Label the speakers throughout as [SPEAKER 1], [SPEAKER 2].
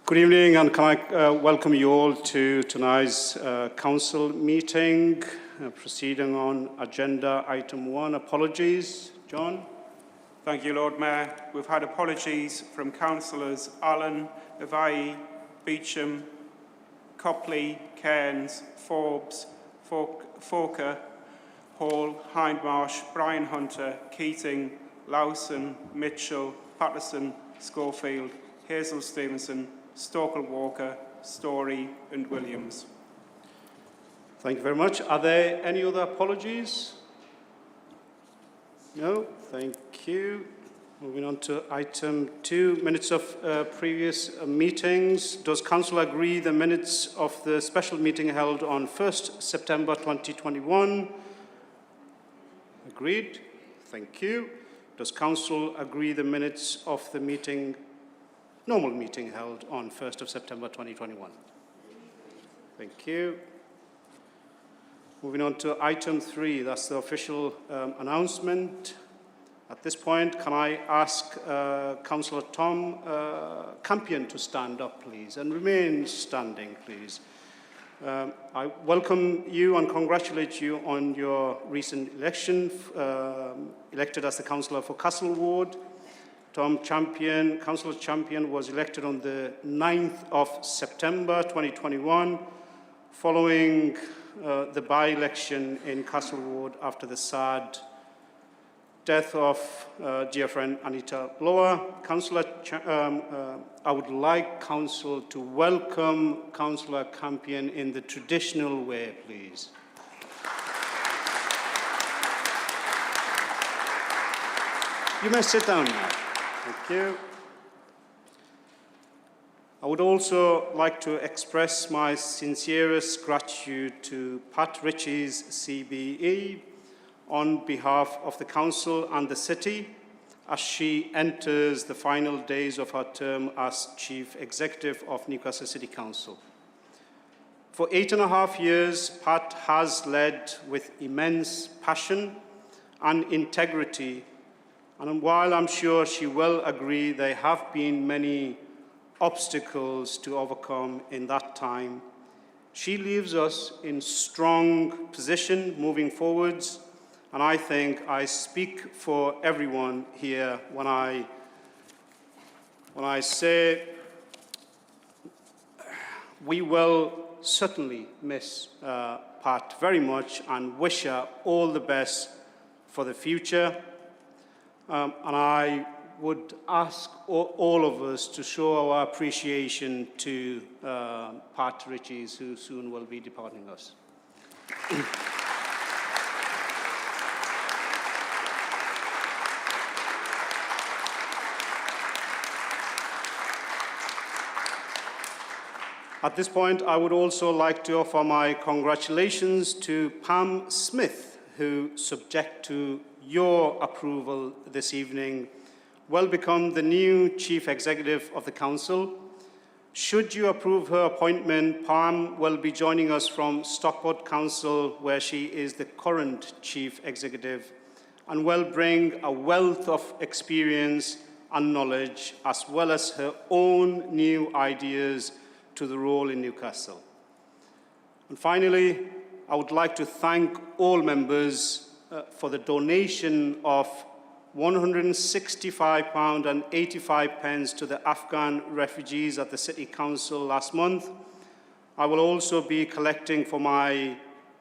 [SPEAKER 1] Good evening, and can I welcome you all to tonight's council meeting. Proceeding on agenda item 1, apologies. John?
[SPEAKER 2] Thank you, Lord Mayor. We've had apologies from councillors Allen, Avai, Beecham, Copley, Cairns, Forbes, Forker, Hall, Hindmarsh, Brian Hunter, Keating, Lowson, Mitchell, Patterson, Schofield, Hazel Stevenson, Stokel Walker, Story and Williams.
[SPEAKER 1] Thank you very much. Are there any other apologies? No? Thank you. Moving on to item 2, minutes of previous meetings. Does Council agree the minutes of the special meeting held on 1st September 2021? Agreed. Thank you. Does Council agree the minutes of the normal meeting held on 1st of September 2021? Thank you. Moving on to item 3, that's the official announcement. At this point, can I ask Councillor Tom Campion to stand up, please, and remain standing, please. I welcome you and congratulate you on your recent election, elected as the Councillor for Castle Ward. Councillor Champion was elected on the 9th of September 2021, following the by-election in Castle Ward after the sad death of dear friend Anita Lower. I would like Council to welcome Councillor Campion in the traditional way, please. You may sit down now. Thank you. I would also like to express my sincerest gratitude to Pat Ritchie's CBE on behalf of the Council and the City as she enters the final days of her term as Chief Executive of Newcastle City Council. For 8.5 years, Pat has led with immense passion and integrity, and while I'm sure she will agree there have been many obstacles to overcome in that time, she leaves us in strong position moving forwards, and I think I speak for everyone here when I say we will certainly miss Pat very much and wish her all the best for the future. And I would ask all of us to show our appreciation to Pat Ritchies, who soon will be departing us. At this point, I would also like to offer my congratulations to Pam Smith, who, subject to your approval this evening, will become the new Chief Executive of the Council. Should you approve her appointment, Pam will be joining us from Stockport Council, where she is the current Chief Executive, and will bring a wealth of experience and knowledge, as well as her own new ideas to the role in Newcastle. And finally, I would like to thank all members for the donation of £165.85 to the Afghan refugees at the City Council last month. I will also be collecting for my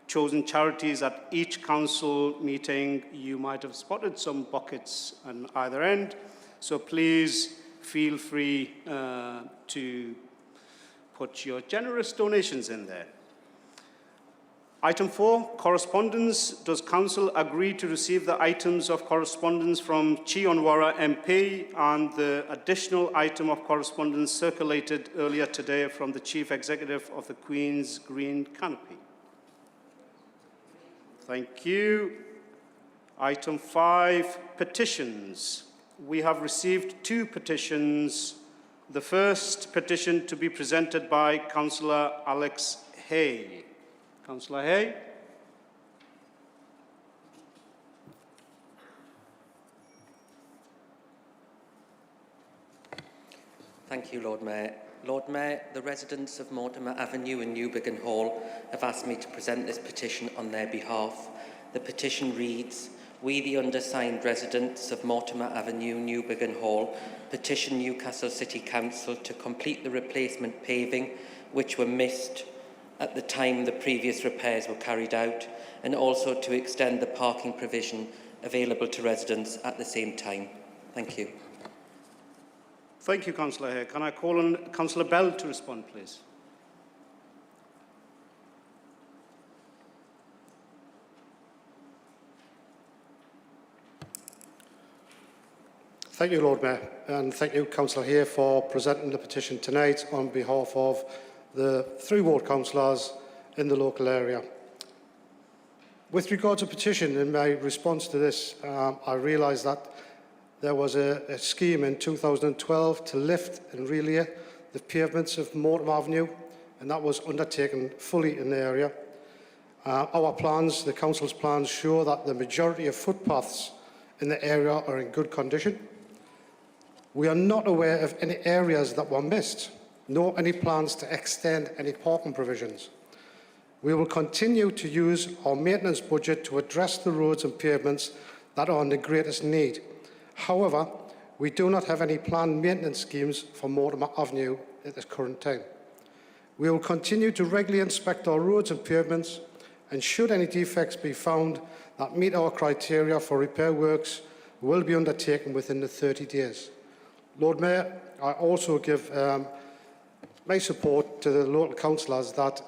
[SPEAKER 1] chosen charities at each council meeting. You might have spotted some buckets on either end, so please feel free to put your generous donations in there. Item 4, correspondence. Does Council agree to receive the items of correspondence from Chi Onwara MP and the additional item of correspondence circulated earlier today from the Chief Executive of the Queen's Green Canopy? Thank you. Item 5, petitions. We have received 2 petitions. The first petition to be presented by Councillor Alex Hay. Councillor Hay.
[SPEAKER 3] Thank you, Lord Mayor. Lord Mayor, the residents of Mortimer Avenue and Newbiggin Hall have asked me to present this petition on their behalf. The petition reads, "We, the undersigned residents of Mortimer Avenue, Newbiggin Hall, petition Newcastle City Council to complete the replacement paving which were missed at the time the previous repairs were carried out, and also to extend the parking provision available to residents at the same time." Thank you.
[SPEAKER 1] Thank you, Councillor Hare. Can I call on Councillor Bell to respond, please?
[SPEAKER 4] Thank you, Lord Mayor, and thank you, Councillor Hare, for presenting the petition tonight on behalf of the 3 ward councillors in the local area. With regard to petition, in my response to this, I realised that there was a scheme in 2012 to lift and relayer the pavements of Mortimer Avenue, and that was undertaken fully in the area. Our plans, the council's plans, show that the majority of footpaths in the area are in good condition. We are not aware of any areas that were missed, nor any plans to extend any parking provisions. We will continue to use our maintenance budget to address the roads and pavements that are in the greatest need. However, we do not have any planned maintenance schemes for Mortimer Avenue at this current time. We will continue to regularly inspect our roads and pavements, and should any defects be found that meet our criteria for repair works, will be undertaken within the 30 days. Lord Mayor, I also give my support to the local councillors that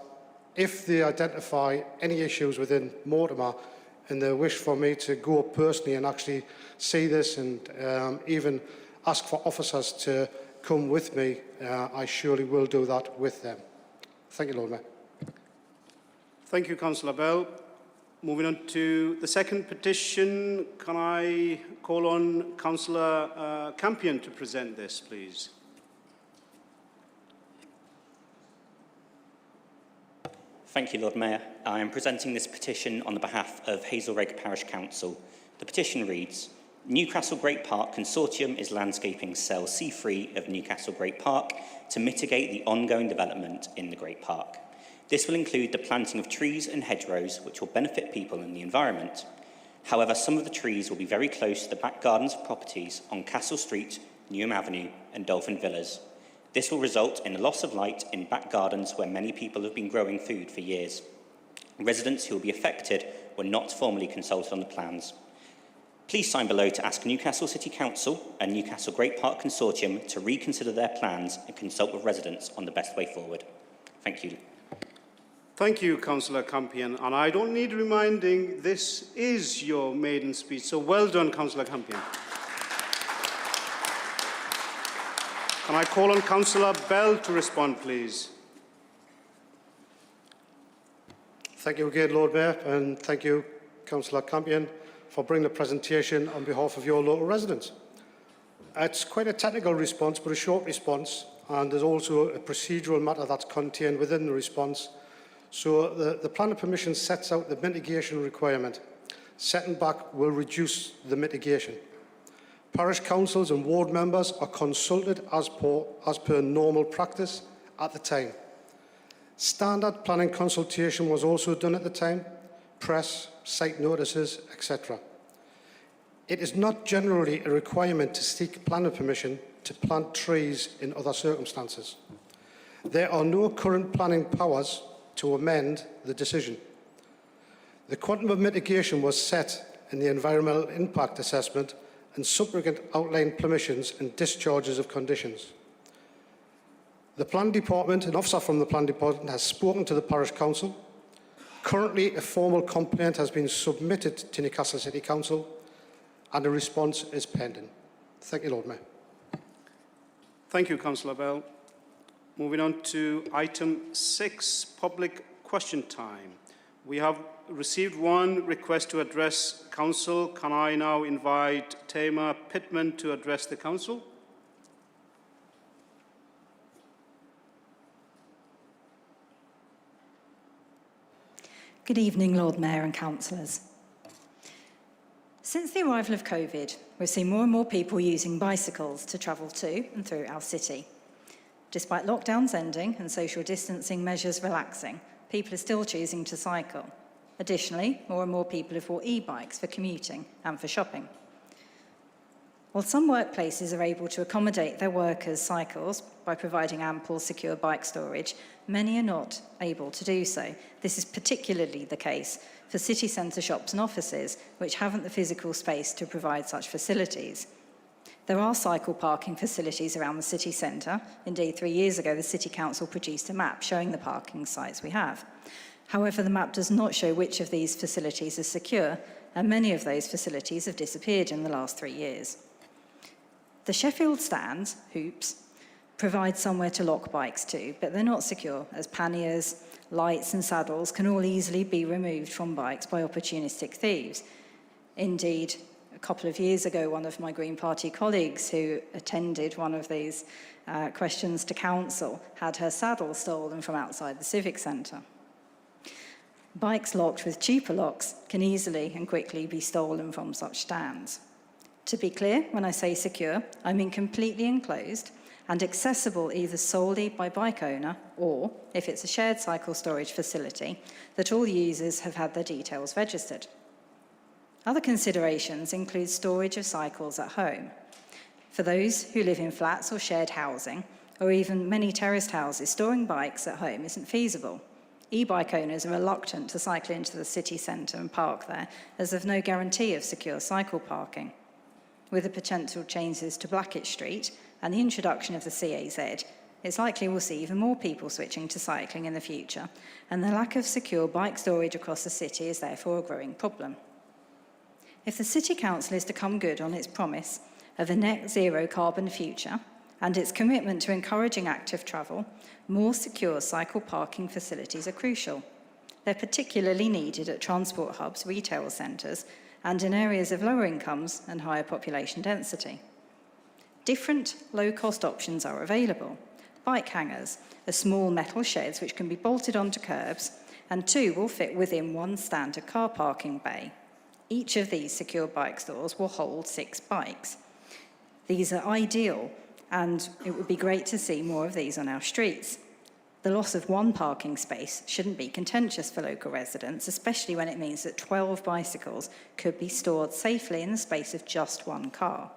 [SPEAKER 4] if they identify any issues within Mortimer and they wish for me to go personally and actually see this and even ask for officers to come with me, I surely will do that with them. Thank you, Lord Mayor.
[SPEAKER 1] Thank you, Councillor Bell. Moving on to the second petition, can I call on Councillor Campion to present this, please?
[SPEAKER 5] Thank you, Lord Mayor. I am presenting this petition on the behalf of Hazelrigg Parish Council. The petition reads, "Newcastle Great Park Consortium is landscaping cell C3 of Newcastle Great Park to mitigate the ongoing development in the Great Park. This will include the planting of trees and hedgerows which will benefit people and the environment. However, some of the trees will be very close to the back gardens of properties on Castle Street, Newham Avenue and Dolphin Villas. This will result in a loss of light in back gardens where many people have been growing food for years. Residents who will be affected were not formally consulted on the plans. Please sign below to ask Newcastle City Council and Newcastle Great Park Consortium to reconsider their plans and consult with residents on the best way forward." Thank you.
[SPEAKER 1] Thank you, Councillor Campion. And I don't need reminding, this is your maiden speech. So well done, Councillor Campion. Can I call on Councillor Bell to respond, please?
[SPEAKER 4] Thank you again, Lord Mayor, and thank you, Councillor Campion, for bringing the presentation on behalf of your local residents. It's quite a technical response, but a short response, and there's also a procedural matter that's contained within the response. So the plan of permission sets out the mitigation requirement. Setting back will reduce the mitigation. Parish councils and ward members are consulted as per normal practice at the time. Standard planning consultation was also done at the time, press, site notices, etc. It is not generally a requirement to seek planning permission to plant trees in other circumstances. There are no current planning powers to amend the decision. The quantum of mitigation was set in the environmental impact assessment and subsequent outline permissions and discharges of conditions. The Plan Department, an officer from the Plan Department, has spoken to the Parish Council. Currently, a formal complaint has been submitted to Newcastle City Council and a response is pending. Thank you, Lord Mayor.
[SPEAKER 1] Thank you, Councillor Bell. Moving on to item 6, public question time. We have received one request to address Council. Can I now invite Tamar Pittman to address the Council?
[SPEAKER 6] Good evening, Lord Mayor and councillors. Since the arrival of COVID, we've seen more and more people using bicycles to travel to and through our city. Despite lockdowns ending and social distancing measures relaxing, people are still choosing to cycle. Additionally, more and more people have bought e-bikes for commuting and for shopping. While some workplaces are able to accommodate their workers' cycles by providing ample, secure bike storage, many are not able to do so. This is particularly the case for city centre shops and offices, which haven't the physical space to provide such facilities. There are cycle parking facilities around the city centre. Indeed, 3 years ago, the City Council produced a map showing the parking sites we have. However, the map does not show which of these facilities is secure, and many of those facilities have disappeared in the last 3 years. The Sheffield stands, hoops, provide somewhere to lock bikes to, but they're not secure, as panniers, lights and saddles can all easily be removed from bikes by opportunistic thieves. Indeed, a couple of years ago, one of my Green Party colleagues who attended one of these questions to council had her saddle stolen from outside the Civic Centre. Bikes locked with cheaper locks can easily and quickly be stolen from such stands. To be clear, when I say secure, I mean completely enclosed and accessible either solely by bike owner or, if it's a shared cycle storage facility, that all users have had their details registered. Other considerations include storage of cycles at home. For those who live in flats or shared housing, or even many terraced houses, storing bikes at home isn't feasible. E-bike owners are reluctant to cycle into the city centre and park there, as there's no guarantee of secure cycle parking. With the potential changes to Blackett Street and the introduction of the CAZ, it's likely we'll see even more people switching to cycling in the future, and the lack of secure bike storage across the city is therefore a growing problem. If the City Council is to come good on its promise of a net zero carbon future and its commitment to encouraging active travel, more secure cycle parking facilities are crucial. They're particularly needed at transport hubs, retail centres, and in areas of lower incomes and higher population density. Different low-cost options are available. Bike hangers are small metal sheds which can be bolted onto curbs, and 2 will fit within one standard car parking bay. Each of these secure bike stores will hold 6 bikes. These are ideal, and it would be great to see more of these on our streets. The loss of one parking space shouldn't be contentious for local residents, especially when it means that 12 bicycles could be stored safely in the space of just one car.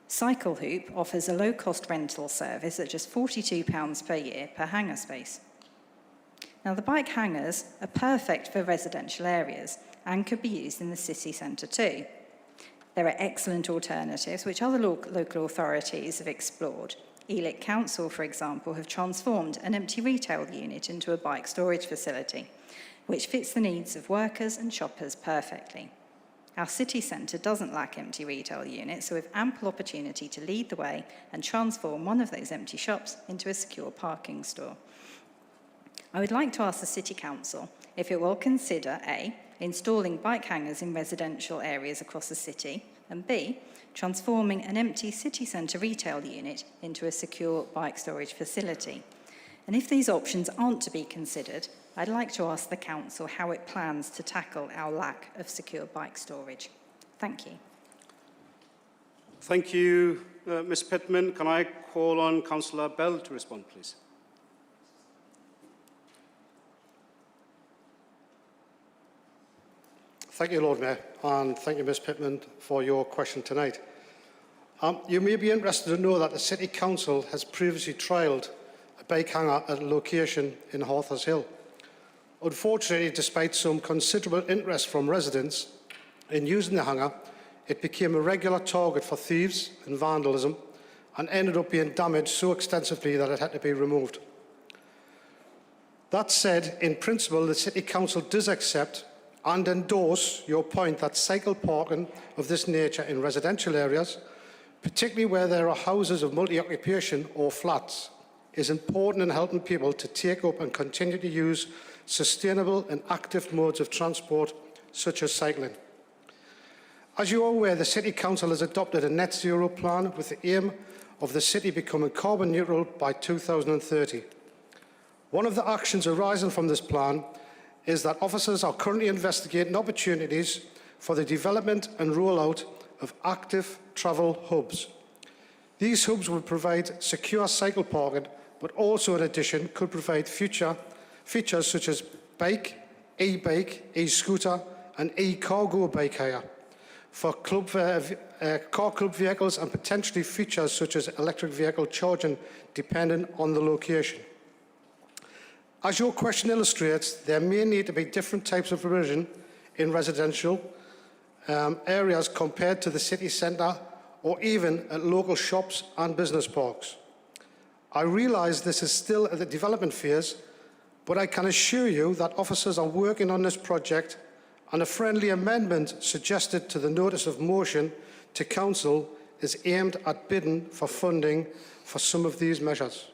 [SPEAKER 6] Cycle Hoop offers a low-cost rental service at just £42 per year per hangar space. Now, the bike hangars are perfect for residential areas and could be used in the city centre too. There are excellent alternatives which other local authorities have explored. Ely Council, for example, have transformed an empty retail unit into a bike storage facility, which fits the needs of workers and shoppers perfectly. Our city centre doesn't lack empty retail units, so we have ample opportunity to lead the way and transform one of those empty shops into a secure parking store. I would like to ask the City Council if it will consider A, installing bike hangers in residential areas across the city, and B, transforming an empty city centre retail unit into a secure bike storage facility. And if these options aren't to be considered, I'd like to ask the Council how it plans to tackle our lack of secure bike storage. Thank you.
[SPEAKER 1] Thank you, Ms Pittman. Can I call on Councillor Bell to respond, please?
[SPEAKER 4] Thank you, Lord Mayor, and thank you, Ms Pittman, for your question tonight. You may be interested to know that the City Council has previously trialled a bike hanger at a location in Arthur's Hill. Unfortunately, despite some considerable interest from residents in using the hanger, it became a regular target for thieves and vandalism and ended up being damaged so extensively that it had to be removed. That said, in principle, the City Council does accept and endorse your point that cycle parking of this nature in residential areas, particularly where there are houses of multi-occupation or flats, is important in helping people to take up and continue to use sustainable and active modes of transport, such as cycling. As you are aware, the City Council has adopted a net zero plan with the aim of the city becoming carbon neutral by 2030. One of the actions arising from this plan is that officers are currently investigating opportunities for the development and rollout of active travel hubs. These hubs will provide secure cycle parking, but also in addition could provide features such as bike, e-bike, e-scooter and e-cargo bike hire for car club vehicles, and potentially features such as electric vehicle charging depending on the location. As your question illustrates, there may need to be different types of provision in residential areas compared to the city centre or even at local shops and business parks. I realise this is still at the development phase, but I can assure you that officers are working on this project, and a friendly amendment suggested to the notice of motion to Council is aimed at bidding for funding for some of these measures.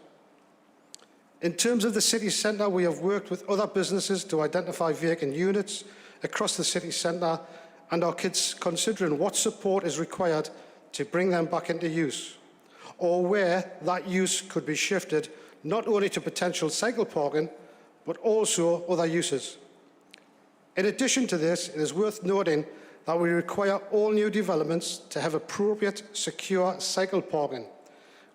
[SPEAKER 4] In terms of the city centre, we have worked with other businesses to identify vacant units across the city centre and are considering what support is required to bring them back into use, or where that use could be shifted not only to potential cycle parking, but also other uses. In addition to this, it is worth noting that we require all new developments to have appropriate, secure cycle parking.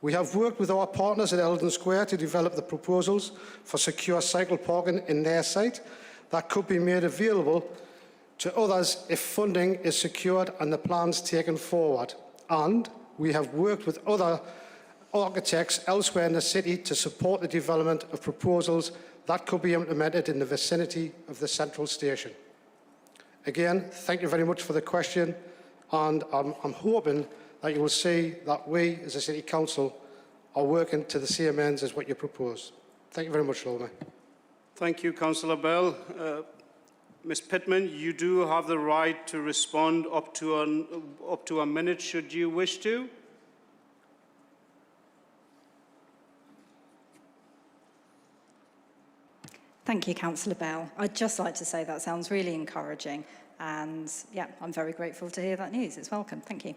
[SPEAKER 4] We have worked with our partners at Eldon Square to develop the proposals for secure cycle parking in their site that could be made available to others if funding is secured and the plans taken forward. And we have worked with other architects elsewhere in the city to support the development of proposals that could be implemented in the vicinity of the central station. Again, thank you very much for the question, and I'm hoping that you will see that we as a City Council are working to the same ends as what you propose. Thank you very much, Lord Mayor.
[SPEAKER 1] Thank you, Councillor Bell. Ms Pittman, you do have the right to respond up to a minute should you wish to.
[SPEAKER 6] Thank you, Councillor Bell. I'd just like to say that sounds really encouraging, and yeah, I'm very grateful to hear that news. It's welcome. Thank you.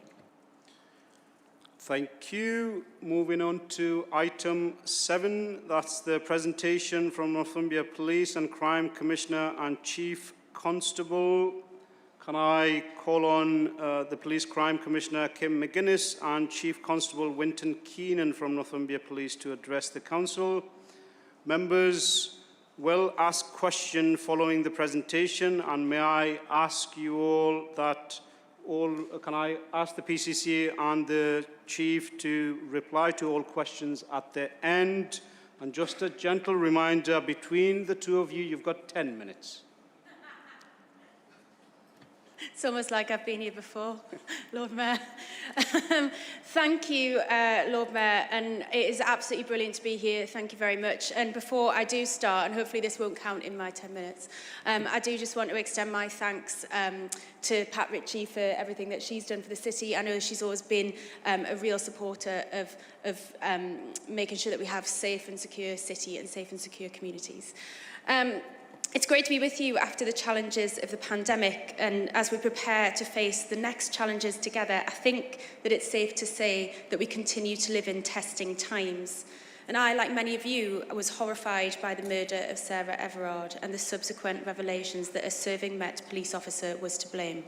[SPEAKER 1] Thank you. Moving on to item 7, that's the presentation from Northumbria Police and Crime Commissioner and Chief Constable. Can I call on the Police Crime Commissioner Kim McGuinness and Chief Constable Winton Keenan from Northumbria Police to address the Council. Members will ask questions following the presentation, and may I ask you all that can I ask the PCC and the Chief to reply to all questions at the end? And just a gentle reminder, between the two of you, you've got 10 minutes.
[SPEAKER 7] It's almost like I've been here before, Lord Mayor. Thank you, Lord Mayor, and it is absolutely brilliant to be here. Thank you very much. And before I do start, and hopefully this won't count in my 10 minutes, I do just want to extend my thanks to Pat Ritchie for everything that she's done for the city. I know she's always been a real supporter of making sure that we have safe and secure city and safe and secure communities. It's great to be with you after the challenges of the pandemic, and as we prepare to face the next challenges together, I think that it's safe to say that we continue to live in testing times. And I, like many of you, was horrified by the murder of Sarah Everard and the subsequent revelations that a serving Met police officer was to blame.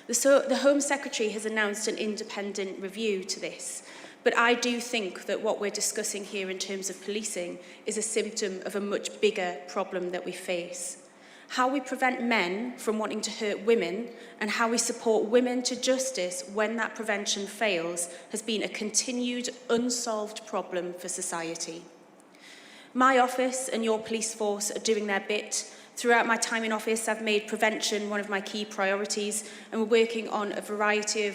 [SPEAKER 7] The Home Secretary has announced an independent review to this, but I do think that what we're discussing here in terms of policing is a symptom of a much bigger problem that we face. How we prevent men from wanting to hurt women and how we support women to justice when that prevention fails has been a continued unsolved problem for society. My office and your police force are doing their bit. Throughout my time in office, I've made prevention one of my key priorities, and we're working on a variety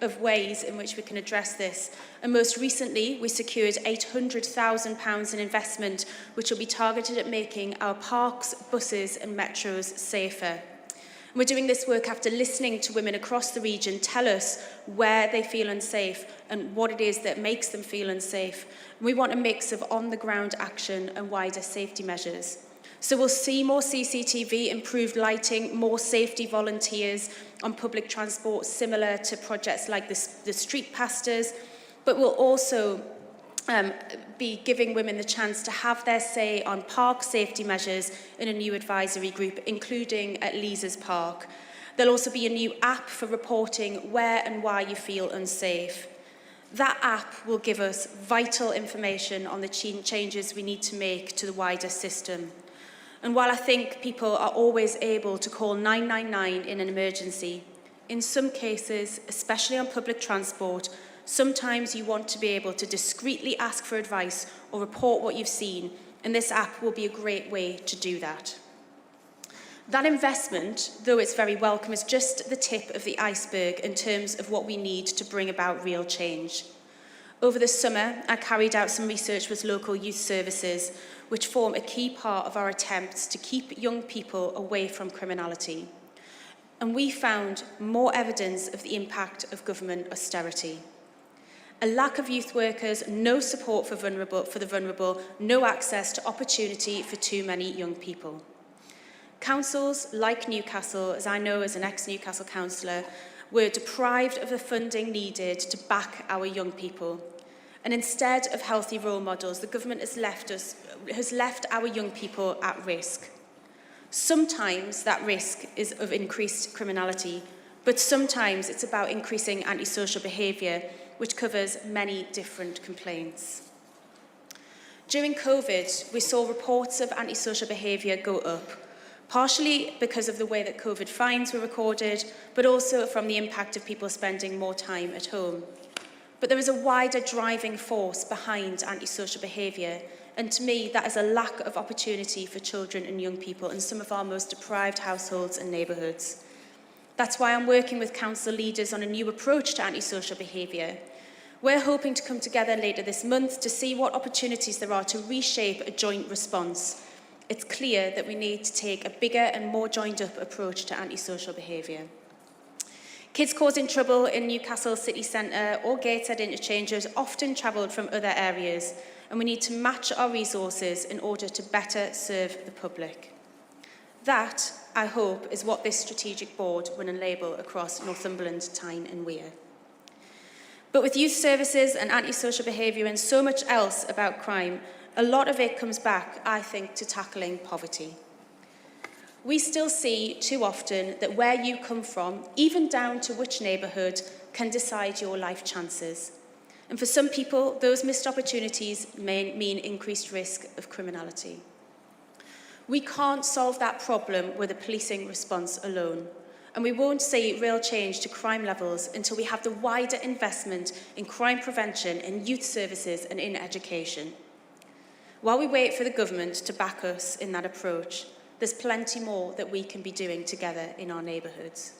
[SPEAKER 7] of ways in which we can address this. And most recently, we secured £800,000 in investment, which will be targeted at making our parks, buses and metros safer. And we're doing this work after listening to women across the region tell us where they feel unsafe and what it is that makes them feel unsafe. And we want a mix of on-the-ground action and wider safety measures. So we'll see more CCTV, improved lighting, more safety volunteers on public transport, similar to projects like the street pastors. But we'll also be giving women the chance to have their say on park safety measures in a new advisory group, including at Leazes Park. There'll also be a new app for reporting where and why you feel unsafe. That app will give us vital information on the changes we need to make to the wider system. And while I think people are always able to call 999 in an emergency, in some cases, especially on public transport, sometimes you want to be able to discreetly ask for advice or report what you've seen, and this app will be a great way to do that. That investment, though it's very welcome, is just the tip of the iceberg in terms of what we need to bring about real change. Over the summer, I carried out some research with local youth services, which form a key part of our attempts to keep young people away from criminality. And we found more evidence of the impact of government austerity. A lack of youth workers, no support for the vulnerable, no access to opportunity for too many young people. Councils like Newcastle, as I know as an ex-Newcastle councillor, were deprived of the funding needed to back our young people. And instead of healthy role models, the government has left our young people at risk. Sometimes that risk is of increased criminality, but sometimes it's about increasing antisocial behaviour, which covers many different complaints. During COVID, we saw reports of antisocial behaviour go up, partially because of the way that COVID fines were recorded, but also from the impact of people spending more time at home. But there is a wider driving force behind antisocial behaviour, and to me that is a lack of opportunity for children and young people in some of our most deprived households and neighbourhoods. That's why I'm working with council leaders on a new approach to antisocial behaviour. We're hoping to come together later this month to see what opportunities there are to reshape a joint response. It's clear that we need to take a bigger and more joined-up approach to antisocial behaviour. Kids causing trouble in Newcastle city centre or Gateshead interchanges often travelled from other areas, and we need to match our resources in order to better serve the public. That, I hope, is what this strategic board will enable across Northumberland, Tyne and Wear. But with youth services and antisocial behaviour and so much else about crime, a lot of it comes back, I think, to tackling poverty. We still see too often that where you come from, even down to which neighbourhood, can decide your life chances. And for some people, those missed opportunities may mean increased risk of criminality. We can't solve that problem with a policing response alone, and we won't see real change to crime levels until we have the wider investment in crime prevention, in youth services and in education. While we wait for the government to back us in that approach, there's plenty more that we can be doing together in our neighbourhoods.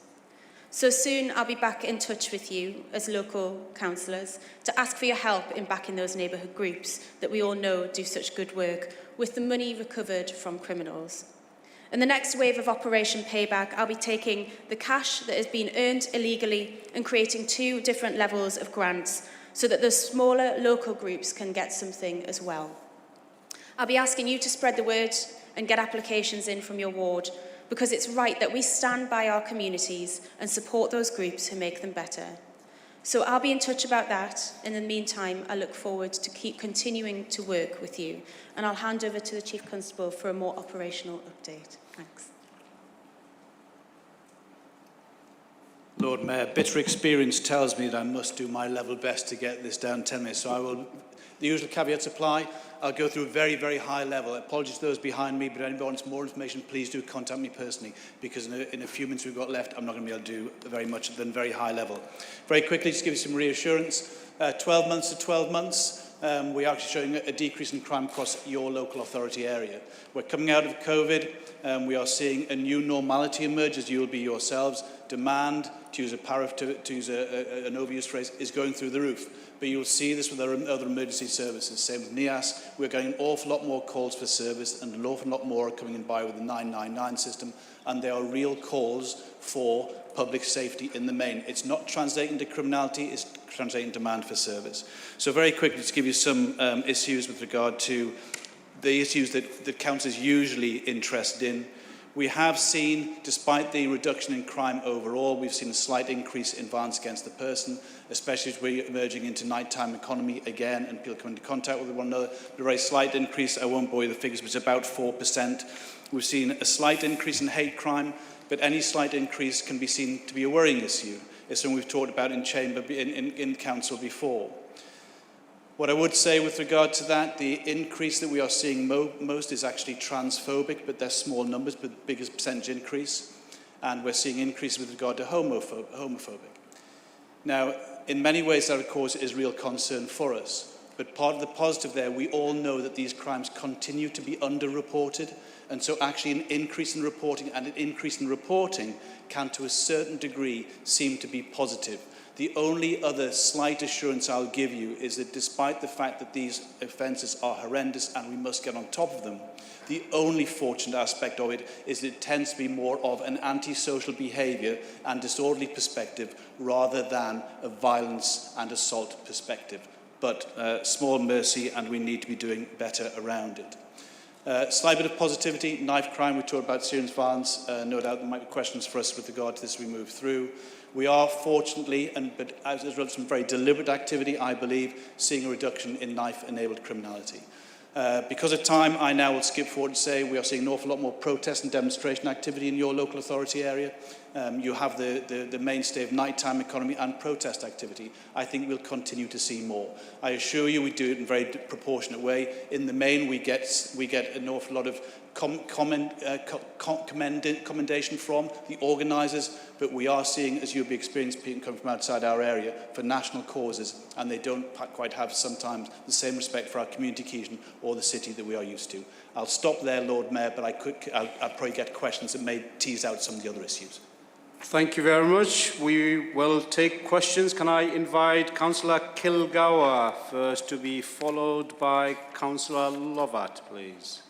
[SPEAKER 7] So soon I'll be back in touch with you as local councillors to ask for your help in backing those neighbourhood groups that we all know do such good work with the money recovered from criminals. In the next wave of Operation Payback, I'll be taking the cash that has been earned illegally and creating 2 different levels of grants so that the smaller local groups can get something as well. I'll be asking you to spread the word and get applications in from your ward, because it's right that we stand by our communities and support those groups who make them better. So I'll be in touch about that. In the meantime, I look forward to keep continuing to work with you, and I'll hand over to the Chief Constable for a more operational update. Thanks.
[SPEAKER 8] Lord Mayor, bitter experience tells me that I must do my level best to get this down 10 minutes, so I will, the usual caveats apply. I'll go through a very, very high level. Apologies to those behind me, but if anybody wants more information, please do contact me personally, because in a few minutes we've got left, I'm not going to be able to do very much than very high level. Very quickly, just give you some reassurance. 12 months to 12 months, we are actually showing a decrease in crime across your local authority area. We're coming out of COVID. We are seeing a new normality emerge, as you'll be yourselves. Demand, to use an overused phrase, is going through the roof. But you'll see this with our other emergency services. Same with NIAS. We're getting an awful lot more calls for service, and an awful lot more are coming in by with the 999 system. And there are real calls for public safety in the main. It's not translating to criminality, it's translating demand for service. So very quickly, to give you some issues with regard to the issues that the council is usually interested in. We have seen, despite the reduction in crime overall, we've seen a slight increase in violence against the person, especially as we're emerging into nighttime economy again and people come into contact with one another. A very slight increase, I won't bore you with the figures, but it's about 4%. We've seen a slight increase in hate crime, but any slight increase can be seen to be a worrying issue, It's something we've talked about in Chamber, in Council before. What I would say with regard to that, the increase that we are seeing most is actually transphobic, but they're small numbers, but the biggest percentage increase. And we're seeing increase with regard to homophobic. Now, in many ways, that, of course, is real concern for us. But part of the positive there, we all know that these crimes continue to be underreported. And so actually an increase in reporting and an increase in reporting can, to a certain degree, seem to be positive. The only other slight assurance I'll give you is that despite the fact that these offences are horrendous and we must get on top of them, the only fortunate aspect of it is that it tends to be more of an antisocial behaviour and disorderly perspective rather than a violence and assault perspective. But small mercy, and we need to be doing better around it. Slight bit of positivity, knife crime, we talked about serious violence. No doubt there might be questions for us with regard to this as we move through. We are fortunately, but as a result of some very deliberate activity, I believe, seeing a reduction in knife-enabled criminality. Because of time, I now will skip forward and say we are seeing an awful lot more protest and demonstration activity in your local authority area. You have the mainstay of nighttime economy and protest activity. I think we'll continue to see more. I assure you we do it in a very proportionate way. In the main, we get an awful lot of commendation from the organisers, but we are seeing, as you'll be experiencing, people come from outside our area for national causes, and they don't quite have sometimes the same respect for our community cohesion or the city that we are used to. I'll stop there, Lord Mayor, but I'll probably get questions that may tease out some of the other issues.
[SPEAKER 1] Thank you very much. We will take questions. Can I invite Councillor Kilgour first to be followed by Councillor Lovat, please.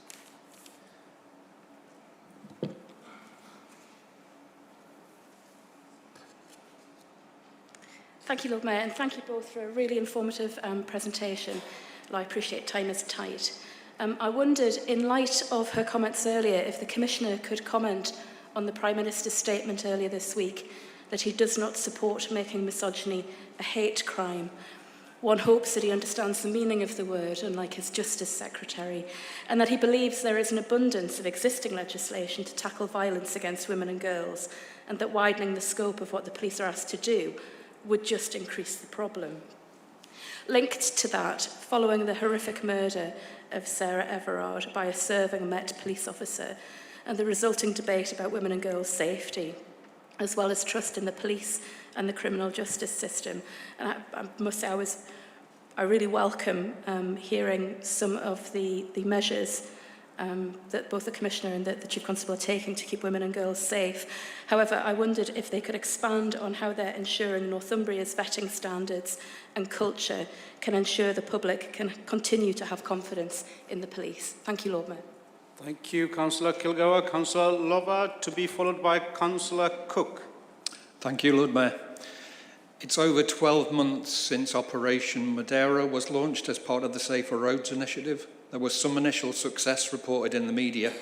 [SPEAKER 9] Thank you, Lord Mayor, and thank you both for a really informative presentation. Well, I appreciate time is tight. I wondered, in light of her comments earlier, if the Commissioner could comment on the Prime Minister's statement earlier this week that he does not support making misogyny a hate crime. One hopes that he understands the meaning of the word, unlike his Justice Secretary, and that he believes there is an abundance of existing legislation to tackle violence against women and girls, and that widening the scope of what the police are asked to do would just increase the problem. Linked to that, following the horrific murder of Sarah Everard by a serving Met police officer and the resulting debate about women and girls' safety, as well as trust in the police and the criminal justice system. And I must say I really welcome hearing some of the measures that both the Commissioner and the Chief Constable are taking to keep women and girls safe. However, I wondered if they could expand on how they're ensuring Northumbria's vetting standards and culture can ensure the public can continue to have confidence in the police. Thank you, Lord Mayor.
[SPEAKER 1] Thank you, Councillor Kilgour. Councillor Lovat to be followed by Councillor Cook.
[SPEAKER 10] Thank you, Lord Mayor. It's over 12 months since Operation Madeira was launched as part of the Safer Roads initiative. There was some initial success reported in the media.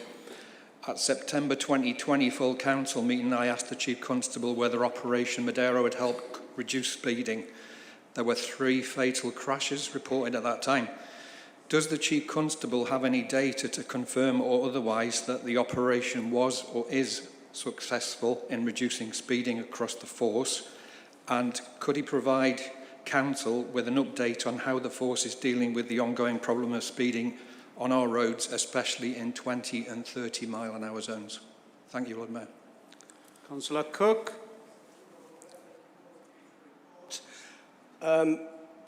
[SPEAKER 10] At September 2020 full council meeting, I asked the Chief Constable whether Operation Madeira would help reduce speeding. There were 3 fatal crashes reported at that time. Does the Chief Constable have any data to confirm or otherwise that the operation was or is successful in reducing speeding across the force? And could he provide Council with an update on how the force is dealing with the ongoing problem of speeding on our roads, especially in 20 and 30 mile an hour zones? Thank you, Lord Mayor.
[SPEAKER 1] Councillor Cook.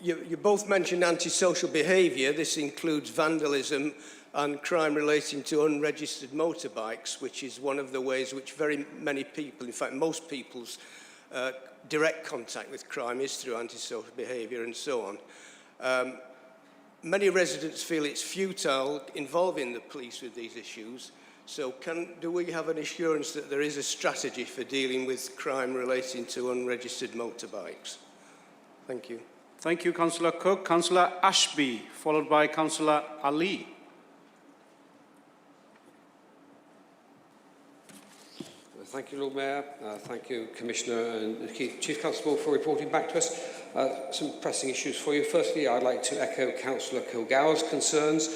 [SPEAKER 11] You both mentioned antisocial behaviour. This includes vandalism and crime relating to unregistered motorbikes, which is one of the ways which very many people, in fact most people's direct contact with crime is through antisocial behaviour and so on. Many residents feel it's futile involving the police with these issues. So do we have an assurance that there is a strategy for dealing with crime relating to unregistered motorbikes? Thank you.
[SPEAKER 1] Thank you, Councillor Cook. Councillor Ashby, followed by Councillor Ali.
[SPEAKER 12] Thank you, Lord Mayor. Thank you, Commissioner and Chief Constable, for reporting back to us. Some pressing issues for you. Firstly, I'd like to echo Councillor Kilgour's concerns.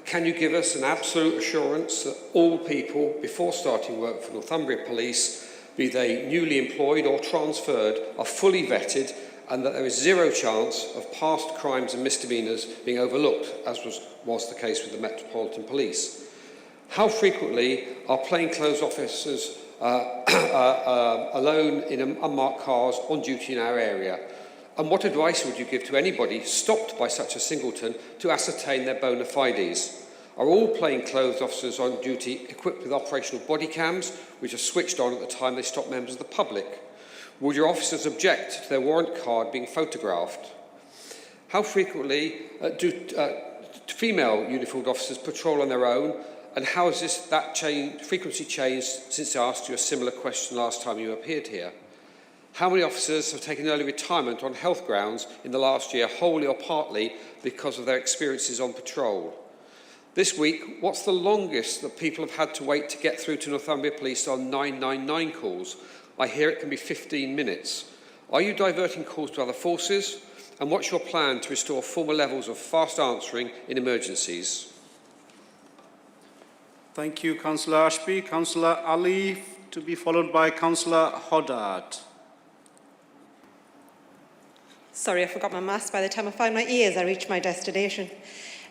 [SPEAKER 12] Can you give us an absolute assurance that all people, before starting work for Northumbria Police, be they newly employed or transferred, are fully vetted and that there is zero chance of past crimes and misdemeanours being overlooked, as was the case with the Metropolitan Police? How frequently are plainclothes officers alone in unmarked cars on duty in our area? And what advice would you give to anybody stopped by such a singleton to ascertain their bona fides? Are all plainclothes officers on duty equipped with operational body cams, which are switched on at the time they stop members of the public? Would your officers object to their warrant card being photographed? How frequently do female uniformed officers patrol on their own? And how has that frequency changed since I asked you a similar question last time you appeared here? How many officers have taken early retirement on health grounds in the last year, wholly or partly because of their experiences on patrol? This week, what's the longest that people have had to wait to get through to Northumbria Police on 999 calls? I hear it can be 15 minutes. Are you diverting calls to other forces? And what's your plan to restore former levels of fast answering in emergencies?
[SPEAKER 1] Thank you, Councillor Ashby. Councillor Ali, to be followed by Councillor Hoddard.
[SPEAKER 13] Sorry, I forgot my mask. By the time I found my ears, I reached my destination.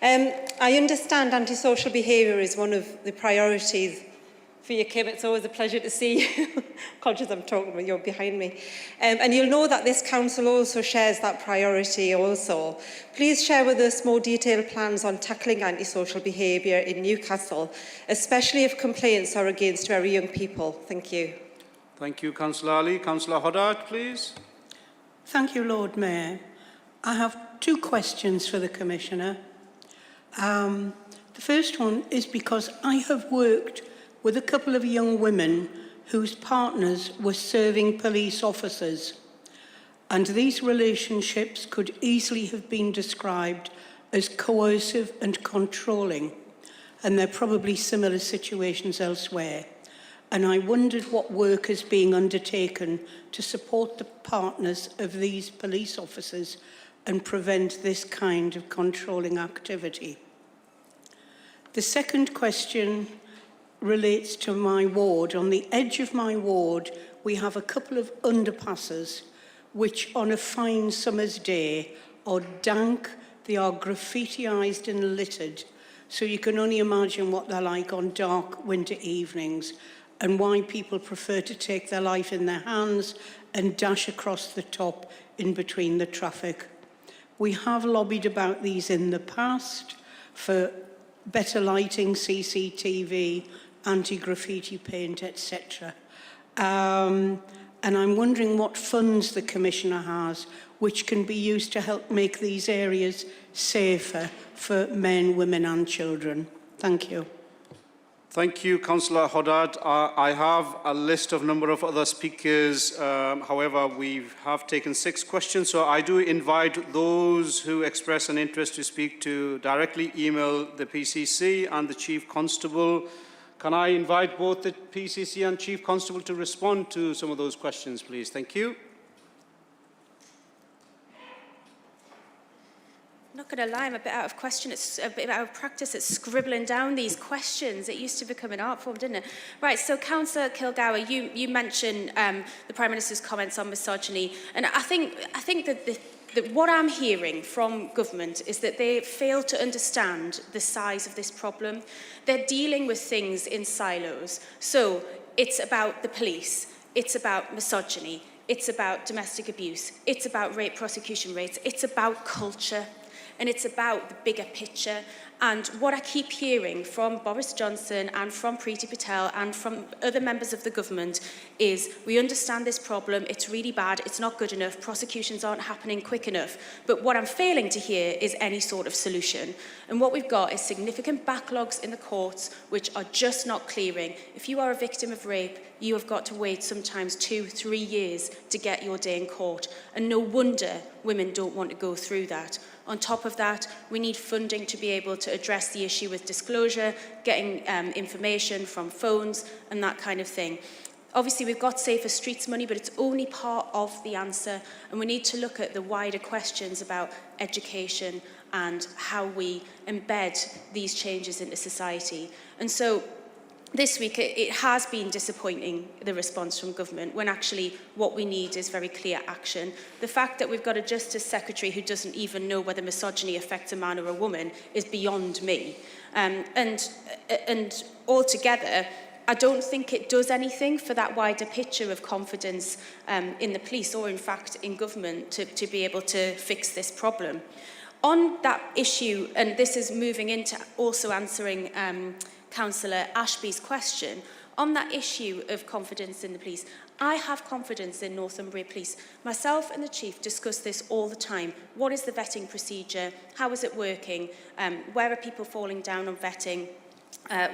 [SPEAKER 13] I understand antisocial behaviour is one of the priorities for you, Kim. It's always a pleasure to see you. Conscious I'm talking when you're behind me. And you'll know that this council also shares that priority also. Please share with us more detailed plans on tackling antisocial behaviour in Newcastle, especially if complaints are against very young people. Thank you.
[SPEAKER 1] Thank you, Councillor Ali. Councillor Hoddard, please.
[SPEAKER 14] Thank you, Lord Mayor. I have two questions for the Commissioner. The first one is because I have worked with a couple of young women whose partners were serving police officers, and these relationships could easily have been described as coercive and controlling, and there are probably similar situations elsewhere. And I wondered what work is being undertaken to support the partners of these police officers and prevent this kind of controlling activity. The second question relates to my ward. On the edge of my ward, we have a couple of underpasses which on a fine summer's day are dank, they are graffitiized and littered, so you can only imagine what they're like on dark winter evenings and why people prefer to take their life in their hands and dash across the top in between the traffic. We have lobbied about these in the past for better lighting, CCTV, anti-graffiti paint, etc. And I'm wondering what funds the Commissioner has which can be used to help make these areas safer for men, women and children. Thank you.
[SPEAKER 1] Thank you, Councillor Hoddard. I have a list of number of other speakers. However, we have taken 6 questions, so I do invite those who express an interest to speak to directly email the PCC and the Chief Constable. Can I invite both the PCC and Chief Constable to respond to some of those questions, please? Thank you.
[SPEAKER 7] I'm not going to lie, I'm a bit out of practice at scribbling down these questions. It used to become an art form, didn't it? Right, so Councillor Kilgour, you mentioned the Prime Minister's comments on misogyny, and I think that what I'm hearing from government is that they fail to understand the size of this problem. They're dealing with things in silos. So it's about the police, it's about misogyny, it's about domestic abuse, it's about rape prosecution rates, it's about culture. And it's about the bigger picture. And what I keep hearing from Boris Johnson and from Priti Patel and from other members of the government is, we understand this problem, it's really bad, it's not good enough, prosecutions aren't happening quick enough. But what I'm failing to hear is any sort of solution. And what we've got is significant backlogs in the courts which are just not clearing. If you are a victim of rape, you have got to wait sometimes 2-3 years to get your day in court. And no wonder women don't want to go through that. On top of that, we need funding to be able to address the issue with disclosure, getting information from phones and that kind of thing. Obviously, we've got Safer Streets money, but it's only part of the answer. And we need to look at the wider questions about education and how we embed these changes into society. And so this week it has been disappointing, the response from government, when actually what we need is very clear action. The fact that we've got a Justice Secretary who doesn't even know whether misogyny affects a man or a woman is beyond me. And altogether, I don't think it does anything for that wider picture of confidence in the police, or in fact in government, to be able to fix this problem. On that issue, and this is moving into also answering Councillor Ashby's question, on that issue of confidence in the police, I have confidence in Northumbria Police. Myself and the Chief discuss this all the time. What is the vetting procedure? How is it working? Where are people falling down on vetting?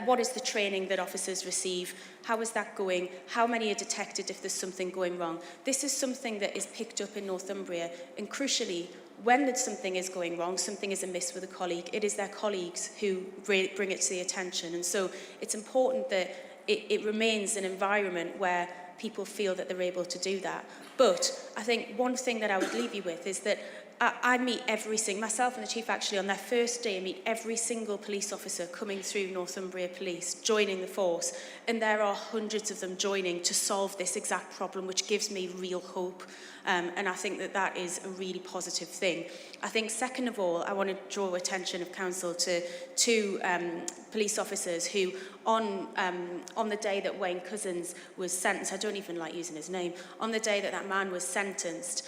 [SPEAKER 7] What is the training that officers receive? How is that going? How many are detected if there's something going wrong? This is something that is picked up in Northumbria, and crucially, when something is going wrong, something is amiss with a colleague, it is their colleagues who bring it to the attention. And so it's important that it remains an environment where people feel that they're able to do that. But I think one thing that I would leave you with is that I meet myself and the Chief actually on their first day, meet every single police officer coming through Northumbria Police, joining the force, and there are hundreds of them joining to solve this exact problem, which gives me real hope. And I think that that is a really positive thing. I think, second of all, I want to draw attention of Council to two police officers who, on the day that Wayne Couzens was sentenced, I don't even like using his name, on the day that that man was sentenced,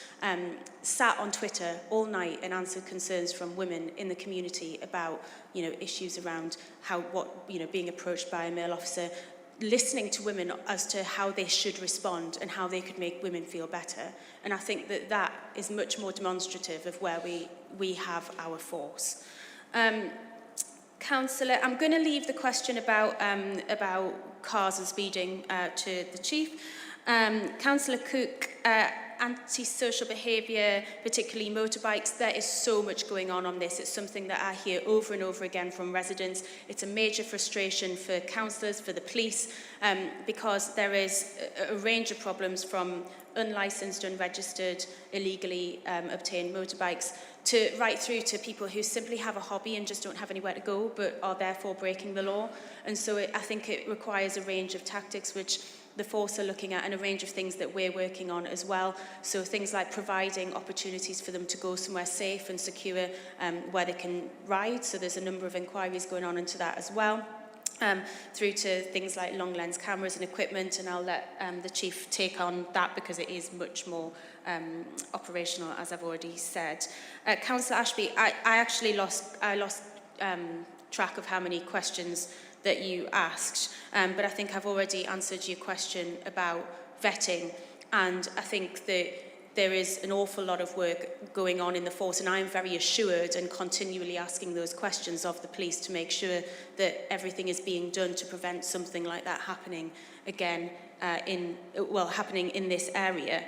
[SPEAKER 7] sat on Twitter all night and answered concerns from women in the community about, issues around being approached by a male officer, listening to women as to how they should respond and how they could make women feel better. And I think that that is much more demonstrative of where we have our force. Councillor, I'm going to leave the question about cars and speeding to the Chief. Councillor Cook, antisocial behaviour, particularly motorbikes, there is so much going on this. It's something that I hear over and over again from residents. It's a major frustration for councillors, for the police, because there is a range of problems, from unlicensed, unregistered, illegally obtained motorbikes, right through to people who simply have a hobby and just don't have anywhere to go, but are therefore breaking the law. And so I think it requires a range of tactics which the force are looking at, and a range of things that we're working on as well. So things like providing opportunities for them to go somewhere safe and secure where they can ride. So there's a number of inquiries going on into that as well. Through to things like long lens cameras and equipment, and I'll let the Chief take on that because it is much more operational, as I've already said. Councillor Ashby, I actually lost track of how many questions that you asked, but I think I've already answered your question about vetting, and I think that there is an awful lot of work going on in the force, and I am very assured and continually asking those questions of the police to make sure that everything is being done to prevent something like that happening again happening in this area.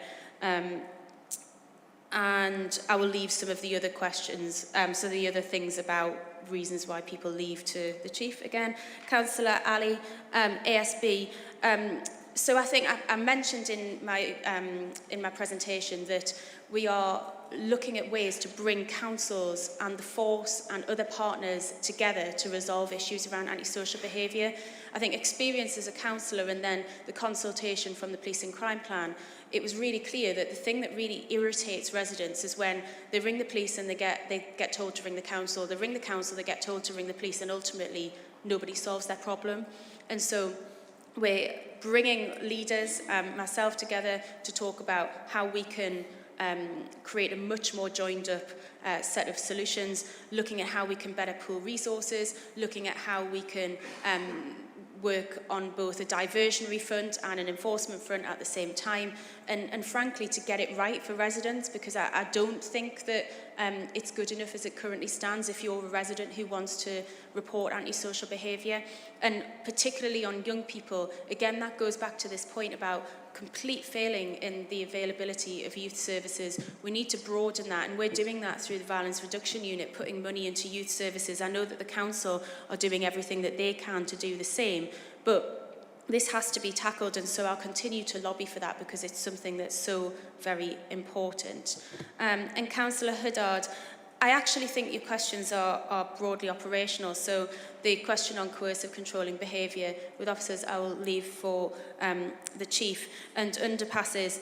[SPEAKER 7] And I will leave some of the other questions, so the other things about reasons why people leave, to the Chief again. Councillor Ali, ASB. So I think I mentioned in my presentation that we are looking at ways to bring councils and the force and other partners together to resolve issues around antisocial behaviour. I think experience as a councillor and then the consultation from the Police and Crime Plan, it was really clear that the thing that really irritates residents is when they ring the police and they get told to ring the council, they ring the council, they get told to ring the police, and ultimately nobody solves their problem. And so we're bringing leaders, myself, together to talk about how we can create a much more joined up set of solutions, looking at how we can better pool resources, looking at how we can work on both a diversionary front and an enforcement front at the same time, and frankly to get it right for residents, because I don't think that it's good enough as it currently stands if you're a resident who wants to report antisocial behaviour, and particularly on young people. Again, that goes back to this point about complete failing in the availability of youth services. We need to broaden that, and we're doing that through the Violence Reduction Unit, putting money into youth services. I know that the council are doing everything that they can to do the same, but this has to be tackled, and so I'll continue to lobby for that because it's something that's so very important. And Councillor Huddard, I actually think your questions are broadly operational. So the question on coercive controlling behaviour with officers I will leave for the Chief. And underpasses,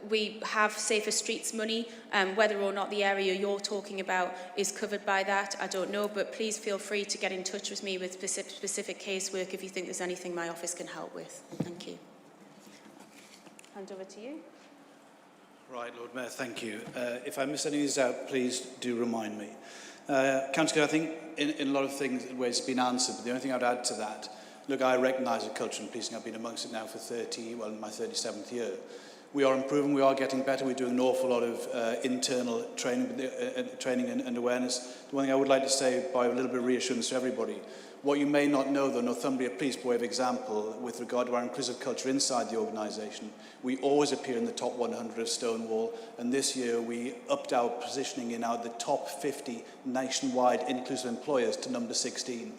[SPEAKER 7] we have Safer Streets money. Whether or not the area you're talking about is covered by that, I don't know. But please feel free to get in touch with me with specific casework if you think there's anything my office can help with. Thank you. Hand over to you.
[SPEAKER 8] Right, Lord Mayor, thank you. If I miss any of these out, please do remind me. Councillor, I think in a lot of things, ways it's been answered, but the only thing I'd add to that, look, I recognise that culture and policing, I've been amongst it now for my 37th year. We are improving, we are getting better, we're doing an awful lot of internal training and awareness. The one thing I would like to say, by a little bit of reassurance to everybody, what you may not know, though, Northumbria Police, by way of example, with regard to our inclusive culture inside the organisation, we always appear in the top 100 of Stonewall, and this year we upped our positioning in the top 50 nationwide inclusive employers to number 16.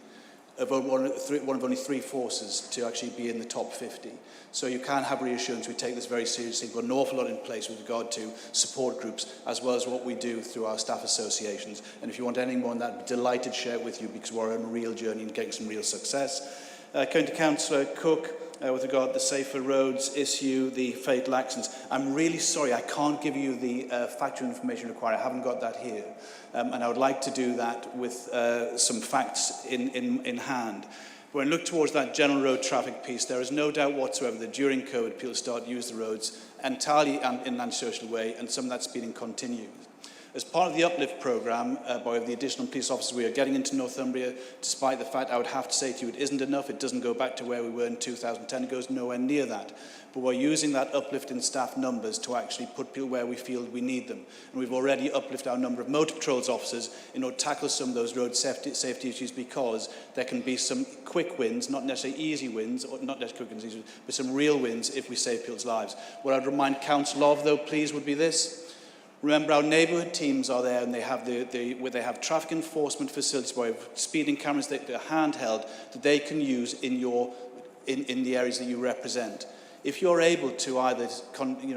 [SPEAKER 8] One of only 3 forces to actually be in the top 50. So you can have reassurance we take this very seriously. We've got an awful lot in place with regard to support groups, as well as what we do through our staff associations. And if you want any more on that, I'd be delighted to share it with you, because we're on a real journey in getting some real success. Coming to Councillor Cook, with regard to the Safer Roads issue, the fatal accidents, I'm really sorry, I can't give you the factual information required. I haven't got that here. And I would like to do that with some facts in hand. When I look towards that general road traffic piece, there is no doubt whatsoever that during COVID, people start to use the roads entirely in an antisocial way, and some of that speeding continues. As part of the uplift programme, by the additional police officers we are getting into Northumbria, despite the fact I would have to say to you it isn't enough, it doesn't go back to where we were in 2010, it goes nowhere near that. But we're using that uplift in staff numbers to actually put people where we feel we need them. And we've already uplifted our number of motor patrols officers in order to tackle some of those road safety issues, because there can be some quick wins, not necessarily easy wins, or not necessarily quick wins, but some real wins if we save people's lives. What I'd remind Council of, though, please, would be this. Remember, our neighbourhood teams are there, and they have where they have traffic enforcement facilities, where speeding cameras that are handheld, that they can use in the areas that you represent. If you're able to either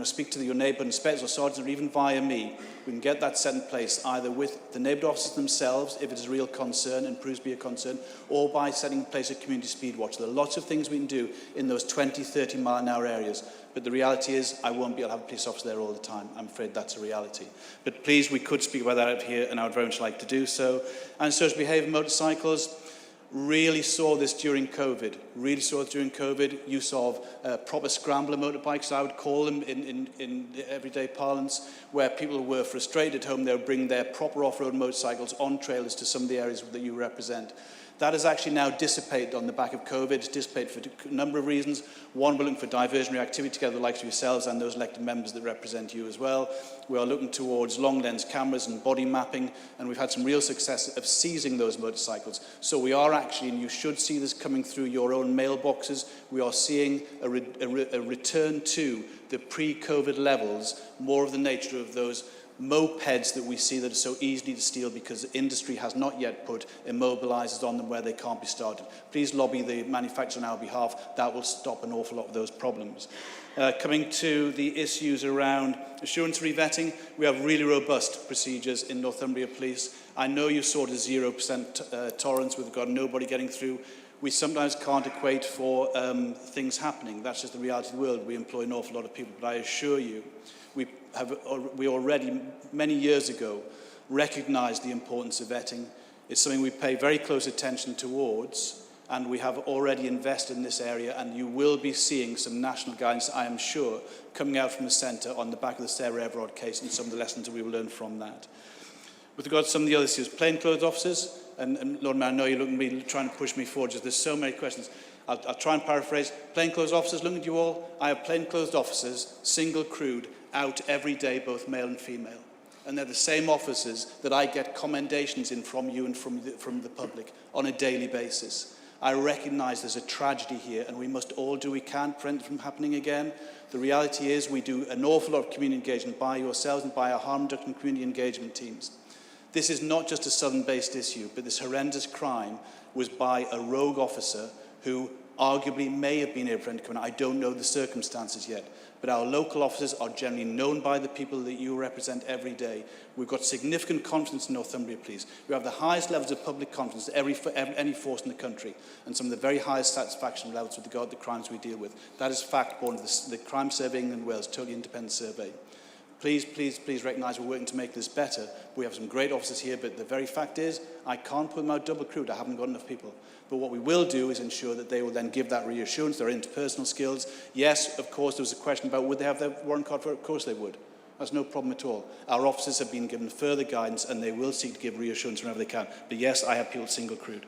[SPEAKER 8] speak to your neighbourhood inspectors or sergeants, or even via me, we can get that set in place either with the neighbourhood officers themselves, if it is a real concern and proves to be a concern, or by setting in place a community speed watch. There are lots of things we can do in those 20, 30 mile an hour areas. But the reality is, I won't be able to have a police officer there all the time. I'm afraid that's a reality. But please, we could speak about that out here, and I would very much like to do so. And social behaviour motorcycles, really saw this during COVID. Use of proper scrambler motorbikes, I would call them in everyday parlance, where people were frustrated at home, they would bring their proper off-road motorcycles on trailers to some of the areas that you represent. That has actually now dissipated on the back of COVID. It's dissipated for a number of reasons. One, we're looking for diversionary activity together with the likes of yourselves and those elected members that represent you as well. We are looking towards long lens cameras and body mapping, and we've had some real success of seizing those motorcycles. So we are actually, and you should see this coming through your own mailboxes, we are seeing a return to the pre-COVID levels, more of the nature of those mopeds that we see that are so easily to steal because the industry has not yet put immobilizers on them where they can't be started. Please lobby the manufacturer on our behalf. That will stop an awful lot of those problems. Coming to the issues around assurance revetting, we have really robust procedures in Northumbria Police. I know you saw the 0% tolerance with regard to nobody getting through. We sometimes can't equate for things happening. That's just the reality of the world. We employ an awful lot of people, but I assure you, we already, many years ago, recognised the importance of vetting. It's something we pay very close attention towards, and we have already invested in this area, and you will be seeing some national guidance, I am sure, coming out from the centre on the back of the Sarah Everard case and some of the lessons that we will learn from that. With regard to some of the other issues, plainclothes officers, and Lord Mayor, I know you're looking at me, trying to push me forward, just there's so many questions. I'll try and paraphrase. Plainclothes officers, looking at you all, I have plainclothes officers, single crewed, out every day, both male and female. And they're the same officers that I get commendations in from you and from the public on a daily basis. I recognise there's a tragedy here, and we must all do what we can to prevent it from happening again. The reality is we do an awful lot of community engagement by yourselves and by our harm reduction and community engagement teams. This is not just a southern-based issue, but this horrendous crime was by a rogue officer who arguably may have been able to come in. I don't know the circumstances yet. But our local officers are generally known by the people that you represent every day. We've got significant confidence in Northumbria Police. We have the highest levels of public confidence of any force in the country, and some of the very highest satisfaction levels with regard to the crimes we deal with. That is fact born of the Crime Survey England and Wales, totally independent survey. Please, please, please recognise we're working to make this better. We have some great officers here, but the very fact is, I can't put them out double crewed. I haven't got enough people. But what we will do is ensure that they will then give that reassurance, their interpersonal skills. Yes, of course, there was a question about would they have their warrant card for it? Of course they would. That's no problem at all. Our officers have been given further guidance and they will seek to give reassurance whenever they can. But yes, I have people single crewed.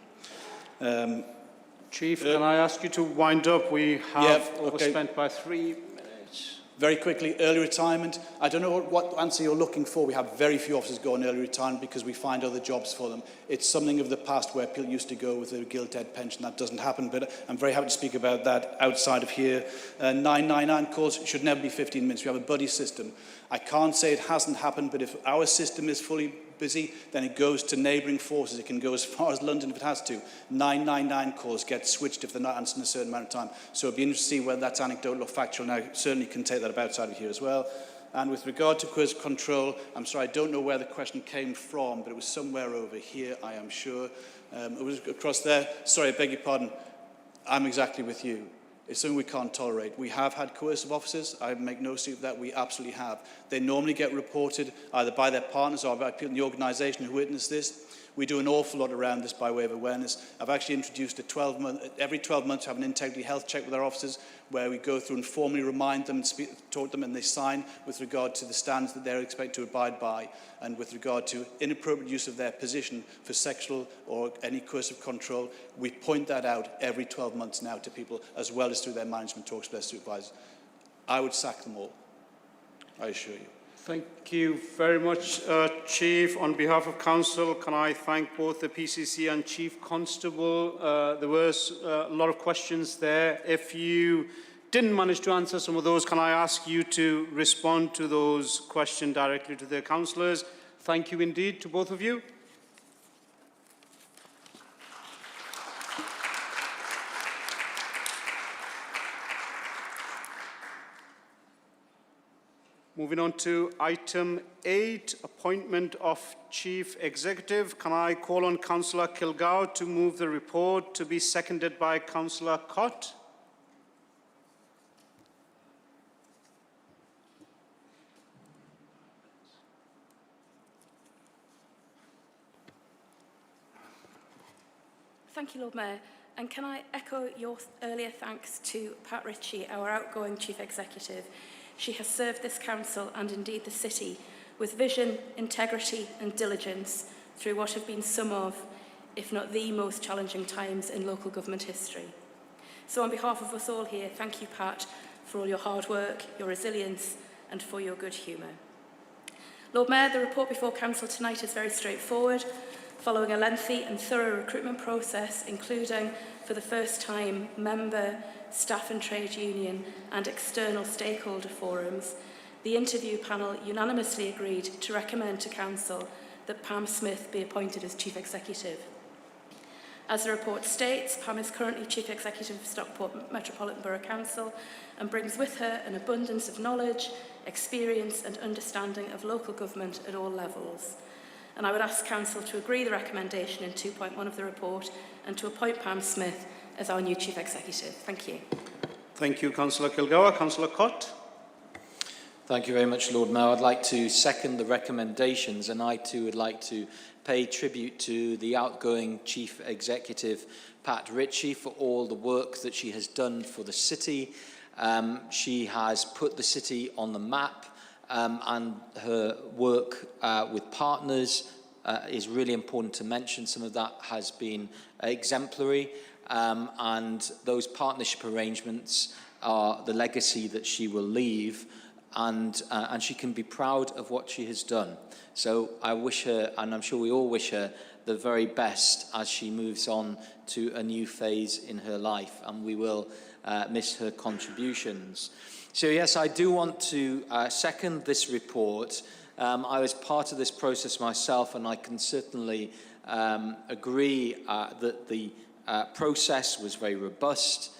[SPEAKER 1] Chief, can I ask you to wind up? We have overspent by 3 minutes.
[SPEAKER 8] Very quickly, early retirement. I don't know what answer you're looking for. We have very few officers go on early retirement because we find other jobs for them. It's something of the past where people used to go with a gilt-edged pension. That doesn't happen, but I'm very happy to speak about that outside of here. 999 calls should never be 15 minutes. We have a buddy system. I can't say it hasn't happened, but if our system is fully busy, then it goes to neighbouring forces. It can go as far as London if it has to. 999 calls get switched if they're not answering a certain amount of time. So it'd be interesting to see whether that's anecdotal or factual, and I certainly can take that up outside of here as well. And with regard to coercive control, I'm sorry, I don't know where the question came from, but it was somewhere over here, I am sure. It was across there. Sorry, I beg your pardon. I'm exactly with you. It's something we can't tolerate. We have had coercive officers. I make no secret of that. We absolutely have. They normally get reported either by their partners or by people in the organisation who witness this. We do an awful lot around this by way of awareness. I've actually introduced every 12 months we have an integrity health check with our officers where we go through and formally remind them and talk to them, and they sign with regard to the standards that they're expected to abide by, and with regard to inappropriate use of their position for sexual or any coercive control. We point that out every 12 months now to people, as well as through their management talks with their supervisors. I would sack them all, I assure you.
[SPEAKER 1] Thank you very much, Chief. On behalf of Council, can I thank both the PCC and Chief Constable? There was a lot of questions there. If you didn't manage to answer some of those, can I ask you to respond to those questions directly to the councillors? Thank you indeed to both of you. Moving on to item 8, appointment of Chief Executive. Can I call on Councillor Kilgour to move the report, to be seconded by Councillor Cott?
[SPEAKER 9] Thank you, Lord Mayor. And can I echo your earlier thanks to Pat Ritchie, our outgoing Chief Executive. She has served this council and indeed the city with vision, integrity and diligence through what have been some of, if not the most challenging times in local government history. So on behalf of us all here, thank you, Pat, for all your hard work, your resilience and for your good humour. Lord Mayor, the report before Council tonight is very straightforward, following a lengthy and thorough recruitment process, including, for the first time, member, staff and trade union and external stakeholder forums. The interview panel unanimously agreed to recommend to Council that Pam Smith be appointed as Chief Executive. As the report states, Pam is currently Chief Executive of Stockport Metropolitan Borough Council and brings with her an abundance of knowledge, experience and understanding of local government at all levels. And I would ask Council to agree the recommendation in 2.1 of the report and to appoint Pam Smith as our new Chief Executive. Thank you.
[SPEAKER 1] Thank you, Councillor Kilgour. Councillor Cott.
[SPEAKER 15] Thank you very much, Lord Mayor. I'd like to second the recommendations, and I too would like to pay tribute to the outgoing Chief Executive, Pat Ritchie, for all the work that she has done for the city. She has put the city on the map, and her work with partners is really important to mention. Some of that has been exemplary. And those partnership arrangements are the legacy that she will leave, and she can be proud of what she has done. So I wish her, and I'm sure we all wish her, the very best as she moves on to a new phase in her life, and we will miss her contributions. So yes, I do want to second this report. I was part of this process myself, and I can certainly agree that the process was very robust,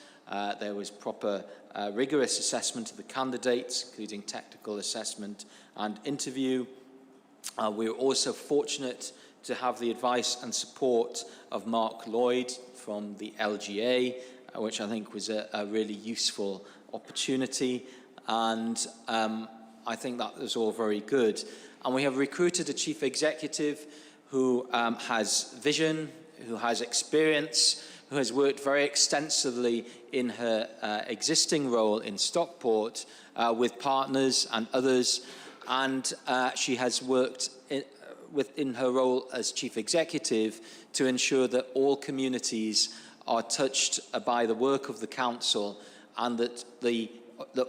[SPEAKER 15] There was proper rigorous assessment of the candidates, including technical assessment and interview. We were also fortunate to have the advice and support of Mark Lloyd from the LGA, which I think was a really useful opportunity. And I think that was all very good. And we have recruited a chief executive who has vision, who has experience, who has worked very extensively in her existing role in Stockport with partners and others. And she has worked within her role as chief executive to ensure that all communities are touched by the work of the council, and that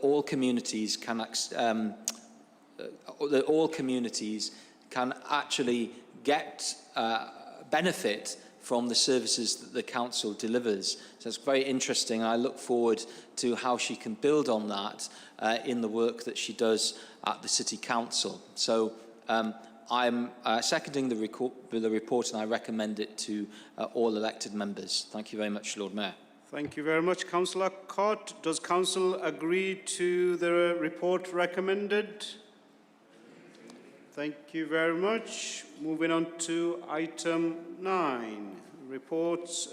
[SPEAKER 15] all communities can actually get benefit from the services that the council delivers. So it's very interesting. I look forward to how she can build on that in the work that she does at the City Council. So I'm seconding the report, and I recommend it to all elected members. Thank you very much, Lord Mayor.
[SPEAKER 1] Thank you very much, Councillor Cott. Does Council agree to the report recommended? Thank you very much. Moving on to item 9. Reports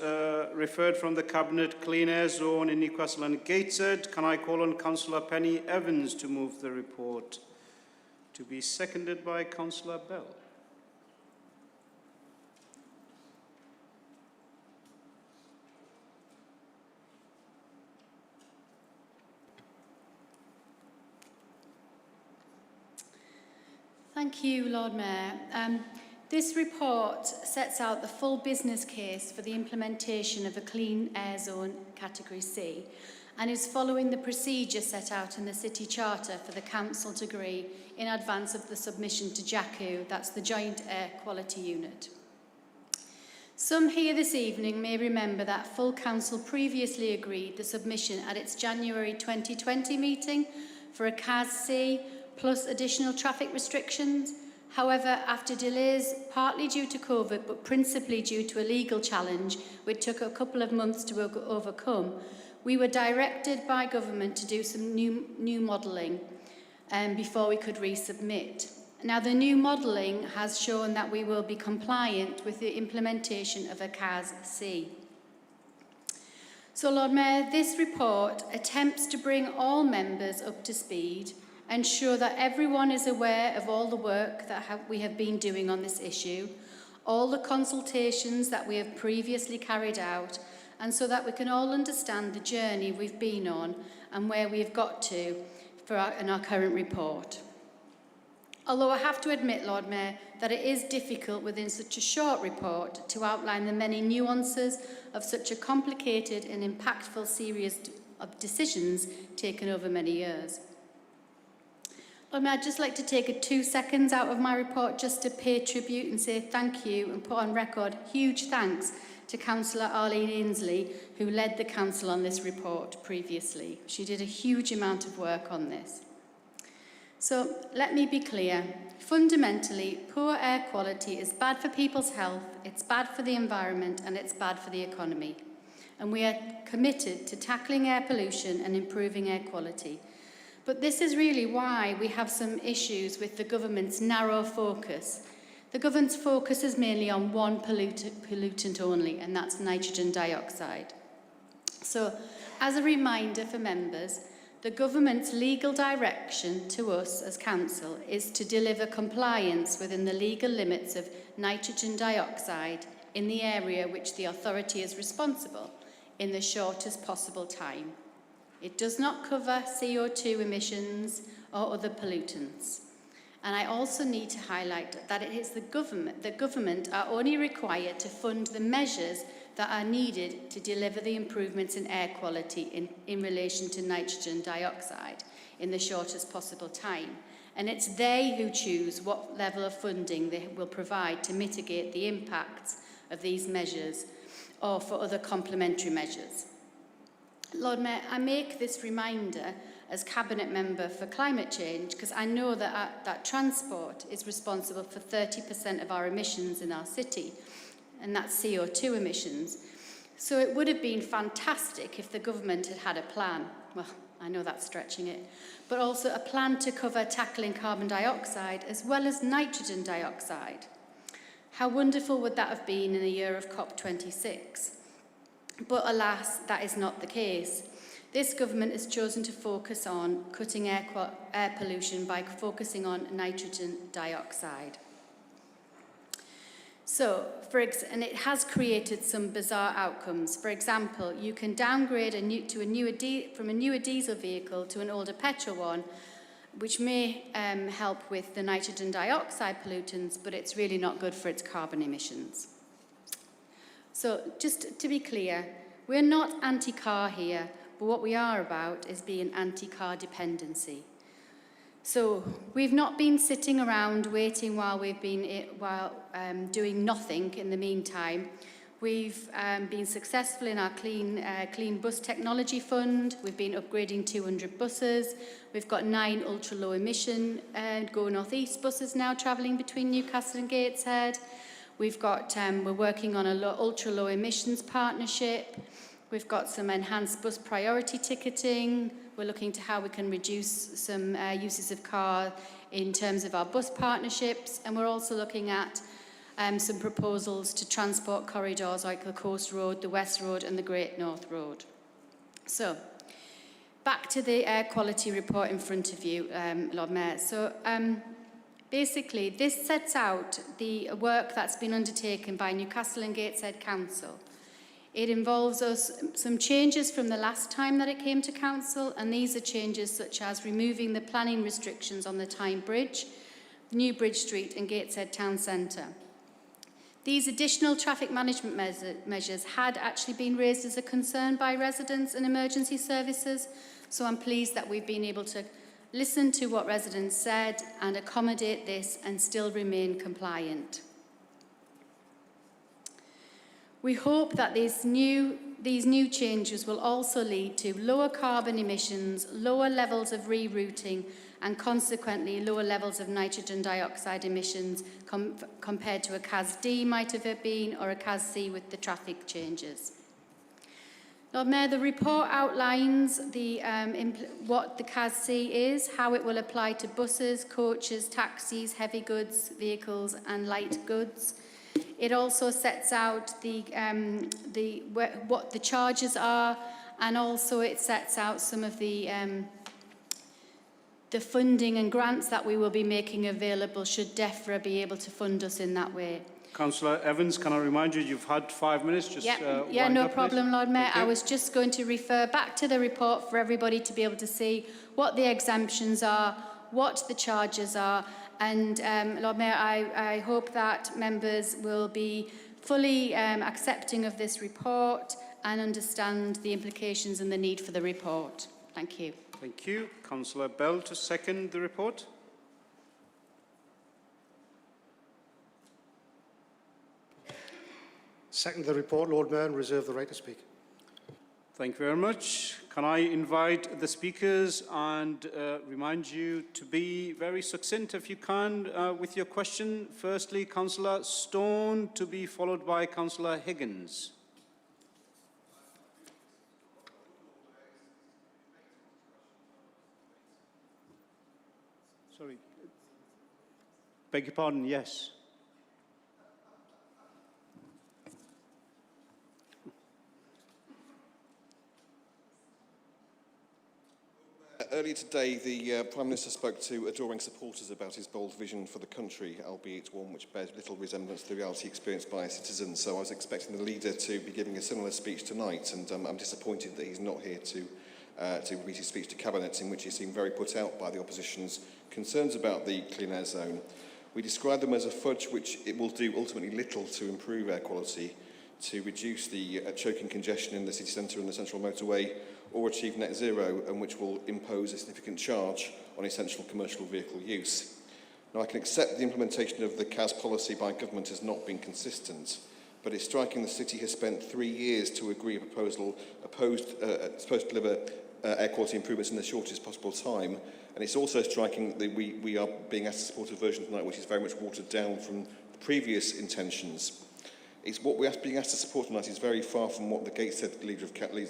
[SPEAKER 1] referred from the Cabinet Clean Air Zone in Newcastle and Gateshead. Can I call on Councillor Penny Evans to move the report? To be seconded by Councillor Bell.
[SPEAKER 16] Thank you, Lord Mayor. This report sets out the full business case for the implementation of a Clean Air Zone Category C, and is following the procedure set out in the City Charter for the Council to agree in advance of the submission to JACU, that's the Joint Air Quality Unit. Some here this evening may remember that full Council previously agreed the submission at its January 2020 meeting for a CAS-C plus additional traffic restrictions. However, after delays partly due to COVID but principally due to a legal challenge which took a couple of months to overcome, we were directed by government to do some new modelling before we could resubmit. Now, the new modelling has shown that we will be compliant with the implementation of a CAS-C. So, Lord Mayor, this report attempts to bring all members up to speed, ensure that everyone is aware of all the work that we have been doing on this issue, all the consultations that we have previously carried out, and so that we can all understand the journey we've been on and where we've got to in our current report. Although I have to admit, Lord Mayor, that it is difficult within such a short report to outline the many nuances of such a complicated and impactful series of decisions taken over many years. Lord Mayor, I'd just like to take 2 seconds out of my report just to pay tribute and say thank you and put on record huge thanks to Councillor Arlene Ainsley, who led the Council on this report previously. She did a huge amount of work on this. So let me be clear. Fundamentally, poor air quality is bad for people's health, it's bad for the environment, and it's bad for the economy. And we are committed to tackling air pollution and improving air quality. But this is really why we have some issues with the government's narrow focus. The government's focus is mainly on one pollutant only, and that's nitrogen dioxide. So, as a reminder for members, the government's legal direction to us as council is to deliver compliance within the legal limits of nitrogen dioxide in the area which the authority is responsible in the shortest possible time. It does not cover CO2 emissions or other pollutants. And I also need to highlight that it is the government are only required to fund the measures that are needed to deliver the improvements in air quality in relation to nitrogen dioxide in the shortest possible time. And it's they who choose what level of funding they will provide to mitigate the impacts of these measures or for other complementary measures. Lord Mayor, I make this reminder as Cabinet Member for Climate Change because I know that transport is responsible for 30% of our emissions in our city, and that's CO2 emissions. So it would have been fantastic if the government had had a plan. Well, I know that's stretching it, but also a plan to cover tackling carbon dioxide as well as nitrogen dioxide. How wonderful would that have been in a year of COP26? But alas, that is not the case. This government has chosen to focus on cutting air pollution by focusing on nitrogen dioxide. So, and it has created some bizarre outcomes. For example, you can downgrade from a newer diesel vehicle to an older petrol one, which may help with the nitrogen dioxide pollutants, but it's really not good for its carbon emissions. So, just to be clear, we're not anti-car here, but what we are about is being anti-car dependency. So we've not been sitting around waiting while doing nothing in the meantime. We've been successful in our clean bus technology fund. We've been upgrading 200 buses. We've got 9 ultra-low emission Go North East buses now travelling between Newcastle and Gateshead. We've got, we're working on an ultra-low emissions partnership. We've got some enhanced bus priority ticketing. We're looking to how we can reduce some uses of car in terms of our bus partnerships. And we're also looking at some proposals to transport corridors like the Coast Road, the West Road and the Great North Road. So, back to the air quality report in front of you, Lord Mayor. So, basically, this sets out the work that's been undertaken by Newcastle and Gateshead Council. It involves some changes from the last time that it came to Council, and these are changes such as removing the planning restrictions on the Tyne Bridge, New Bridge Street and Gateshead Town Centre. These additional traffic management measures had actually been raised as a concern by residents and emergency services, so I'm pleased that we've been able to listen to what residents said and accommodate this and still remain compliant. We hope that these new changes will also lead to lower carbon emissions, lower levels of rerouting, and consequently lower levels of nitrogen dioxide emissions compared to a CAS-D might have been or a CAS-C with the traffic changes. Lord Mayor, the report outlines what the CAS-C is, how it will apply to buses, coaches, taxis, heavy goods, vehicles and light goods. It also sets out what the charges are, and also it sets out some of the funding and grants that we will be making available should DEFRA be able to fund us in that way.
[SPEAKER 1] Councillor Evans, can I remind you, you've had 5 minutes. Just
[SPEAKER 16] no problem, Lord Mayor. I was just going to refer back to the report for everybody to be able to see what the exemptions are, what the charges are, and Lord Mayor, I hope that members will be fully accepting of this report and understand the implications and the need for the report. Thank you.
[SPEAKER 1] Thank you. Councillor Bell to second the report.
[SPEAKER 4] Second the report, Lord Mayor, and reserve the right to speak.
[SPEAKER 1] Thank you very much. Can I invite the speakers and remind you to be very succinct if you can with your question. Firstly, Councillor Stone, to be followed by Councillor Higgins. Sorry. Beg your pardon, yes.
[SPEAKER 17] Earlier today, the Prime Minister spoke to adoring supporters about his bold vision for the country, albeit one which bears little resemblance to the reality experienced by citizens. So I was expecting the leader to be giving a similar speech tonight, and I'm disappointed that he's not here to read his speech to Cabinet, in which he seemed very put out by the opposition's concerns about the clean air zone. We describe them as a fudge which it will do ultimately little to improve air quality, to reduce the choking congestion in the city centre and the central motorway, or achieve net zero, and which will impose a significant charge on essential commercial vehicle use. Now, I can accept the implementation of the CAS policy by government has not been consistent, but it's striking the city has spent 3 years to agree a proposal supposed to deliver air quality improvements in the shortest possible time, and it's also striking that we are being asked to support a version tonight which is very much watered down from the previous intentions. It's what we're being asked to support tonight is very far from what the Gateshead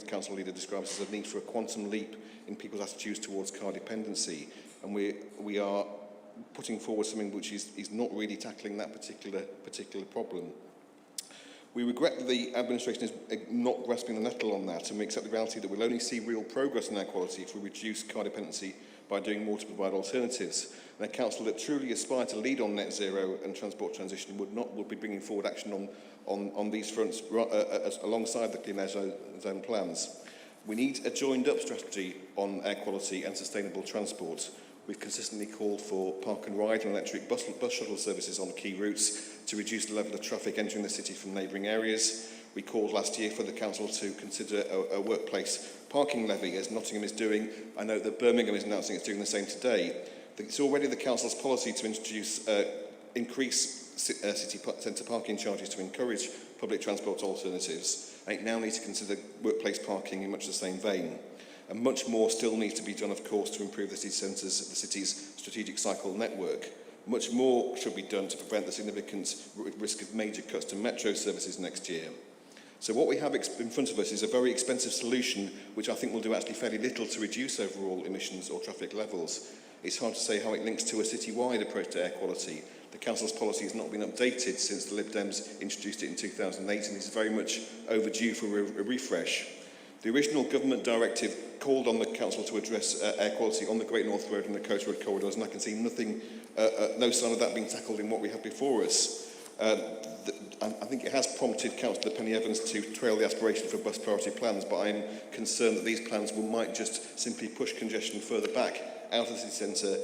[SPEAKER 17] council leader describes as a need for a quantum leap in people's attitudes towards car dependency. And we are putting forward something which is not really tackling that particular problem. We regret that the administration is not grasping the nettle on that, and we accept the reality that we'll only see real progress in air quality if we reduce car dependency by doing more to provide alternatives. And a council that truly aspire to lead on net zero and transport transition would be bringing forward action on these fronts alongside the Clean Air Zone plans. We need a joined-up strategy on air quality and sustainable transport. We've consistently called for park and ride and electric bus shuttle services on key routes to reduce the level of traffic entering the city from neighbouring areas. We called last year for the council to consider a workplace parking levy, as Nottingham is doing. I know that Birmingham is announcing it's doing the same today. It's already the council's policy to introduce increase city centre parking charges to encourage public transport alternatives, and it now needs to consider workplace parking in much the same vein. And much more still needs to be done, of course, to improve the city's strategic cycle network. Much more should be done to prevent the significant risk of major cuts to metro services next year. So what we have in front of us is a very expensive solution, which I think will do actually fairly little to reduce overall emissions or traffic levels. It's hard to say how it links to a city-wide approach to air quality. The council's policy has not been updated since the Lib Dems introduced it in 2008, and is very much overdue for a refresh. The original government directive called on the council to address air quality on the Great North Road and the Coast Road corridors, and I can see no sign of that being tackled in what we have before us. I think it has prompted Councillor Penny Evans to trail the aspiration for bus priority plans, but I'm concerned that these plans might just simply push congestion further back out of the city centre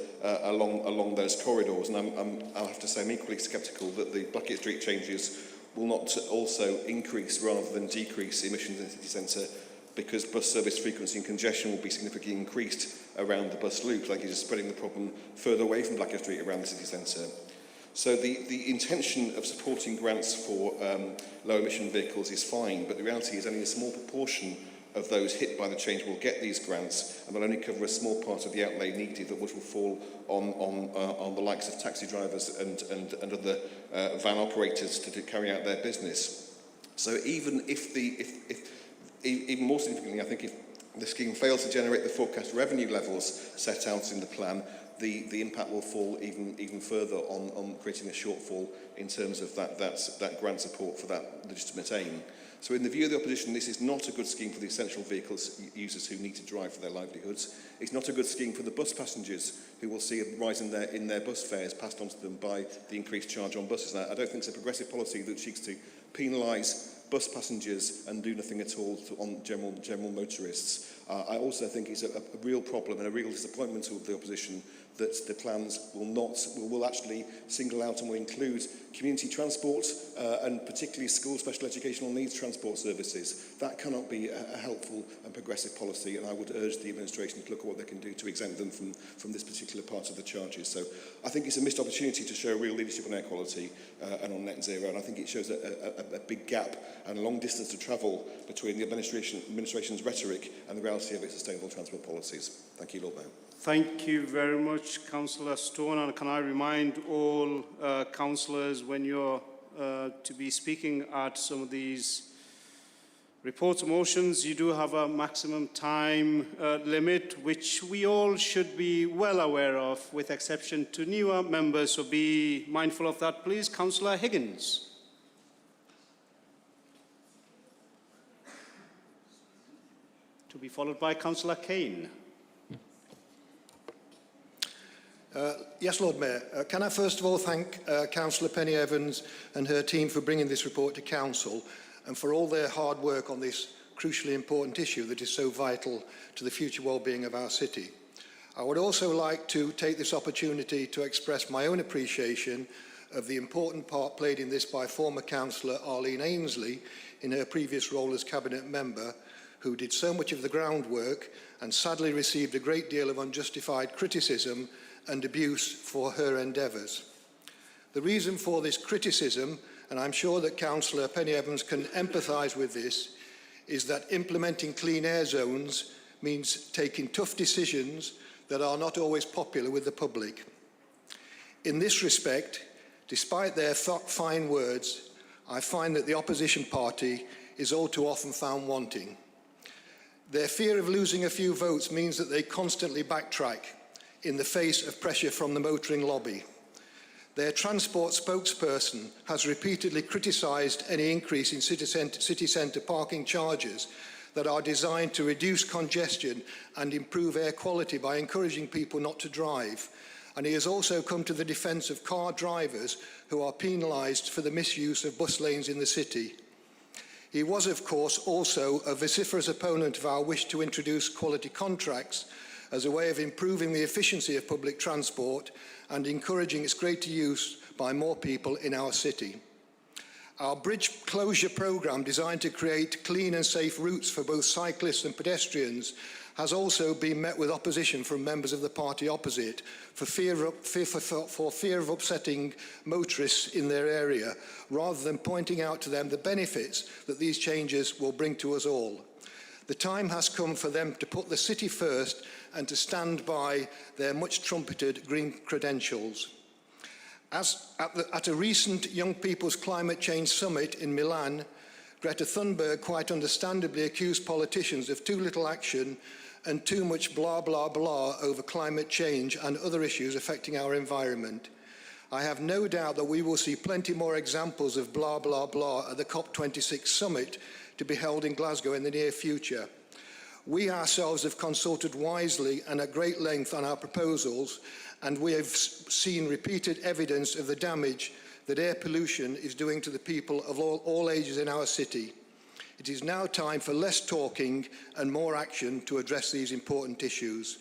[SPEAKER 17] along those corridors. And I'll have to say I'm equally sceptical that the Blackett Street changes will not also increase rather than decrease emissions in the city centre, because bus service frequency and congestion will be significantly increased around the bus loops, like you're just spreading the problem further away from Blackett Street around the city centre. So the intention of supporting grants for low emission vehicles is fine, but the reality is only a small proportion of those hit by the change will get these grants, and will only cover a small part of the outlay needed, which will fall on the likes of taxi drivers and other van operators to carry out their business. So even even more significantly, I think if the scheme fails to generate the forecast revenue levels set out in the plan, the impact will fall even further on creating a shortfall in terms of that grant support for that legitimate aim. So in the view of the opposition, this is not a good scheme for the essential vehicles users who need to drive for their livelihoods. It's not a good scheme for the bus passengers who will see a rise in their bus fares passed on to them by the increased charge on buses. And I don't think it's a progressive policy that seeks to penalise bus passengers and do nothing at all on general motorists. I also think it's a real problem and a real disappointment to the opposition that the plans will actually single out and will include community transport and particularly school special educational needs transport services. That cannot be a helpful and progressive policy, and I would urge the administration to look at what they can do to exempt them from this particular part of the charges. So I think it's a missed opportunity to show real leadership on air quality and on net zero, and I think it shows a big gap and a long distance to travel between the administration's rhetoric and the reality of its sustainable transport policies. Thank you, Lord Mayor.
[SPEAKER 1] Thank you very much, Councillor Stone. And can I remind all councillors, when you're to be speaking at some of these reports or motions, you do have a maximum time limit, which we all should be well aware of, with exception to newer members. So be mindful of that, please. Councillor Higgins. To be followed by Councillor Kane.
[SPEAKER 4] Yes, Lord Mayor. Can I first of all thank Councillor Penny Evans and her team for bringing this report to Council and for all their hard work on this crucially important issue that is so vital to the future well-being of our city. I would also like to take this opportunity to express my own appreciation of the important part played in this by former Councillor Arlene Ainsley in her previous role as Cabinet Member, who did so much of the groundwork and sadly received a great deal of unjustified criticism and abuse for her endeavours. The reason for this criticism, and I'm sure that Councillor Penny Evans can empathise with this, is that implementing clean air zones means taking tough decisions that are not always popular with the public. In this respect, despite their fine words,
[SPEAKER 18] I find that the opposition party is all too often found wanting. Their fear of losing a few votes means that they constantly backtrack in the face of pressure from the motoring lobby. Their transport spokesperson has repeatedly criticised any increase in city centre parking charges that are designed to reduce congestion and improve air quality by encouraging people not to drive. And he has also come to the defence of car drivers who are penalised for the misuse of bus lanes in the city. He was, of course, also a vociferous opponent of our wish to introduce quality contracts as a way of improving the efficiency of public transport and encouraging its greater use by more people in our city. Our bridge closure programme, designed to create clean and safe routes for both cyclists and pedestrians, has also been met with opposition from members of the party opposite for fear of upsetting motorists in their area, rather than pointing out to them the benefits that these changes will bring to us all. The time has come for them to put the city first and to stand by their much-trumpeted green credentials. At a recent Young People's Climate Change Summit in Milan, Greta Thunberg quite understandably accused politicians of too little action and too much blah, blah, blah over climate change and other issues affecting our environment. I have no doubt that we will see plenty more examples of blah, blah, blah at the COP26 summit to be held in Glasgow in the near future. We ourselves have consulted wisely and at great length on our proposals, and we have seen repeated evidence of the damage that air pollution is doing to the people of all ages in our city. It is now time for less talking and more action to address these important issues.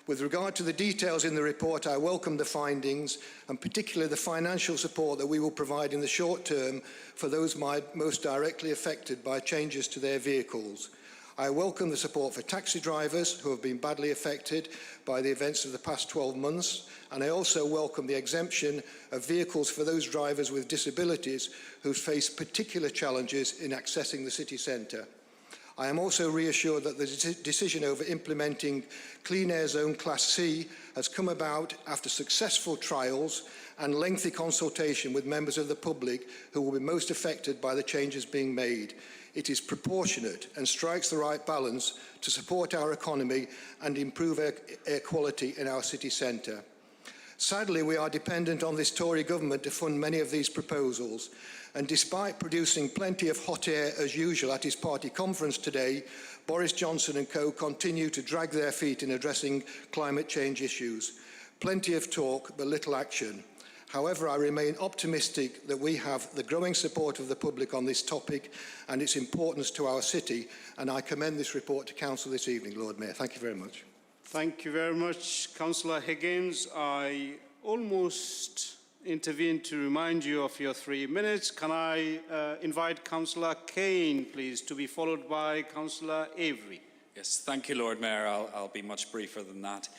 [SPEAKER 18] With regard to the details in the report, I welcome the findings, and particularly the financial support that we will provide in the short term for those most directly affected by changes to their vehicles. I welcome the support for taxi drivers who have been badly affected by the events of the past 12 months, and I also welcome the exemption of vehicles for those drivers with disabilities who face particular challenges in accessing the city centre. I am also reassured that the decision over implementing Clean Air Zone Class C has come about after successful trials and lengthy consultation with members of the public who will be most affected by the changes being made. It is proportionate and strikes the right balance to support our economy and improve air quality in our city centre. Sadly, we are dependent on this Tory government to fund many of these proposals, and despite producing plenty of hot air as usual at his party conference today, Boris Johnson and co continue to drag their feet in addressing climate change issues. Plenty of talk, but little action. However, I remain optimistic that we have the growing support of the public on this topic and its importance to our city, and I commend this report to Council this evening, Lord Mayor. Thank you very much.
[SPEAKER 1] Thank you very much, Councillor Higgins. I almost intervened to remind you of your 3 minutes. Can I invite Councillor Kane, please, to be followed by Councillor Avery?
[SPEAKER 19] Yes, thank you, Lord Mayor. I'll be much briefer than that.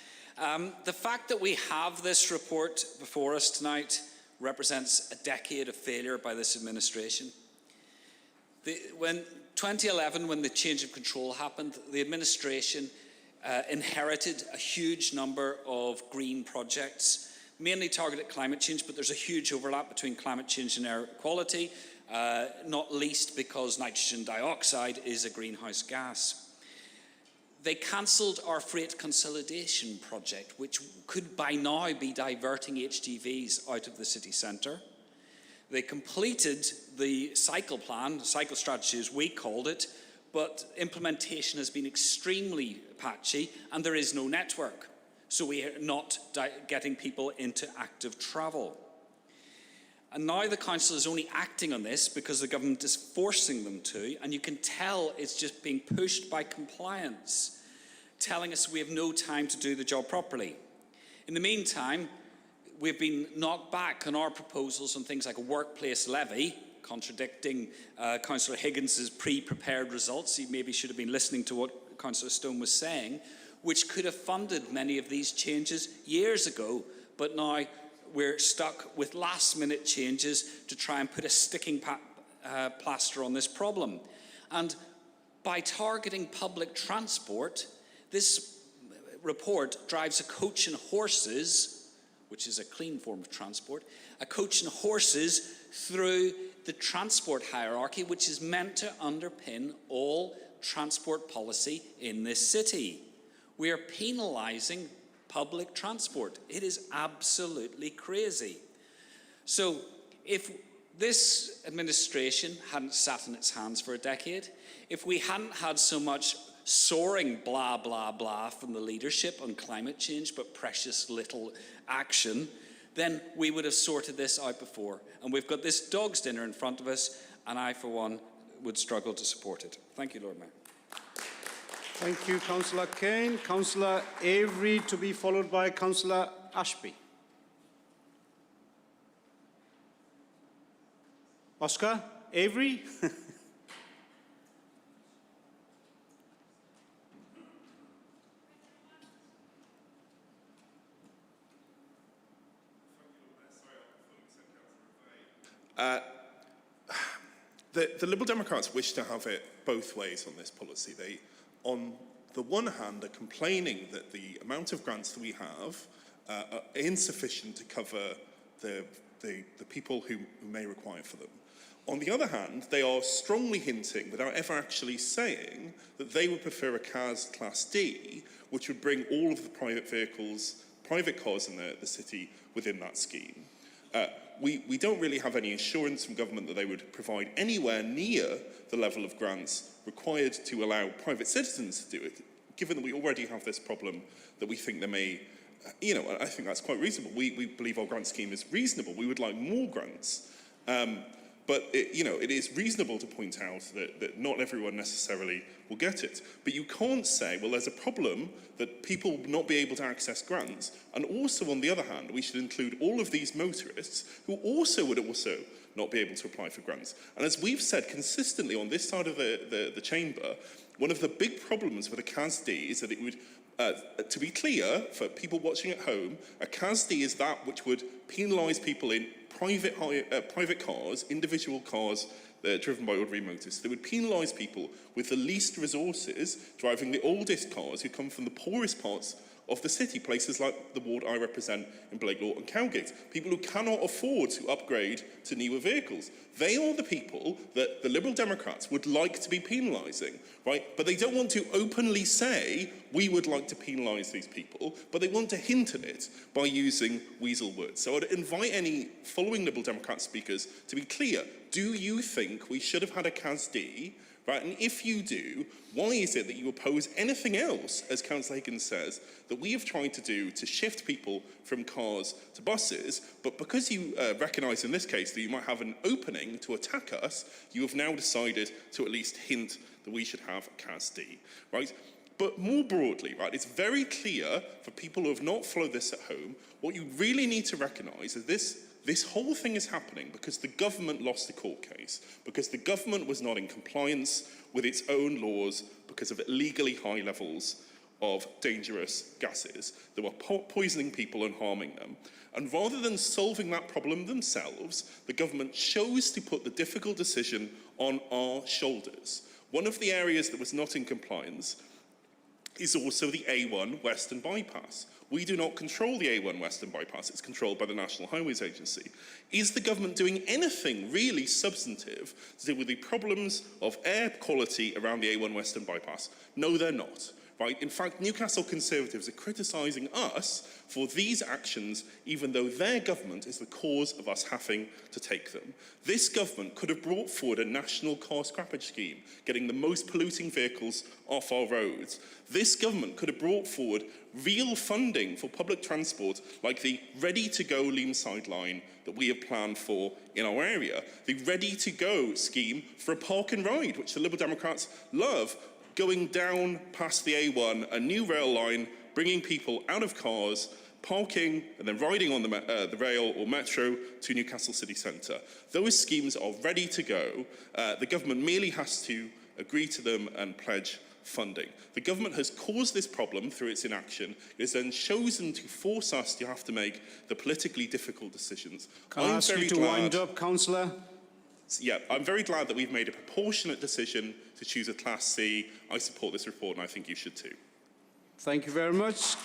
[SPEAKER 19] The fact that we have this report before us tonight represents a decade of failure by this administration. When 2011, when the change of control happened, the administration inherited a huge number of green projects, mainly targeted climate change, but there's a huge overlap between climate change and air quality, not least because nitrogen dioxide is a greenhouse gas. They cancelled our freight consolidation project, which could by now be diverting HGVs out of the city centre. They completed the cycle plan, the cycle strategy as we called it, but implementation has been extremely patchy and there is no network. So we are not getting people into active travel. And now the council is only acting on this because the government is forcing them to, and you can tell it's just being pushed by compliance, telling us we have no time to do the job properly. In the meantime, we've been knocked back on our proposals on things like a workplace levy, contradicting Councillor Higgins's pre-prepared results. He maybe should have been listening to what Councillor Stone was saying, which could have funded many of these changes years ago, but now we're stuck with last-minute changes to try and put a sticking plaster on this problem. And by targeting public transport, this report drives a coach and horses, which is a clean form of transport, a coach and horses through the transport hierarchy, which is meant to underpin all transport policy in this city. We are penalising public transport. It is absolutely crazy. So if this administration hadn't sat in its hands for a decade, if we hadn't had so much soaring blah, blah, blah from the leadership on climate change, but precious little action, then we would have sorted this out before. And we've got this dog's dinner in front of us, and I, for one, would struggle to support it. Thank you, Lord Mayor.
[SPEAKER 1] Thank you, Councillor Kane. Councillor Avery to be followed by Councillor Ashby. Oscar Avery.
[SPEAKER 20] The Liberal Democrats wish to have it both ways on this policy. They, on the one hand, are complaining that the amount of grants that we have are insufficient to cover the people who may require for them. On the other hand, they are strongly hinting, without ever actually saying, that they would prefer a CAS Class D, which would bring all of the private vehicles, private cars in the city within that scheme. We don't really have any assurance from government that they would provide anywhere near the level of grants required to allow private citizens to do it, given that we already have this problem that we think there may, I think that's quite reasonable. We believe our grant scheme is reasonable. We would like more grants. But it is reasonable to point out that not everyone necessarily will get it. But you can't say, well, there's a problem that people will not be able to access grants, and also, on the other hand, we should include all of these motorists who also would not be able to apply for grants. And as we've said consistently on this side of the chamber, one of the big problems with a CAS D is that it would, to be clear, for people watching at home, a CAS D is that which would penalise people in private cars, individual cars driven by ordinary motorists. They would penalise people with the least resources driving the oldest cars who come from the poorest parts of the city, places like the ward I represent in Blakelaw and Cowgate, people who cannot afford to upgrade to newer vehicles. They are the people that the Liberal Democrats would like to be penalising, right? But they don't want to openly say, we would like to penalise these people, but they want to hint at it by using weasel words. So I'd invite any following Liberal Democrat speakers to be clear. Do you think we should have had a CAS D? Right, and if you do, why is it that you oppose anything else, as Councillor Higgins says, that we have tried to do to shift people from cars to buses, but because you recognise in this case that you might have an opening to attack us, you have now decided to at least hint that we should have a CAS D, right? But more broadly, right, it's very clear for people who have not followed this at home, what you really need to recognise is this whole thing is happening because the government lost the court case, because the government was not in compliance with its own laws because of illegally high levels of dangerous gases that were poisoning people and harming them. And rather than solving that problem themselves, the government chose to put the difficult decision on our shoulders. One of the areas that was not in compliance is also the A1 Western Bypass. We do not control the A1 Western Bypass, it's controlled by the National Highways Agency. Is the government doing anything really substantive to deal with the problems of air quality around the A1 Western Bypass? No, they're not. Right? In fact, Newcastle Conservatives are criticising us for these actions, even though their government is the cause of us having to take them. This government could have brought forward a national car scrappage scheme, getting the most polluting vehicles off our roads. This government could have brought forward real funding for public transport, like the ready-to-go Leamside line that we have planned for in our area, the ready-to-go scheme for a park and ride, which the Liberal Democrats love, going down past the A1, a new rail line, bringing people out of cars, parking, and then riding on the rail or metro to Newcastle city centre. Those schemes are ready to go. The government merely has to agree to them and pledge funding. The government has caused this problem through its inaction. It has then chosen to force us to have to make the politically difficult decisions.
[SPEAKER 1] Can I ask you to wind up, Councillor?
[SPEAKER 20] Yeah, I'm very glad that we've made a proportionate decision to choose a Class C. I support this report, and I think you should too.
[SPEAKER 1] Thank you very much.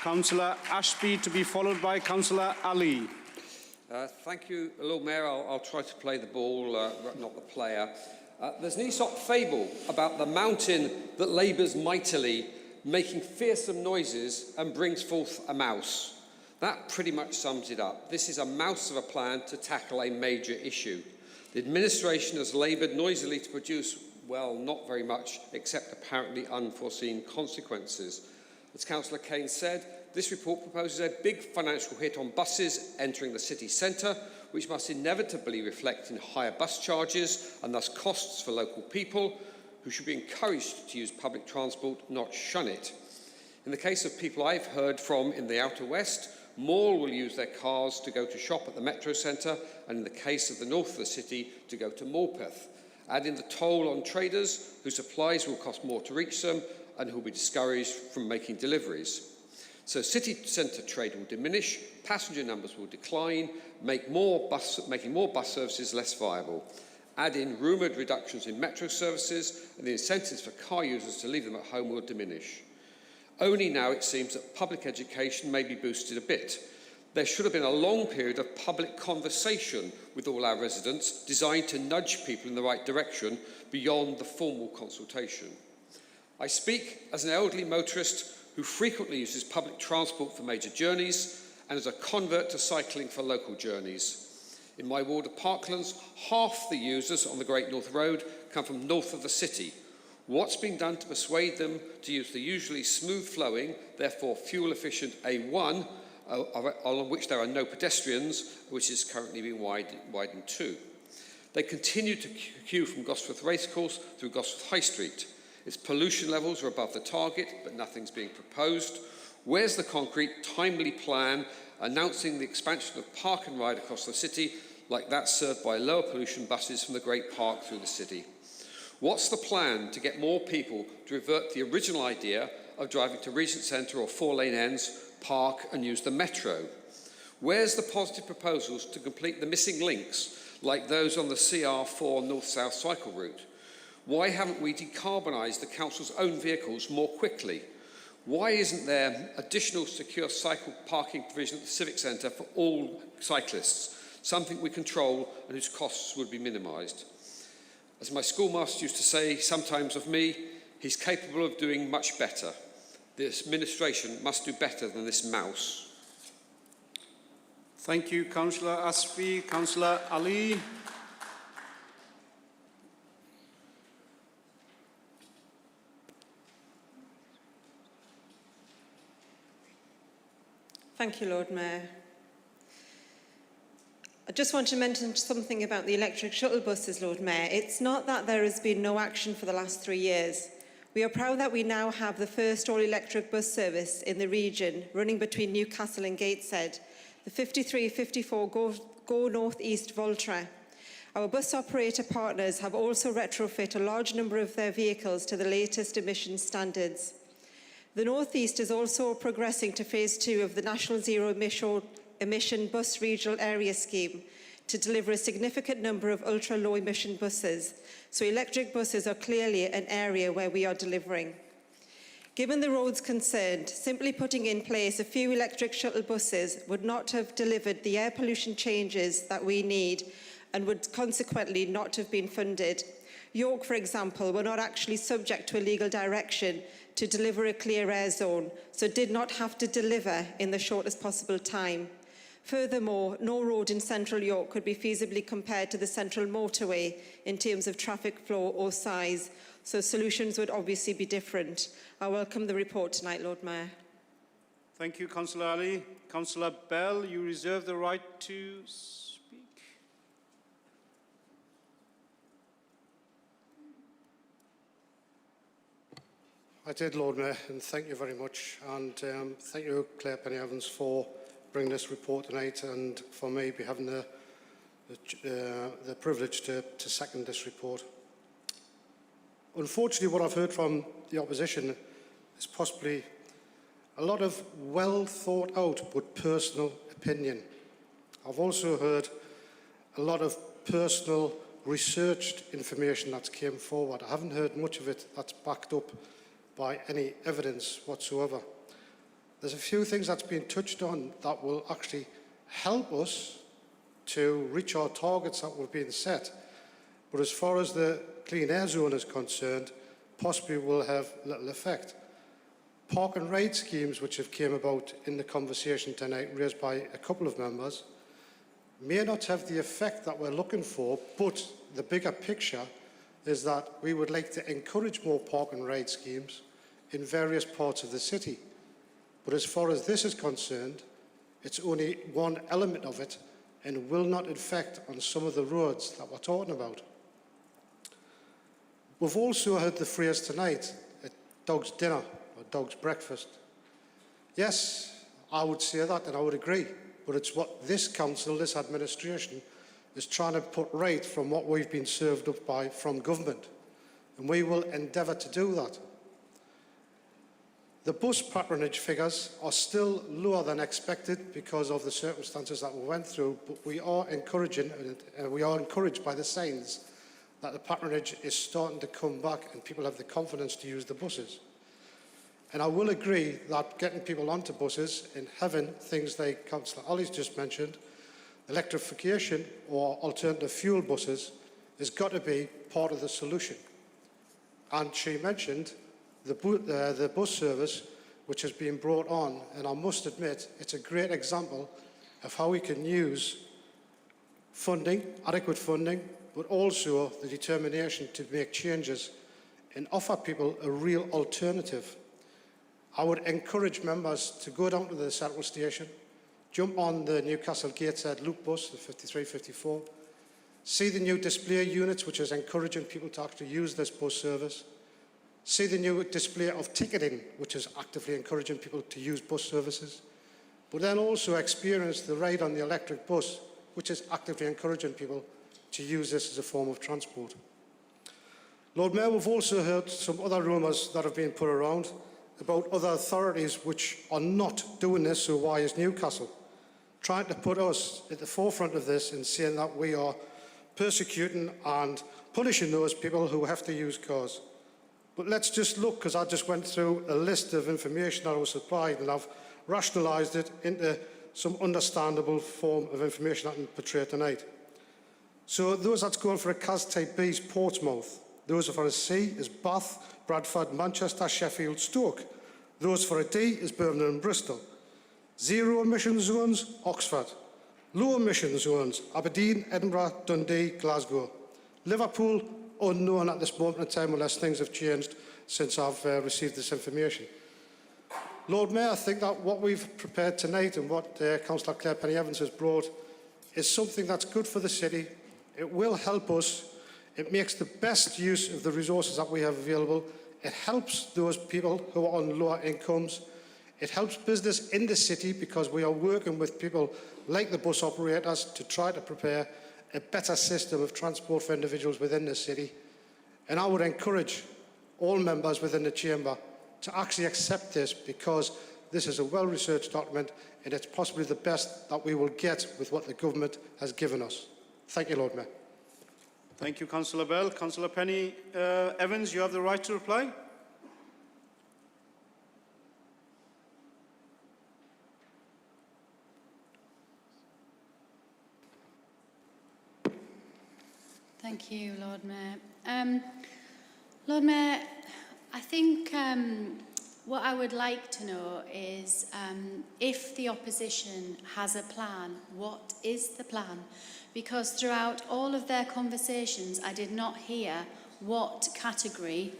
[SPEAKER 1] Councillor Ashby to be followed by Councillor Ali.
[SPEAKER 12] Thank you, Lord Mayor. I'll try to play the ball, not the player. There's an Aesop fable about the mountain that labours mightily, making fearsome noises and brings forth a mouse. That pretty much sums it up. This is a mouse of a plan to tackle a major issue. The administration has laboured noisily to produce, well, not very much, except apparently unforeseen consequences. As Councillor Kane said, this report proposes a big financial hit on buses entering the city centre, which must inevitably reflect in higher bus charges and thus costs for local people, who should be encouraged to use public transport, not shun it. In the case of people I've heard from in the Outer West, more will use their cars to go to shop at the metro centre, and in the case of the north of the city, to go to Morpeth, adding the toll on traders whose supplies will cost more to reach them and who will be discouraged from making deliveries. So city centre trade will diminish, passenger numbers will decline, making more bus services less viable. Add in rumoured reductions in metro services, and the incentives for car users to leave them at home will diminish. Only now it seems that public education may be boosted a bit. There should have been a long period of public conversation with all our residents designed to nudge people in the right direction beyond the formal consultation. I speak as an elderly motorist who frequently uses public transport for major journeys and as a convert to cycling for local journeys. In my ward of Parklands, half the users on the Great North Road come from north of the city. What's being done to persuade them to use the usually smooth-flowing, therefore fuel-efficient A1, along which there are no pedestrians, which is currently being widened too? They continue to queue from Gosforth Racecourse through Gosforth High Street. Its pollution levels are above the target, but nothing's being proposed. Where's the concrete, timely plan announcing the expansion of park and ride across the city, like that served by lower pollution buses from the Great Park through the city? What's the plan to get more people to revert to the original idea of driving to Regent Centre or Four Lane Ends, park and use the metro? Where's the positive proposals to complete the missing links, like those on the CR4 north-south cycle route? Why haven't we decarbonised the council's own vehicles more quickly? Why isn't there additional secure cycle parking provision at the Civic Centre for all cyclists, something we control and whose costs would be minimised? As my schoolmaster used to say sometimes of me, he's capable of doing much better. This administration must do better than this mouse.
[SPEAKER 1] Thank you, Councillor Asfi. Councillor Ali.
[SPEAKER 13] Thank you, Lord Mayor. I just want to mention something about the electric shuttle buses, Lord Mayor. It's not that there has been no action for the last 3 years. We are proud that we now have the first all-electric bus service in the region, running between Newcastle and Gateshead, the 53-54 Go North East Voltra. Our bus operator partners have also retrofit a large number of their vehicles to the latest emission standards. The North East is also progressing to phase 2 of the National Zero Emission Bus Regional Area Scheme to deliver a significant number of ultra-low emission buses. So electric buses are clearly an area where we are delivering. Given the roads concerned, simply putting in place a few electric shuttle buses would not have delivered the air pollution changes that we need and would consequently not have been funded. York, for example, were not actually subject to a legal direction to deliver a clear air zone, so did not have to deliver in the shortest possible time. Furthermore, no road in central York could be feasibly compared to the central motorway in terms of traffic flow or size, so solutions would obviously be different. I welcome the report tonight, Lord Mayor.
[SPEAKER 1] Thank you, Councillor Ali. Councillor Bell, you reserve the right to speak.
[SPEAKER 4] I did, Lord Mayor, and thank you very much. And thank you, Claire Penny-Evans, for bringing this report tonight, and for me be having the privilege to second this report. Unfortunately, what I've heard from the opposition is possibly a lot of well thought out but personal opinion. I've also heard a lot of personal researched information that's came forward. I haven't heard much of it that's backed up by any evidence whatsoever. There's a few things that's been touched on that will actually help us to reach our targets that we've been set. But as far as the clean air zone is concerned, possibly will have little effect. Park and ride schemes, which have came about in the conversation tonight, raised by a couple of members, may not have the effect that we're looking for, but the bigger picture is that we would like to encourage more park and ride schemes in various parts of the city. But as far as this is concerned, it's only one element of it and will not affect on some of the roads that we're talking about. We've also heard the phrase tonight, a dog's dinner or dog's breakfast. Yes, I would say that and I would agree, but it's what this council, this administration, is trying to put right from what we've been served up by from government. And we will endeavour to do that. The bus patronage figures are still lower than expected because of the circumstances that we went through, but we are encouraging, and we are encouraged by the signs that the patronage is starting to come back and people have the confidence to use the buses. And I will agree that getting people onto buses and having things like Councillor Ali's just mentioned, electrification or alternative fuel buses, has got to be part of the solution. And she mentioned the bus service which has been brought on, and I must admit it's a great example of how we can use funding, adequate funding, but also the determination to make changes and offer people a real alternative. I would encourage members to go down to the Central Station, jump on the Newcastle Gateshead Loop bus, the 5354, see the new display units, which is encouraging people to actually use this bus service, see the new display of ticketing, which is actively encouraging people to use bus services, but then also experience the ride on the electric bus, which is actively encouraging people to use this as a form of transport. Lord Mayor, we've also heard some other rumours that have been put around about other authorities which are not doing this, so why is Newcastle trying to put us at the forefront of this and saying that we are persecuting and punishing those people who have to use cars? But let's just look, because I just went through a list of information that I was supplied and I've rationalised it into some understandable form of information I can portray tonight. So those that's going for a CAS type B is Portsmouth. Those for a C is Bath, Bradford, Manchester, Sheffield, Stoke. Those for a D is Birmingham and Bristol. Zero emission zones, Oxford. Low emission zones, Aberdeen, Edinburgh, Dundee, Glasgow. Liverpool, unknown at this moment in time unless things have changed since I've received this information. Lord Mayor, I think that what we've prepared tonight and what Councillor Claire Penny-Evans has brought is something that's good for the city. It will help us. It makes the best use of the resources that we have available. It helps those people who are on lower incomes. It helps business in the city because we are working with people like the bus operators to try to prepare a better system of transport for individuals within the city. And I would encourage all members within the chamber to actually accept this, because this is a well-researched document and it's possibly the best that we will get with what the government has given us. Thank you, Lord Mayor.
[SPEAKER 1] Thank you, Councillor Bell. Councillor Penny-Evans, you have the right to reply.
[SPEAKER 16] Thank you, Lord Mayor. Lord Mayor, I think what I would like to know is if the opposition has a plan, what is the plan? Because throughout all of their conversations, I did not hear what category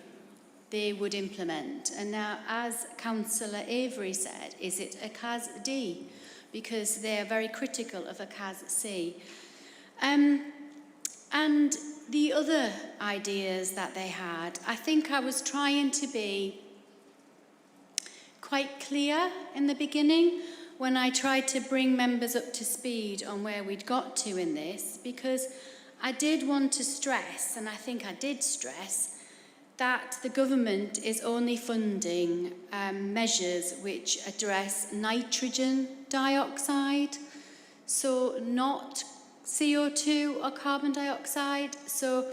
[SPEAKER 16] they would implement. And now, as Councillor Avery said, is it a CAS D? Because they are very critical of a CAS C. And the other ideas that they had, I think I was trying to be quite clear in the beginning when I tried to bring members up to speed on where we'd got to in this, because I did want to stress, and I think I did stress, that the government is only funding measures which address nitrogen dioxide, so not CO2 or carbon dioxide. So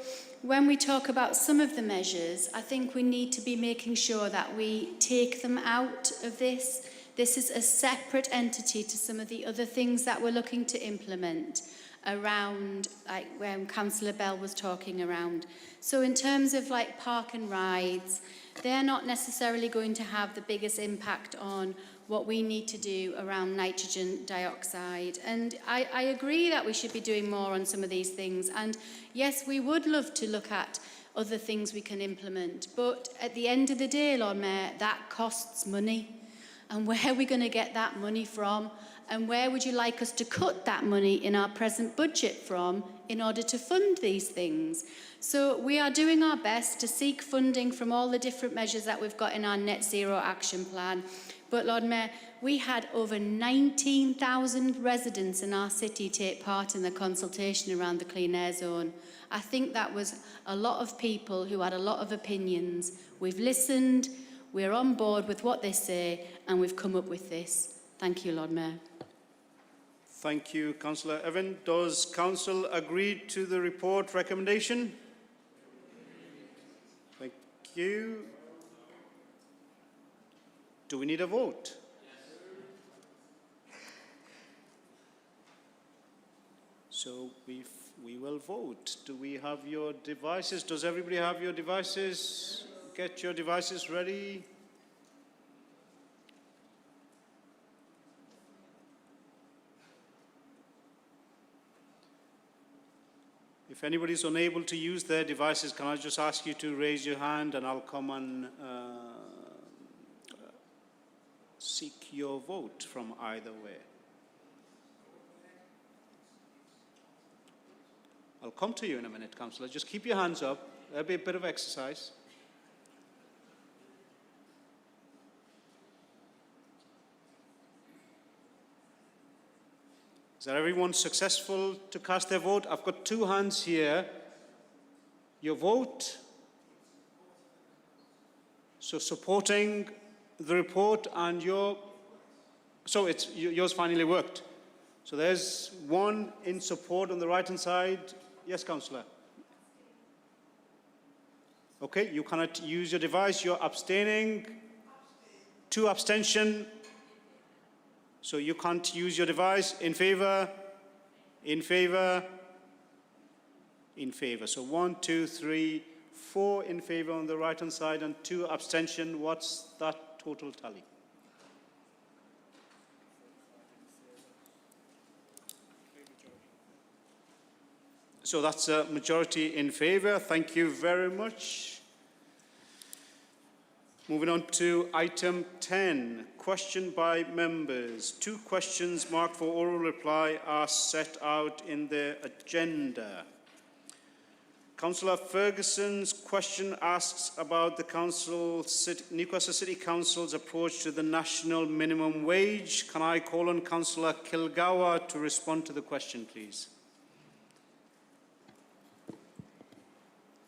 [SPEAKER 16] when we talk about some of the measures, I think we need to be making sure that we take them out of this. This is a separate entity to some of the other things that we're looking to implement. around, like when Councillor Bell was talking around. So in terms of like park and rides, they're not necessarily going to have the biggest impact on what we need to do around nitrogen dioxide. And I agree that we should be doing more on some of these things. And yes, we would love to look at other things we can implement. But at the end of the day, Lord Mayor, that costs money. And where are we going to get that money from? And where would you like us to cut that money in our present budget from in order to fund these things? So we are doing our best to seek funding from all the different measures that we've got in our Net Zero Action Plan. But Lord Mayor, we had over 19,000 residents in our city take part in the consultation around the Clean Air Zone. I think that was a lot of people who had a lot of opinions. We've listened, we're on board with what they say, and we've come up with this. Thank you, Lord Mayor.
[SPEAKER 1] Thank you, Councillor Evan. Does Council agree to the report recommendation? Thank you. Do we need a vote? So we will vote. Do we have your devices? Does everybody have your devices? Get your devices ready. If anybody is unable to use their devices, can I just ask you to raise your hand and I'll come and seek your vote from either way. I'll come to you in a minute, Councillor. Just keep your hands up. There'll be a bit of exercise. Is that everyone successful to cast their vote? I've got two hands here. Your vote. So supporting the report and your... So yours finally worked. So there's one in support on the right-hand side. Yes, Councillor. Okay, you cannot use your device. You're abstaining. 2 abstention. So you can't use your device. In favour? In favour? In favour. So 1, 2, 3, 4 in favour on the right-hand side and 2 abstention. What's that total tally? So that's a majority in favour. Thank you very much. Moving on to item 10, question by members. 2 questions marked for oral reply are set out in the agenda. Councillor Ferguson's question asks about the Newcastle City Council's approach to the national minimum wage. Can I call on Councillor Kilgour to respond to the question, please?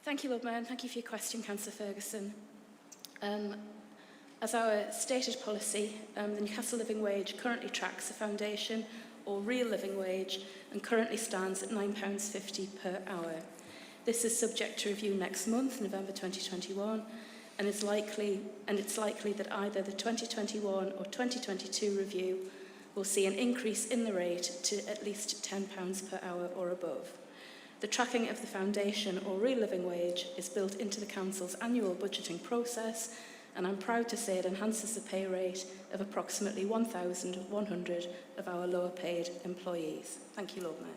[SPEAKER 9] Thank you, Lord Mayor, and thank you for your question, Councillor Ferguson. As our stated policy, the Newcastle living wage currently tracks the foundation or real living wage and currently stands at £9.50 per hour. This is subject to review next month, November 2021, and it's likely that either the 2021 or 2022 review will see an increase in the rate to at least £10 per hour or above. The tracking of the foundation or real living wage is built into the Council's annual budgeting process, and I'm proud to say it enhances the pay rate of approximately 1,100 of our lower paid employees. Thank you, Lord Mayor.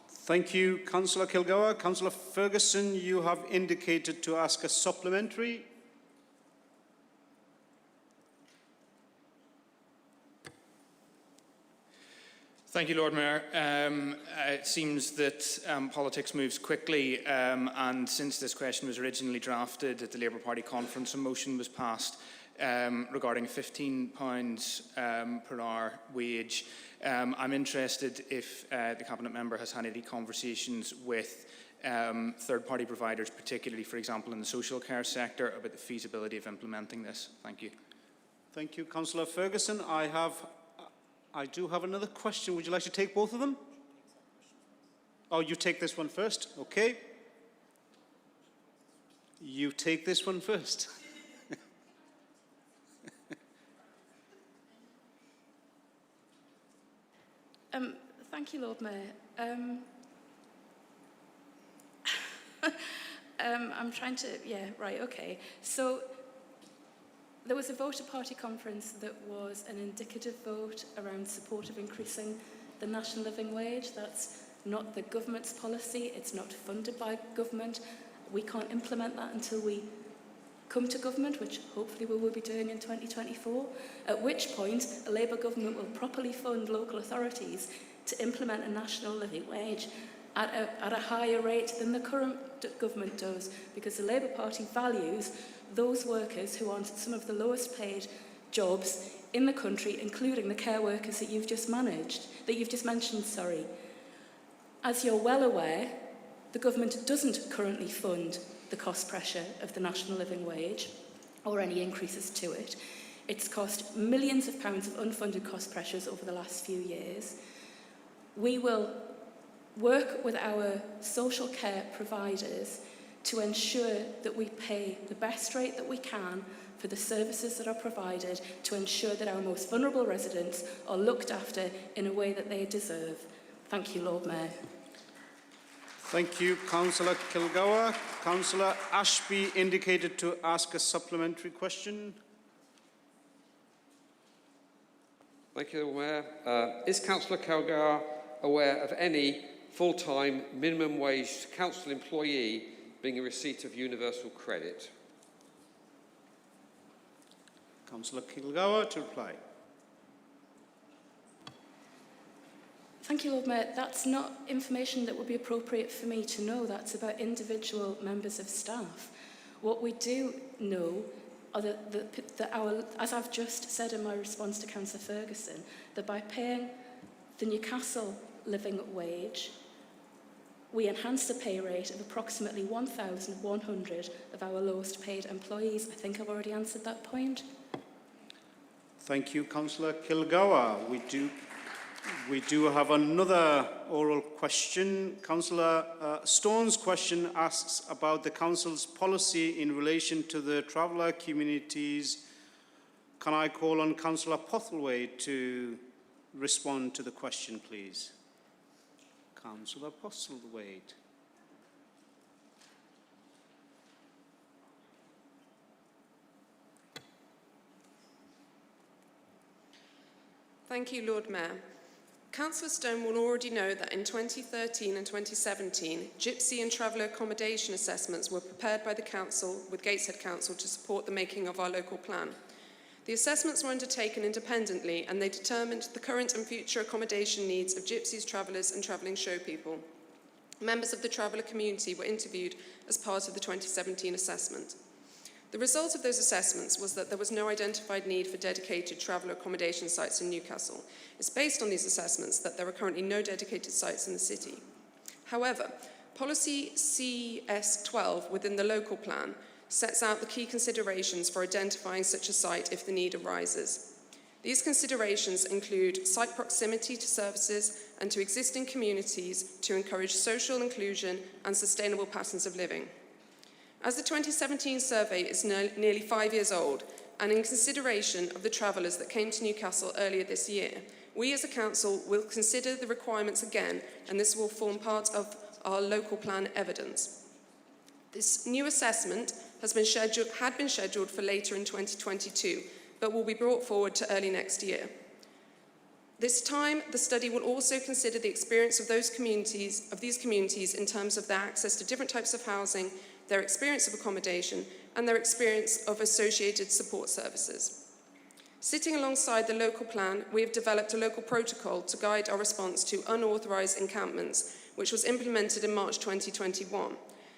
[SPEAKER 1] Thank you, Councillor Kilgour. Councillor Ferguson, you have indicated to ask a supplementary.
[SPEAKER 21] Thank you, Lord Mayor. It seems that politics moves quickly, and since this question was originally drafted at the Labour Party conference, a motion was passed regarding a £15 per hour wage. I'm interested if the Cabinet Member has had any conversations with third-party providers, particularly, for example, in the social care sector, about the feasibility of implementing this. Thank you.
[SPEAKER 1] Thank you, Councillor Ferguson. I do have another question. Would you like to take both of them? Oh, you take this one first. Okay. You take this one first.
[SPEAKER 9] Thank you, Lord Mayor. I'm trying to, yeah, right, okay. So there was a voter party conference that was an indicative vote around support of increasing the national living wage. That's not the government's policy. It's not funded by government. We can't implement that until we come to government, which hopefully we will be doing in 2024, at which point a Labour government will properly fund local authorities to implement a national living wage at a higher rate than the current government does, because the Labour Party values those workers who are on some of the lowest paid jobs in the country, including the care workers that you've just mentioned. As you're well aware, the government doesn't currently fund the cost pressure of the national living wage or any increases to it. It's cost millions of pounds of unfunded cost pressures over the last few years. We will work with our social care providers to ensure that we pay the best rate that we can for the services that are provided, to ensure that our most vulnerable residents are looked after in a way that they deserve. Thank you, Lord Mayor.
[SPEAKER 1] Thank you, Councillor Kilgour. Councillor Ashby indicated to ask a supplementary question.
[SPEAKER 12] Thank you, Mayor. Is Councillor Kilgour aware of any full-time minimum wage council employee being in receipt of universal credit?
[SPEAKER 1] Councillor Kilgour to reply.
[SPEAKER 9] Thank you, Lord Mayor. That's not information that would be appropriate for me to know. That's about individual members of staff. What we do know are that as I've just said in my response to Councillor Ferguson, that by paying the Newcastle living wage, we enhance the pay rate of approximately 1,100 of our lowest paid employees. I think I've already answered that point.
[SPEAKER 1] Thank you, Councillor Kilgour. We do have another oral question. Councillor Stone's question asks about the Council's policy in relation to the traveller communities. Can I call on Councillor Postlethwaite to respond to the question, please? Councillor Postlethwaite.
[SPEAKER 2] Thank you, Lord Mayor. Councillor Stone will already know that in 2013 and 2017, gypsy and traveller accommodation assessments were prepared by the Council with Gateshead Council to support the making of our local plan. The assessments were undertaken independently and they determined the current and future accommodation needs of gypsies, travellers and travelling show people. Members of the traveller community were interviewed as part of the 2017 assessment. The result of those assessments was that there was no identified need for dedicated traveller accommodation sites in Newcastle. It's based on these assessments that there are currently no dedicated sites in the city. However, Policy CS12 within the local plan sets out the key considerations for identifying such a site if the need arises. These considerations include site proximity to services and to existing communities to encourage social inclusion and sustainable patterns of living. As the 2017 survey is nearly 5 years old, and in consideration of the travellers that came to Newcastle earlier this year, we as a council will consider the requirements again, and this will form part of our local plan evidence. This new assessment had been scheduled for later in 2022, but will be brought forward to early next year. This time, the study will also consider the experience of these communities in terms of their access to different types of housing, their experience of accommodation, and their experience of associated support services. Sitting alongside the local plan, we have developed a local protocol to guide our response to unauthorised encampments, which was implemented in March 2021.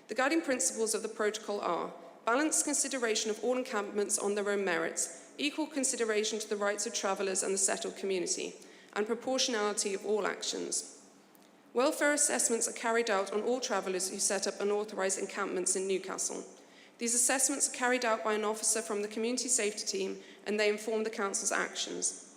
[SPEAKER 2] The guiding principles of the protocol are balanced consideration of all encampments on their own merits, equal consideration to the rights of travellers and the settled community, and proportionality of all actions. Welfare assessments are carried out on all travellers who set up unauthorised encampments in Newcastle. These assessments are carried out by an officer from the community safety team and they inform the council's actions.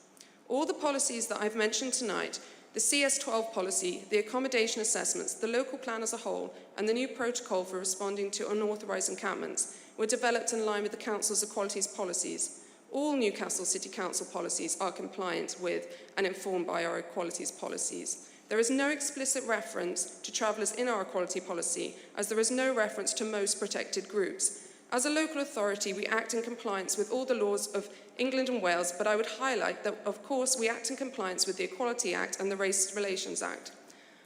[SPEAKER 2] All the policies that I've mentioned tonight, the CS12 policy, the accommodation assessments, the local plan as a whole, and the new protocol for responding to unauthorised encampments were developed in line with the council's equalities policies. All Newcastle City Council policies are compliant with and informed by our equalities policies. There is no explicit reference to travellers in our equality policy, as there is no reference to most protected groups. As a local authority, we act in compliance with all the laws of England and Wales, but I would highlight that, of course, we act in compliance with the Equality Act and the Race Relations Act.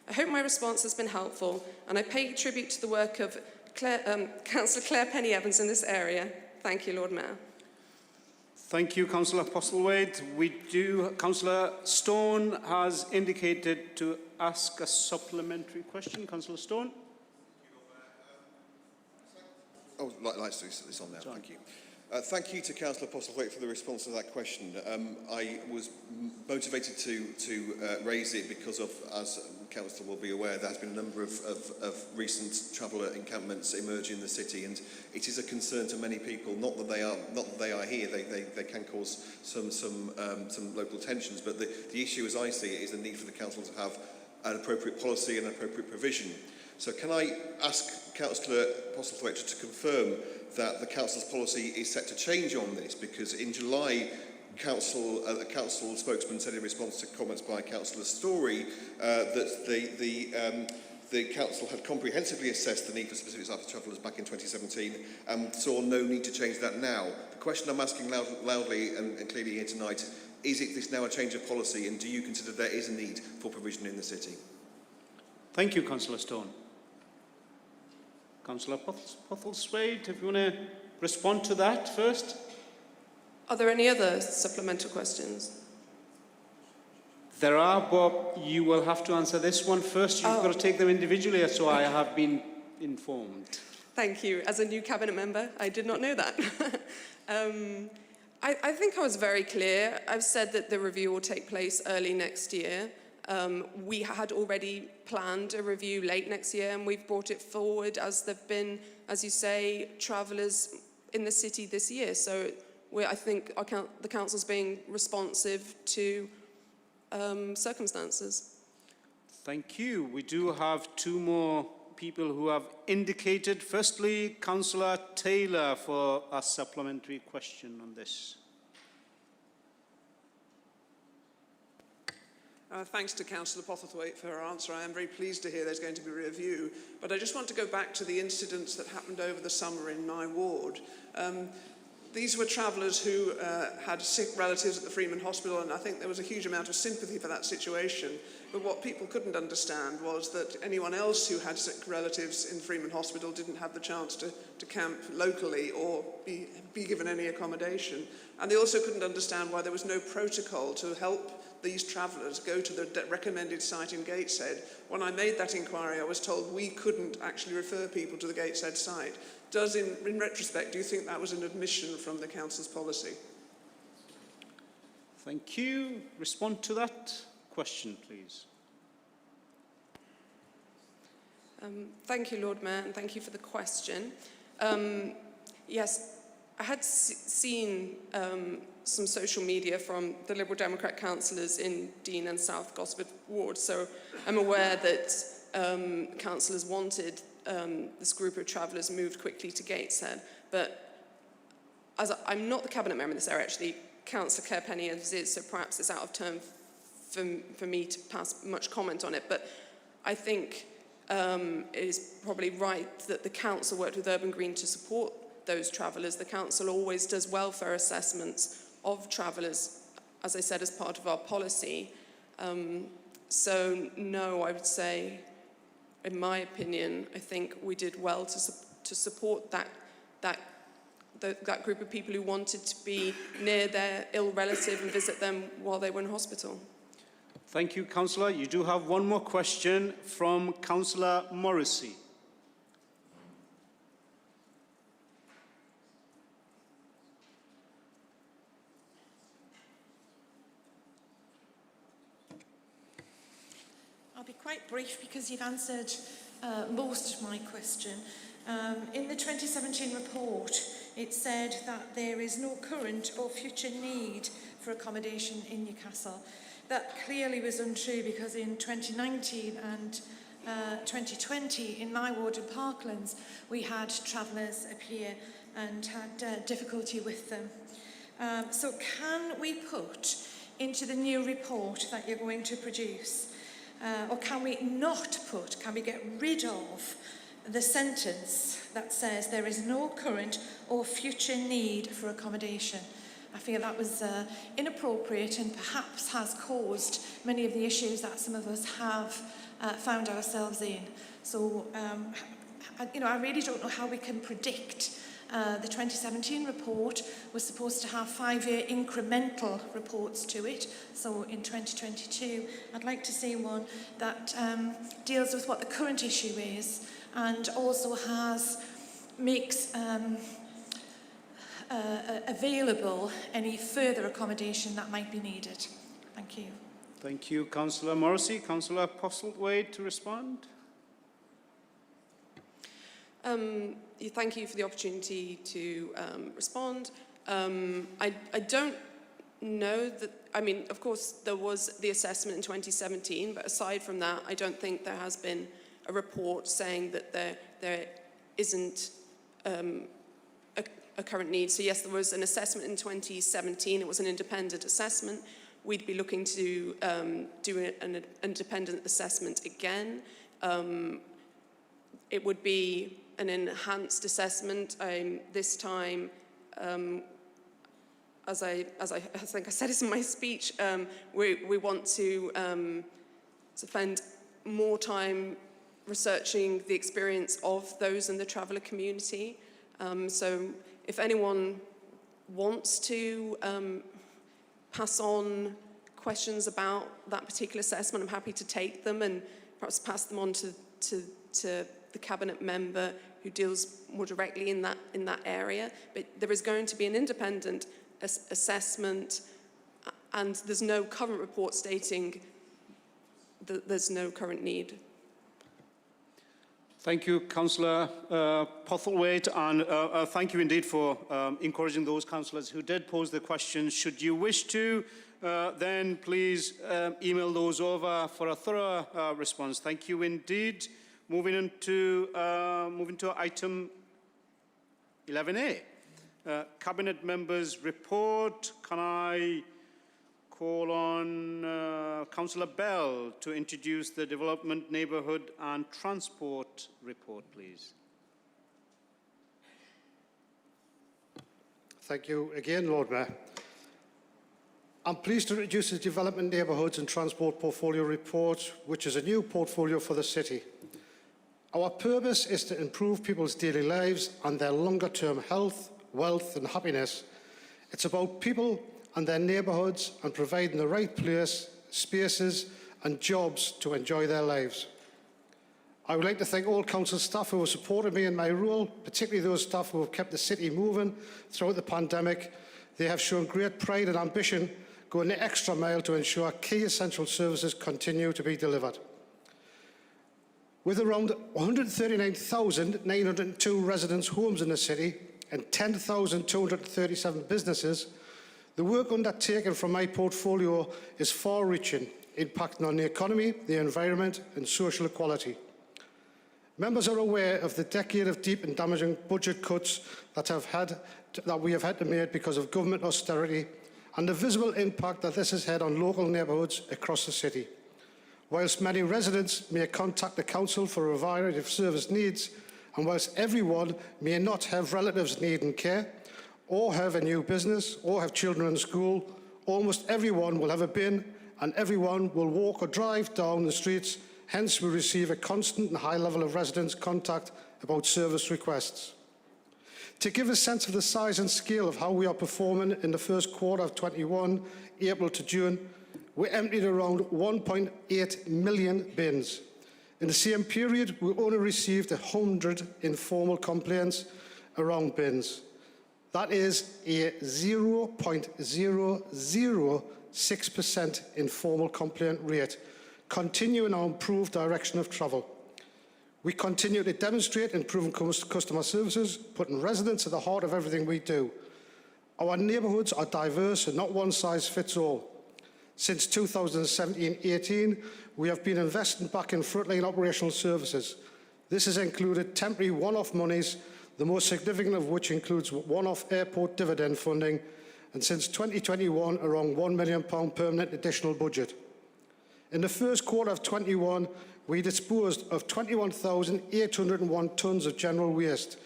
[SPEAKER 2] I hope my response has been helpful, and I pay tribute to the work of Councillor Claire Penny-Evans in this area. Thank you, Lord Mayor.
[SPEAKER 1] Thank you, Councillor Postlethwaite. Councillor Stone has indicated to ask a supplementary question. Councillor Stone.
[SPEAKER 17] Oh, I'd like to do this on now. Thank you. Thank you to Councillor Postlethwaite for the response to that question. I was motivated to raise it because of, as Councillor will be aware, there has been a number of recent traveller encampments emerge in the city, and it is a concern to many people. Not that they are here; they can cause some local tensions. But the issue, as I see it, is the need for the council to have an appropriate policy and appropriate provision. So, can I ask Councillor Postlethwaite to confirm that the council's policy is set to change on this? Because in July, the council spokesman said in response to comments by Councillor Story that the council had comprehensively assessed the need for specific types of travellers back in 2017 and saw no need to change that now. The question I'm asking loudly and clearly here tonight is this now a change of policy, and do you consider there is a need for provision in the city?
[SPEAKER 1] Thank you, Councillor Stone. Councillor Postlethwaite, if you want to respond to that first.
[SPEAKER 2] Are there any other supplemental questions?
[SPEAKER 1] There are, but you will have to answer this one first. You've got to take them individually, so I have been informed.
[SPEAKER 2] Thank you. As a new cabinet member, I did not know that. I think I was very clear. I've said that the review will take place early next year. We had already planned a review late next year, and we've brought it forward as there have been, as you say, travellers in the city this year. So I think the council's being responsive to circumstances.
[SPEAKER 1] Thank you. We do have two more people who have indicated. Firstly, Councillor Taylor for a supplementary question on this.
[SPEAKER 3] Thanks to Councillor Postlethwaite for her answer. I am very pleased to hear there's going to be a review. But I just want to go back to the incidents that happened over the summer in my ward. These were travellers who had sick relatives at the Freeman Hospital, and I think there was a huge amount of sympathy for that situation. But what people couldn't understand was that anyone else who had sick relatives in Freeman Hospital didn't have the chance to camp locally or be given any accommodation. And they also couldn't understand why there was no protocol to help these travellers go to the recommended site in Gateshead. When I made that inquiry, I was told we couldn't actually refer people to the Gateshead site. In retrospect, do you think that was an admission from the council's policy?
[SPEAKER 1] Thank you. Respond to that question, please.
[SPEAKER 2] Thank you, Lord Mayor, and thank you for the question. Yes, I had seen some social media from the Liberal Democrat councillors in Dean and South Gosford wards, so I'm aware that councillors wanted this group of travellers moved quickly to Gateshead, but as I'm not the cabinet member in this area, actually, Councillor Claire Penny-Evans is, so perhaps it's out of turn for me to pass much comment on it, but I think it is probably right that the council worked with Urban Green to support those travellers. The council always does welfare assessments of travellers, as I said, as part of our policy. So no, I would say, in my opinion, I think we did well to support that group of people who wanted to be near their ill relative and visit them while they were in hospital.
[SPEAKER 1] Thank you, Councillor. You do have one more question from Councillor Morrissey.
[SPEAKER 22] I'll be quite brief because you've answered most of my question. In the 2017 report, it said that there is no current or future need for accommodation in Newcastle. That clearly was untrue because in 2019 and 2020 in my ward in Parklands, we had travellers appear and had difficulty with them. So can we put into the new report that you're going to produce or can we not put, can we get rid of the sentence that says there is no current or future need for accommodation? I feel that was inappropriate and perhaps has caused many of the issues that some of us have found ourselves in. So, I really don't know how we can predict. The 2017 report was supposed to have 5-year incremental reports to it. So in 2022, I'd like to see one that deals with what the current issue is and also makes available any further accommodation that might be needed. Thank you.
[SPEAKER 1] Thank you, Councillor Morrissey. Councillor Postlewaite to respond.
[SPEAKER 2] Thank you for the opportunity to respond. I don't know that, I mean, of course, there was the assessment in 2017, but aside from that, I don't think there has been a report saying that there isn't a current need. So yes, there was an assessment in 2017. It was an independent assessment. We'd be looking to do an independent assessment again. It would be an enhanced assessment. This time, as I think I said this in my speech, we want to spend more time researching the experience of those in the traveller community. So if anyone wants to pass on questions about that particular assessment, I'm happy to take them and perhaps pass them on to the cabinet member who deals more directly in that area. But there is going to be an independent assessment, and there's no current report stating that there's no current need.
[SPEAKER 1] Thank you, Councillor Postlewaite, and thank you indeed for encouraging those councillors who did pose the questions. Should you wish to, then please email those over for a thorough response. Thank you indeed. Moving into item 11A, Cabinet Members' Report. Can I call on Councillor Bell to introduce the Development, Neighbourhood and Transport Report, please?
[SPEAKER 4] Thank you again, Lord Mayor. I'm pleased to introduce the Development, Neighbourhoods and Transport Portfolio Report, which is a new portfolio for the city. Our purpose is to improve people's daily lives and their longer-term health, wealth and happiness. It's about people and their neighbourhoods and providing the right place, spaces and jobs to enjoy their lives. I would like to thank all council staff who have supported me in my role, particularly those staff who have kept the city moving throughout the pandemic. They have shown great pride and ambition, going the extra mile to ensure key essential services continue to be delivered. With around 139,902 residence homes in the city and 10,237 businesses, the work undertaken from my portfolio is far-reaching, impacting on the economy, the environment and social equality. Members are aware of the decade of deep and damaging budget cuts that we have had to make because of government austerity and the visible impact that this has had on local neighbourhoods across the city. Whilst many residents may contact the council for a variety of service needs, and whilst everyone may not have relatives needing care, or have a new business, or have children in school, almost everyone will have a bin, and everyone will walk or drive down the streets. Hence, we receive a constant and high level of residents' contact about service requests. To give a sense of the size and scale of how we are performing in the first quarter of 21, April to June, we emptied around 1.8 million bins. In the same period, we only received 100 informal complaints around bins. That is a 0.006% informal complaint rate, continuing our improved direction of travel. We continue to demonstrate improving customer services, putting residents at the heart of everything we do. Our neighbourhoods are diverse and not one size fits all. Since 2017-18, we have been investing back in frontline operational services. This has included temporary one-off monies, the most significant of which includes one-off airport dividend funding, and since 2021, around £1 million permanent additional budget. In the first quarter of 21, we disposed of 21,801 tonnes of general waste,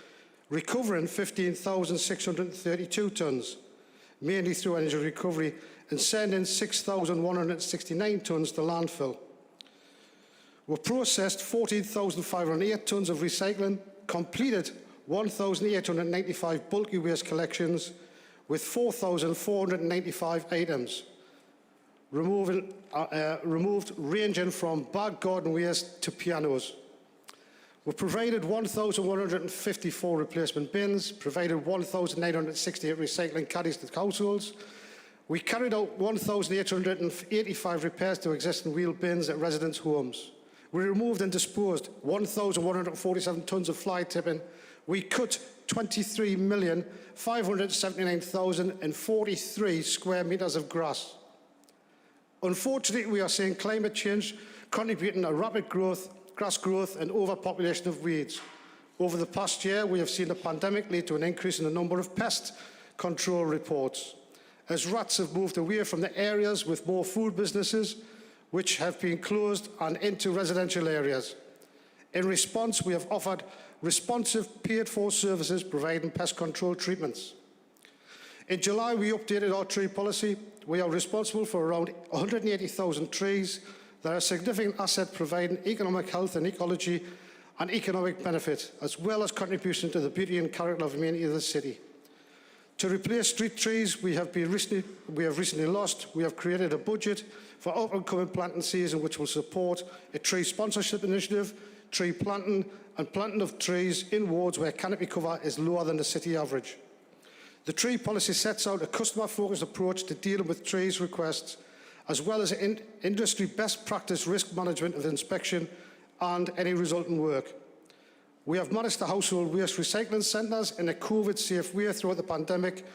[SPEAKER 4] recovering 15,632 tonnes, mainly through energy recovery, and sending 6,169 tonnes to landfill. We processed 14,508 tonnes of recycling, completed 1,895 bulky waste collections with 4,495 items, removed ranging from bag garden waste to pianos. We provided 1,154 replacement bins, provided 1,968 recycling caddies to households. We carried out 1,885 repairs to existing wheel bins at residents' homes. We removed and disposed 1,147 tonnes of fly tipping. We cut 23,579,043 square metres of grass. Unfortunately, we are seeing climate change contributing to rapid growth, grass growth and overpopulation of weeds. Over the past year, we have seen the pandemic lead to an increase in the number of pest control reports, as rats have moved away from the areas with more food businesses, which have been closed, and into residential areas. In response, we have offered responsive, paid-for services providing pest control treatments. In July, we updated our tree policy. We are responsible for around 180,000 trees. They are a significant asset providing economic health and ecology and economic benefit, as well as contribution to the beauty and character of amenity of the city. To replace street trees we have recently lost, we have created a budget for up-and-coming planting season which will support a tree sponsorship initiative, tree planting and planting of trees in wards where canopy cover is lower than the city average. The tree policy sets out a customer-focused approach to dealing with trees requests, as well as industry best practice risk management of inspection and any resultant work. We have managed the household waste recycling centres in a COVID-safe way throughout the pandemic.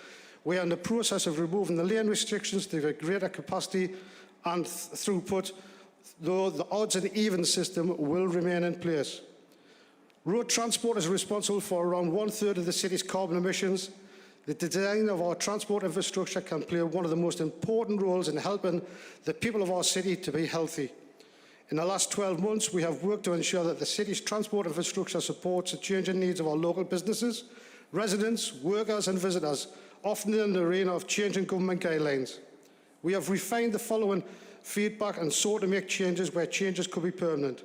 [SPEAKER 4] We are in the process of removing the lane restrictions to give greater capacity and throughput, though the odds and evens system will remain in place. Road transport is responsible for around 1/3 of the city's carbon emissions. The design of our transport infrastructure can play one of the most important roles in helping the people of our city to be healthy. In the last 12 months, we have worked to ensure that the city's transport infrastructure supports the changing needs of our local businesses, residents, workers and visitors, often in the arena of changing government guidelines. We have refined the following feedback and sought to make changes where changes could be permanent.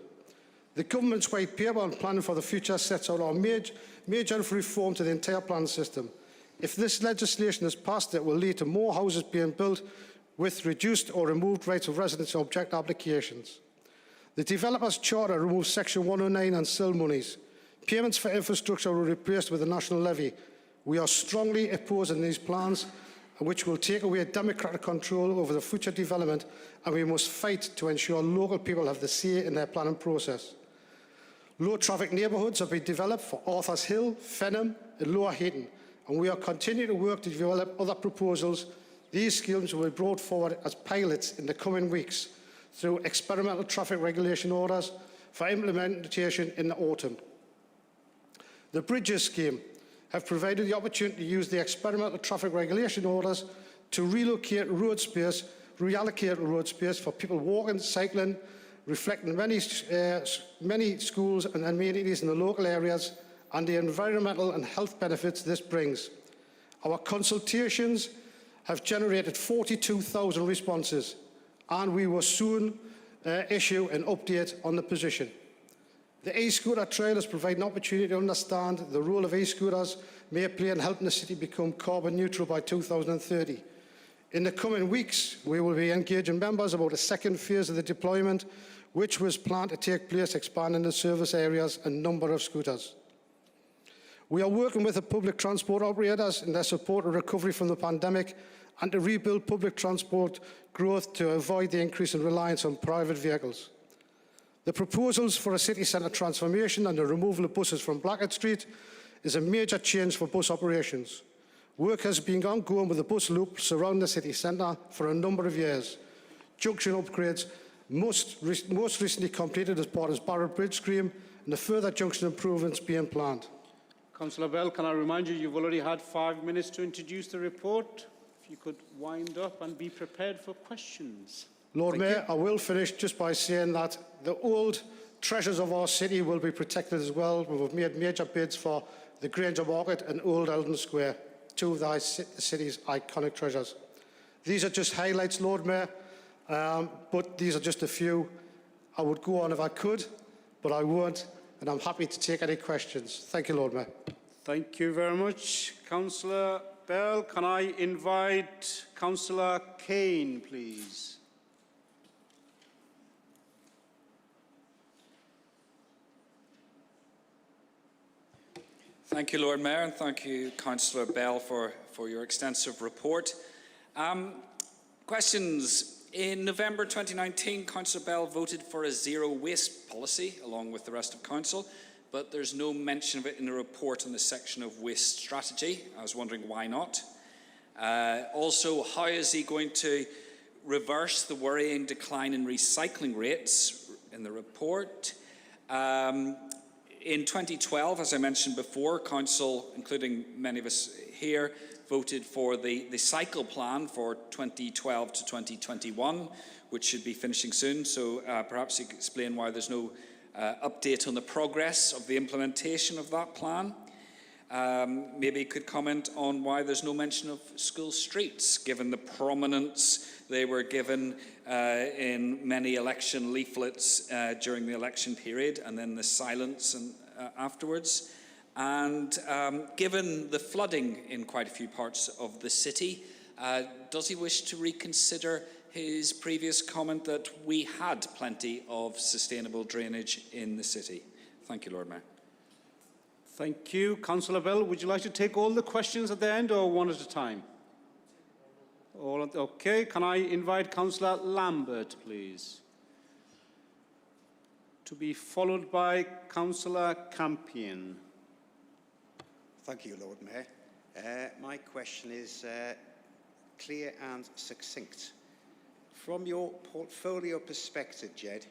[SPEAKER 4] The government's white paper on planning for the future sets out our major reform to the entire planning system. If this legislation is passed, it will lead to more houses being built with reduced or removed rights of residents to object applications. The Developers Charter removes Section 109 and SIL monies. Payments for infrastructure were replaced with a national levy. We are strongly opposing these plans, which will take away democratic control over the future development, and we must fight to ensure local people have the say in their planning process. Low-traffic neighbourhoods have been developed for Arthur's Hill, Fenham and Lower Heaton, and we are continuing to work to develop other proposals. These schemes will be brought forward as pilots in the coming weeks through experimental traffic regulation orders for implementation in the autumn. The Bridges scheme have provided the opportunity to use the experimental traffic regulation orders to reallocate road space for people walking, cycling, reflecting many schools and amenities in the local areas and the environmental and health benefits this brings. Our consultations have generated 42,000 responses, and we will soon issue an update on the position. The e-scooter trailers provide an opportunity to understand the role of e-scooters may play in helping the city become carbon neutral by 2030. In the coming weeks, we will be engaging members about a second phase of the deployment, which was planned to take place, expanding the service areas and number of scooters. We are working with the public transport operators in their support of recovery from the pandemic and to rebuild public transport growth to avoid the increase in reliance on private vehicles. The proposals for a city centre transformation and the removal of buses from Blackett Street is a major change for bus operations. Work has been ongoing with the bus loop surrounding the city centre for a number of years. Junction upgrades most recently completed as part of Barrett Bridge scheme, and the further junction improvements being planned.
[SPEAKER 1] Councillor Bell, can I remind you, you've already had 5 minutes to introduce the report. If you could wind up and be prepared for questions.
[SPEAKER 4] Lord Mayor, I will finish just by saying that the old treasures of our city will be protected as well. We've made major bids for the Granger Market and Old Eldon Square, two of the city's iconic treasures. These are just highlights, Lord Mayor, but these are just a few. I would go on if I could, but I won't, and I'm happy to take any questions. Thank you, Lord Mayor.
[SPEAKER 1] Thank you very much, Councillor Bell. Can I invite Councillor Kane, please?
[SPEAKER 19] Thank you, Lord Mayor, and thank you, Councillor Bell, for your extensive report. Questions. In November 2019, Councillor Bell voted for a zero waste policy, along with the rest of Council, but there's no mention of it in the report on the section of waste strategy. I was wondering why not. Also, how is he going to reverse the worrying decline in recycling rates in the report? In 2012, as I mentioned before, Council, including many of us here, voted for the cycle plan for 2012 to 2021, which should be finishing soon. So perhaps you could explain why there's no update on the progress of the implementation of that plan. Maybe you could comment on why there's no mention of school streets, given the prominence they were given in many election leaflets during the election period, and then the silence afterwards. And given the flooding in quite a few parts of the city, does he wish to reconsider his previous comment that we had plenty of sustainable drainage in the city? Thank you, Lord Mayor.
[SPEAKER 1] Thank you. Councillor Bell, would you like to take all the questions at the end or one at a time? Okay. Can I invite Councillor Lambert, please? To be followed by Councillor Campion.
[SPEAKER 5] Thank you, Lord Mayor. My question is clear and succinct. From your portfolio perspective, Jed,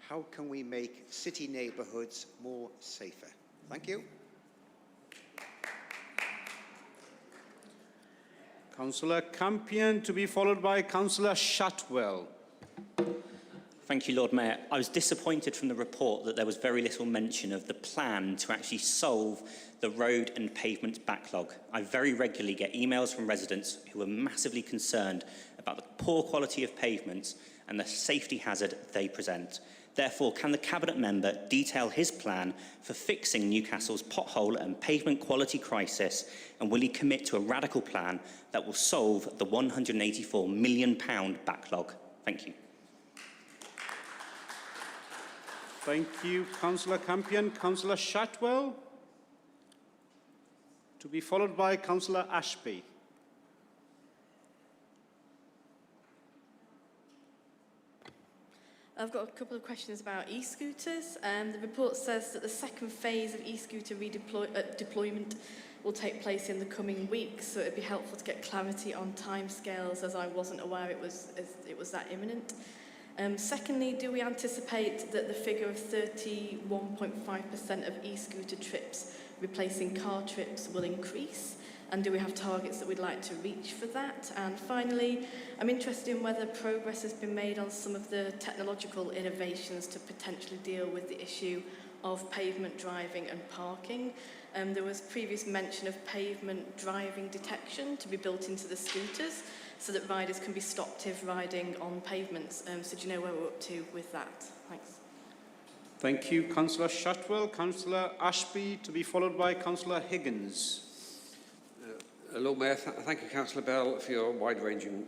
[SPEAKER 5] how can we make city neighbourhoods more safer? Thank you.
[SPEAKER 1] Councillor Campion, to be followed by Councillor Shotwell.
[SPEAKER 6] Thank you, Lord Mayor. I was disappointed from the report that there was very little mention of the plan to actually solve the road and pavement backlog. I very regularly get emails from residents who are massively concerned about the poor quality of pavements and the safety hazard they present. Therefore, can the Cabinet member detail his plan for fixing Newcastle's pothole and pavement quality crisis, and will he commit to a radical plan that will solve the £184 million backlog? Thank you.
[SPEAKER 1] Thank you, Councillor Campion. Councillor Shotwell, to be followed by Councillor Ashby.
[SPEAKER 23] I've got a couple of questions about e-scooters. The report says that the second phase of e-scooter deployment will take place in the coming weeks, so it'd be helpful to get clarity on timescales, as I wasn't aware it was that imminent. Secondly, do we anticipate that the figure of 31.5% of e-scooter trips replacing car trips will increase? And do we have targets that we'd like to reach for that? And finally, I'm interested in whether progress has been made on some of the technological innovations to potentially deal with the issue of pavement driving and parking. There was previous mention of pavement driving detection to be built into the scooters, so that riders can be stopped if riding on pavements. So do you know where we're up to with that? Thanks.
[SPEAKER 1] Thank you, Councillor Shotwell. Councillor Ashby, to be followed by Councillor Higgins.
[SPEAKER 12] Lord Mayor, thank you, Councillor Bell, for your wide-ranging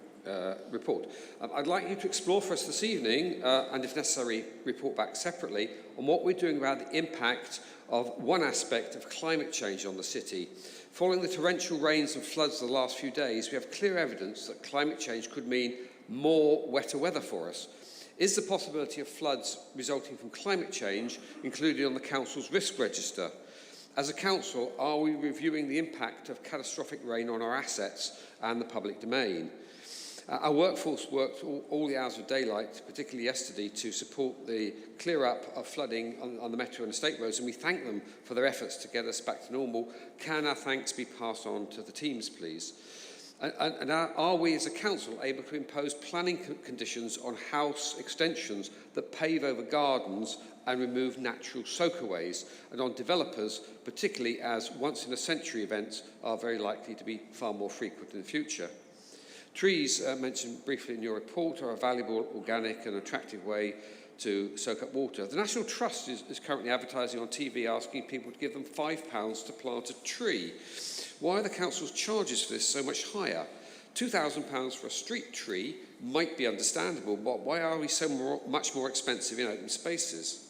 [SPEAKER 12] report. I'd like you to explore for us this evening, and if necessary, report back separately, on what we're doing about the impact of one aspect of climate change on the city. Following the torrential rains and floods of the last few days, we have clear evidence that climate change could mean more wetter weather for us. Is the possibility of floods resulting from climate change included on the Council's risk register? As a council, are we reviewing the impact of catastrophic rain on our assets and the public domain? Our workforce worked all the hours of daylight, particularly yesterday, to support the clear-up of flooding on the Metro and Estate roads, and we thank them for their efforts to get us back to normal. Can our thanks be passed on to the teams, please? And are we as a council able to impose planning conditions on house extensions that pave over gardens and remove natural soakaways, and on developers, particularly as once-in-a-century events are very likely to be far more frequent in the future? Trees, mentioned briefly in your report, are a valuable, organic and attractive way to soak up water. The National Trust is currently advertising on TV asking people to give them £5 to plant a tree. Why are the council's charges for this so much higher? £2,000 for a street tree might be understandable, but why are we so much more expensive in open spaces?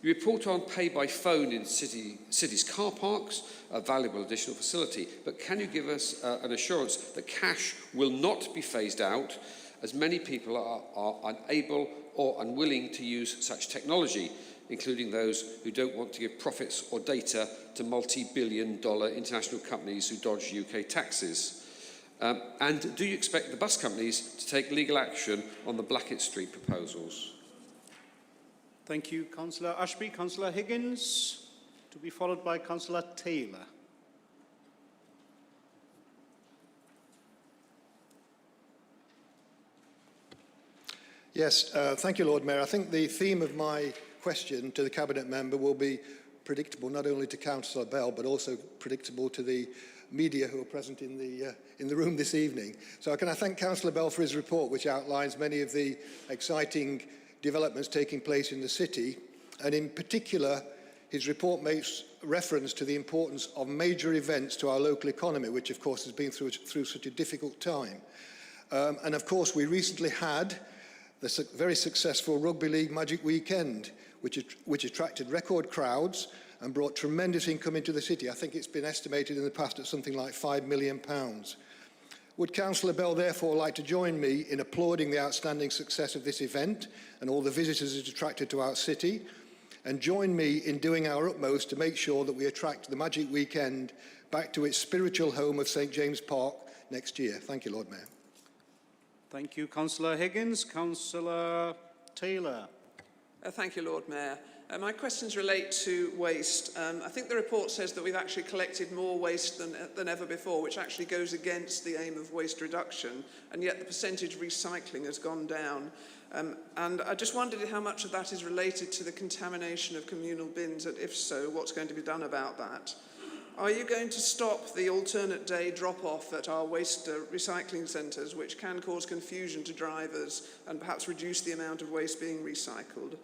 [SPEAKER 12] You report on pay by phone in cities' car parks, a valuable additional facility, but can you give us an assurance that cash will not be phased out, as many people are unable or unwilling to use such technology, including those who don't want to give profits or data to multi-billion-dollar international companies who dodge UK taxes? And do you expect the bus companies to take legal action on the Blackett Street proposals?
[SPEAKER 1] Thank you, Councillor Ashby. Councillor Higgins, to be followed by Councillor Taylor.
[SPEAKER 18] Yes, thank you, Lord Mayor. I think the theme of my question to the Cabinet Member will be predictable not only to Councillor Bell, but also predictable to the media who are present in the room this evening. So can I thank Councillor Bell for his report, which outlines many of the exciting developments taking place in the city, and in particular his report makes reference to the importance of major events to our local economy, which of course has been through such a difficult time. And of course we recently had the very successful Rugby League Magic Weekend, which attracted record crowds and brought tremendous income into the city. I think it's been estimated in the past at something like £5 million. Would Councillor Bell therefore like to join me in applauding the outstanding success of this event and all the visitors it attracted to our city, and join me in doing our utmost to make sure that we attract the Magic Weekend back to its spiritual home of St James Park next year? Thank you, Lord Mayor.
[SPEAKER 1] Thank you, Councillor Higgins. Councillor Taylor.
[SPEAKER 3] Thank you, Lord Mayor. My questions relate to waste. I think the report says that we've actually collected more waste than ever before, which actually goes against the aim of waste reduction, and yet the percentage recycling has gone down. And I just wondered how much of that is related to the contamination of communal bins, and if so, what's going to be done about that? Are you going to stop the alternate day drop-off at our waste recycling centres, which can cause confusion to drivers and perhaps reduce the amount of waste being recycled?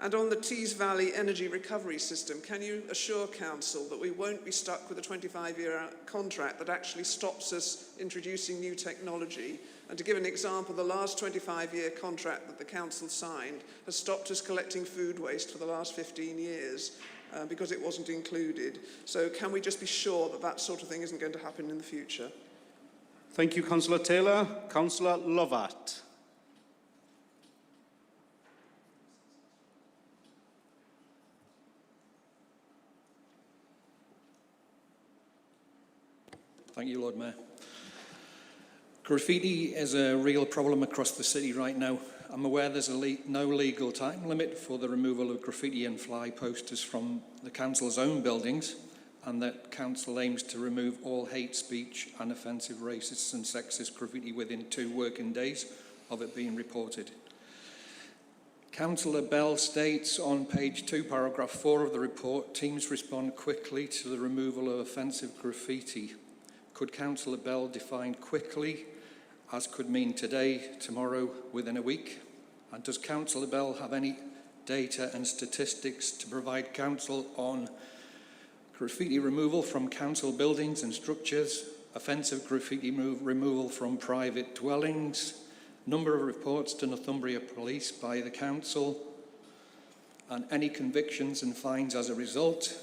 [SPEAKER 3] And on the Tees Valley energy recovery system, can you assure Council that we won't be stuck with a 25-year contract that actually stops us introducing new technology? And to give an example, the last 25-year contract that the Council signed has stopped us collecting food waste for the last 15 years because it wasn't included. So can we just be sure that that sort of thing isn't going to happen in the future?
[SPEAKER 1] Thank you, Councillor Taylor. Councillor Lovat.
[SPEAKER 10] Thank you, Lord Mayor. Graffiti is a real problem across the city right now. I'm aware there's no legal time limit for the removal of graffiti and fly posters from the council's own buildings, and that council aims to remove all hate speech and offensive racist and sexist graffiti within 2 working days of it being reported. Councillor Bell states on page 2, paragraph 4 of the report, teams respond quickly to the removal of offensive graffiti. Could Councillor Bell define quickly as could mean today, tomorrow, within a week? And does Councillor Bell have any data and statistics to provide Council on graffiti removal from council buildings and structures, offensive graffiti removal from private dwellings, number of reports to Northumbria Police by the Council, and any convictions and fines as a result?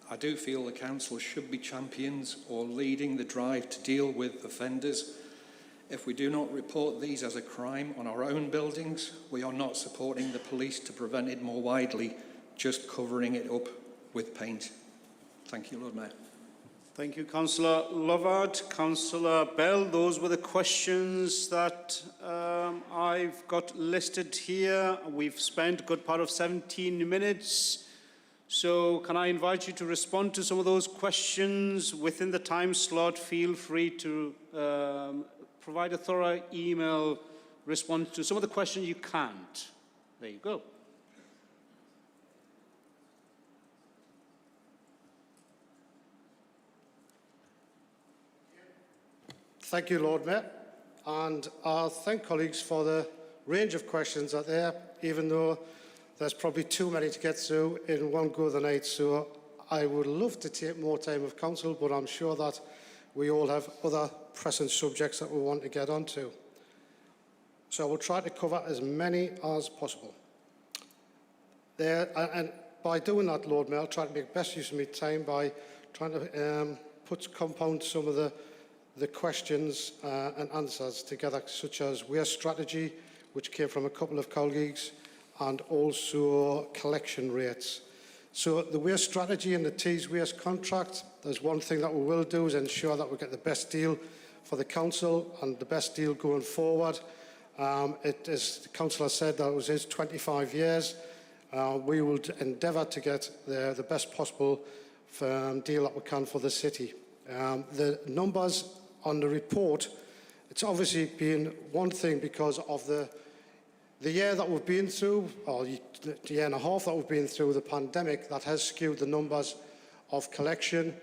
[SPEAKER 10] I do feel the Council should be champions or leading the drive to deal with offenders. If we do not report these as a crime on our own buildings, we are not supporting the police to prevent it more widely, just covering it up with paint. Thank you, Lord Mayor.
[SPEAKER 1] Thank you, Councillor Lovard. Councillor Bell, those were the questions that I've got listed here. We've spent a good part of 17 minutes. So can I invite you to respond to some of those questions within the time slot? Feel free to provide a thorough email response to some of the questions you can't. There you go.
[SPEAKER 4] Thank you, Lord Mayor. And I thank colleagues for the range of questions out there, even though there's probably too many to get through in one go of the night. So I would love to take more time of council, but I'm sure that we all have other pressing subjects that we want to get onto. So I will try to cover as many as possible. And by doing that, Lord Mayor, I'll try to make best use of my time by trying to compound some of the questions and answers together, such as waste strategy, which came from a couple of colleagues, and also collection rates. So the waste strategy and the Tees waste contract, there's one thing that we will do is ensure that we get the best deal for the council and the best deal going forward. As the council has said, that it is 25 years. We will endeavour to get the best possible deal that we can for the city. The numbers on the report, it's obviously been one thing because of the year that we've been through, or the year and a half that we've been through the pandemic, that has skewed the numbers of collection,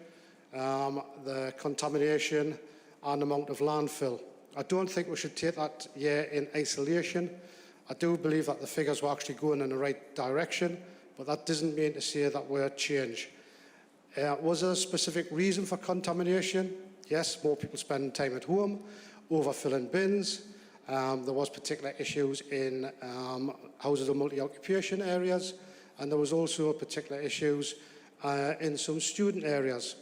[SPEAKER 4] the contamination and amount of landfill. I don't think we should take that year in isolation. I do believe that the figures were actually going in the right direction, but that doesn't mean to say that we're changed. Was there a specific reason for contamination? Yes, more people spending time at home, overfilling bins. There was particular issues in houses of multi-occupation areas, and there was also particular issues in some student areas.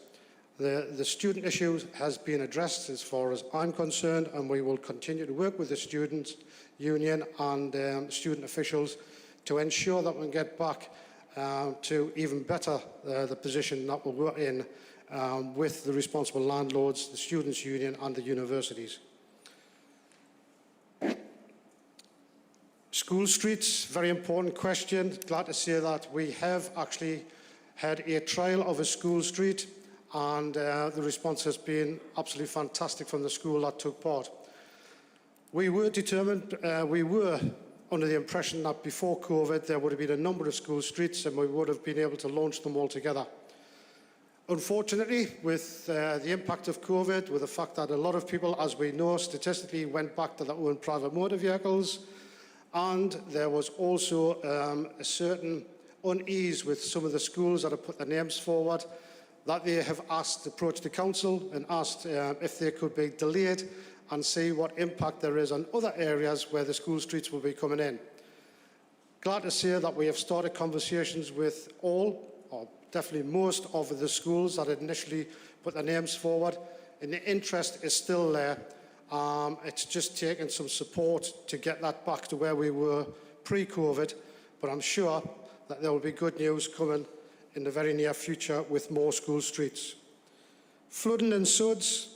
[SPEAKER 4] The student issue has been addressed as far as I'm concerned, and we will continue to work with the students' union and student officials to ensure that we can get back to even better the position that we were in with the responsible landlords, the students' union and the universities. School streets, very important question. Glad to say that we have actually had a trial of a school street, and the response has been absolutely fantastic from the school that took part. We were determined, we were under the impression that before COVID there would have been a number of school streets and we would have been able to launch them all together. Unfortunately, with the impact of COVID, with the fact that a lot of people, as we know, statistically went back to their own private motor vehicles, and there was also a certain unease with some of the schools that have put their names forward, that they have approached the council and asked if they could be delayed and see what impact there is on other areas where the school streets will be coming in. Glad to say that we have started conversations with all, or definitely most of the schools that had initially put their names forward, and the interest is still there. It's just taken some support to get that back to where we were pre-COVID, but I'm sure that there will be good news coming in the very near future with more school streets. Flooding and SUDs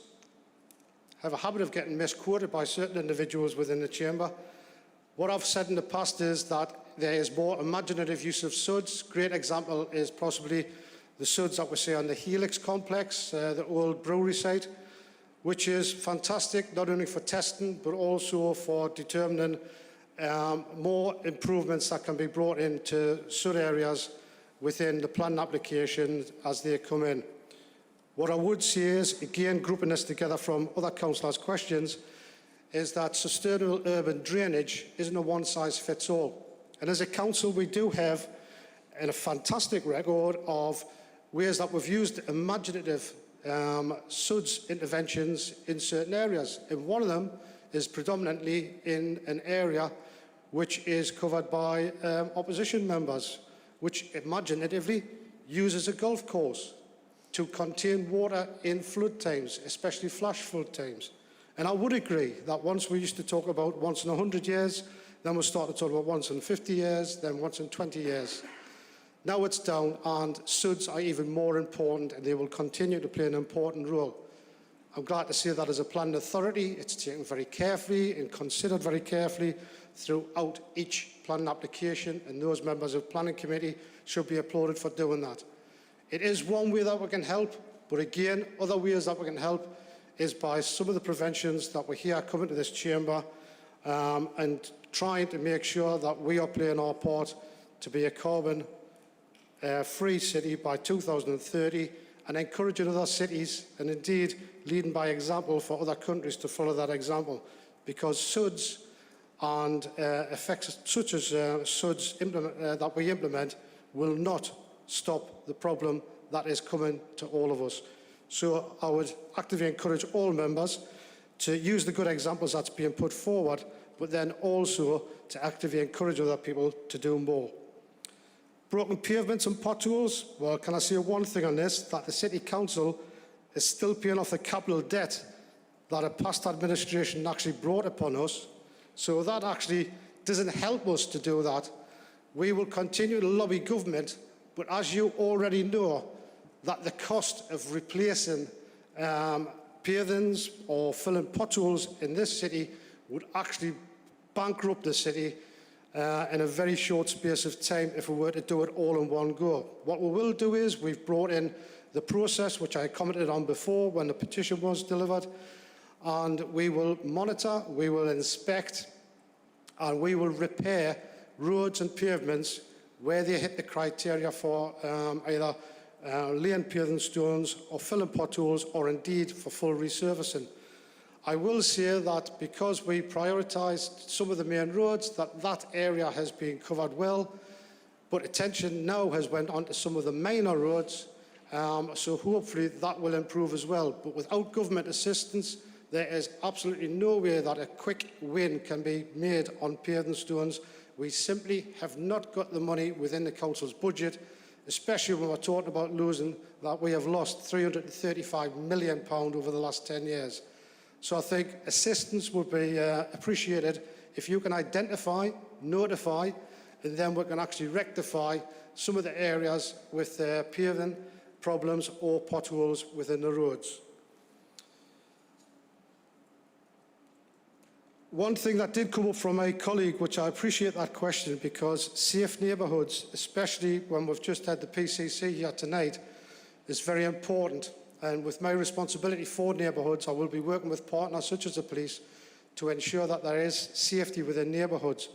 [SPEAKER 4] have a habit of getting misquoted by certain individuals within the chamber. What I've said in the past is that there is more imaginative use of SUDs. Great example is possibly the SUDs that we see on the Helix complex, the old brewery site, which is fantastic, not only for testing, but also for determining more improvements that can be brought into SUD areas within the planning application as they come in. What I would say is, again, grouping this together from other councillors' questions, is that sustainable urban drainage isn't a one-size-fits-all. And as a council, we do have a fantastic record of ways that we've used imaginative SUDS interventions in certain areas. And one of them is predominantly in an area which is covered by opposition members, which imaginatively uses a golf course to contain water in flood times, especially flash flood times. And I would agree that once we used to talk about once in 100 years, then we'll start to talk about once in 50 years, then once in 20 years. Now it's down, and SUDs are even more important, and they will continue to play an important role. I'm glad to see that as a planning authority, it's taken very carefully and considered very carefully throughout each planning application, and those members of the planning committee should be applauded for doing that. It is one way that we can help, but again, other ways that we can help is by some of the preventions that we hear coming to this chamber and trying to make sure that we are playing our part to be a carbon-free city by 2030 and encouraging other cities and indeed leading by example for other countries to follow that example, because SUDS and effects such as SUDS that we implement will not stop the problem that is coming to all of us. So I would actively encourage all members to use the good examples that's being put forward, but then also to actively encourage other people to do more. Broken pavements and potholes, well, can I say one thing on this, that the City Council is still paying off the capital debt that a past administration actually brought upon us. So that actually doesn't help us to do that. We will continue to lobby government, but as you already know, that the cost of replacing pavings or filling potholes in this city would actually bankrupt the city in a very short space of time if we were to do it all in one go. What we will do is we've brought in the process which I commented on before when the petition was delivered, and we will monitor, we will inspect, and we will repair roads and pavements where they hit the criteria for either laying paving stones or filling potholes or indeed for full resurfacing. I will say that because we prioritised some of the main roads, that area has been covered well, but attention now has went on to some of the minor roads, so hopefully that will improve as well. But without government assistance, there is absolutely no way that a quick win can be made on paving stones. We simply have not got the money within the council's budget, especially when we're talking about losing that we have lost £335 million over the last 10 years. So I think assistance would be appreciated if you can identify, notify, and then we can actually rectify some of the areas with paving problems or potholes within the roads. One thing that did come up from my colleague, which I appreciate that question, because safe neighbourhoods, especially when we've just had the PCC here tonight, is very important. And with my responsibility for neighbourhoods, I will be working with partners such as the police to ensure that there is safety within neighbourhoods.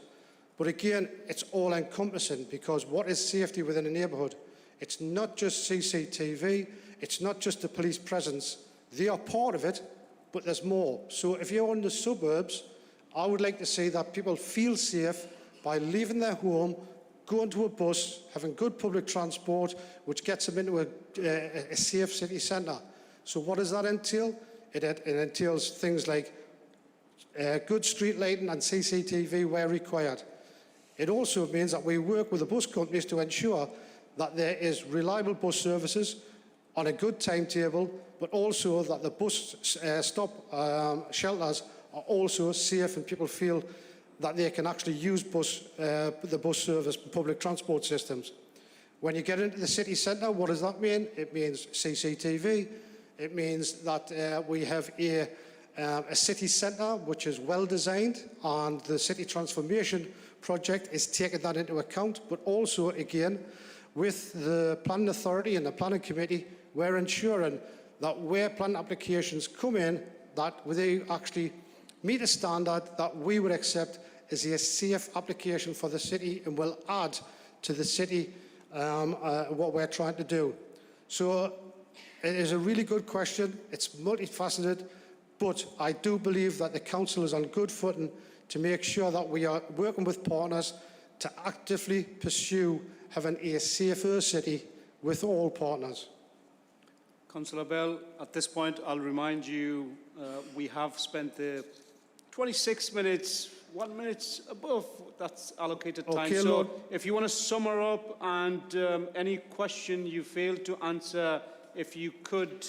[SPEAKER 4] But again, it's all encompassing, because what is safety within a neighbourhood? It's not just CCTV, it's not just the police presence. They are part of it, but there's more. So if you're in the suburbs, I would like to see that people feel safe by leaving their home, going to a bus, having good public transport, which gets them into a safe city centre. So what does that entail? It entails things like good street lighting and CCTV where required. It also means that we work with the bus companies to ensure that there is reliable bus services on a good timetable, but also that the bus stop shelters are also safe and people feel that they can actually use the bus service public transport systems. When you get into the city centre, what does that mean? It means CCTV. It means that we have a city centre which is well designed, and the city transformation project is taking that into account. But also, again, with the planning authority and the planning committee, we're ensuring that where planning applications come in, that they actually meet a standard that we would accept as a safe application for the city and will add to the city what we're trying to do. So it is a really good question. It's multifaceted, but I do believe that the council is on good footing to make sure that we are working with partners to actively pursue having a safer city with all partners.
[SPEAKER 1] Councillor Bell, at this point, I'll remind you we have spent the 26 minutes, 1 minute above that's allocated time.
[SPEAKER 4] Okay,
[SPEAKER 1] so
[SPEAKER 4] Lord.
[SPEAKER 1] if you want to sum her up and any question you failed to answer, if you could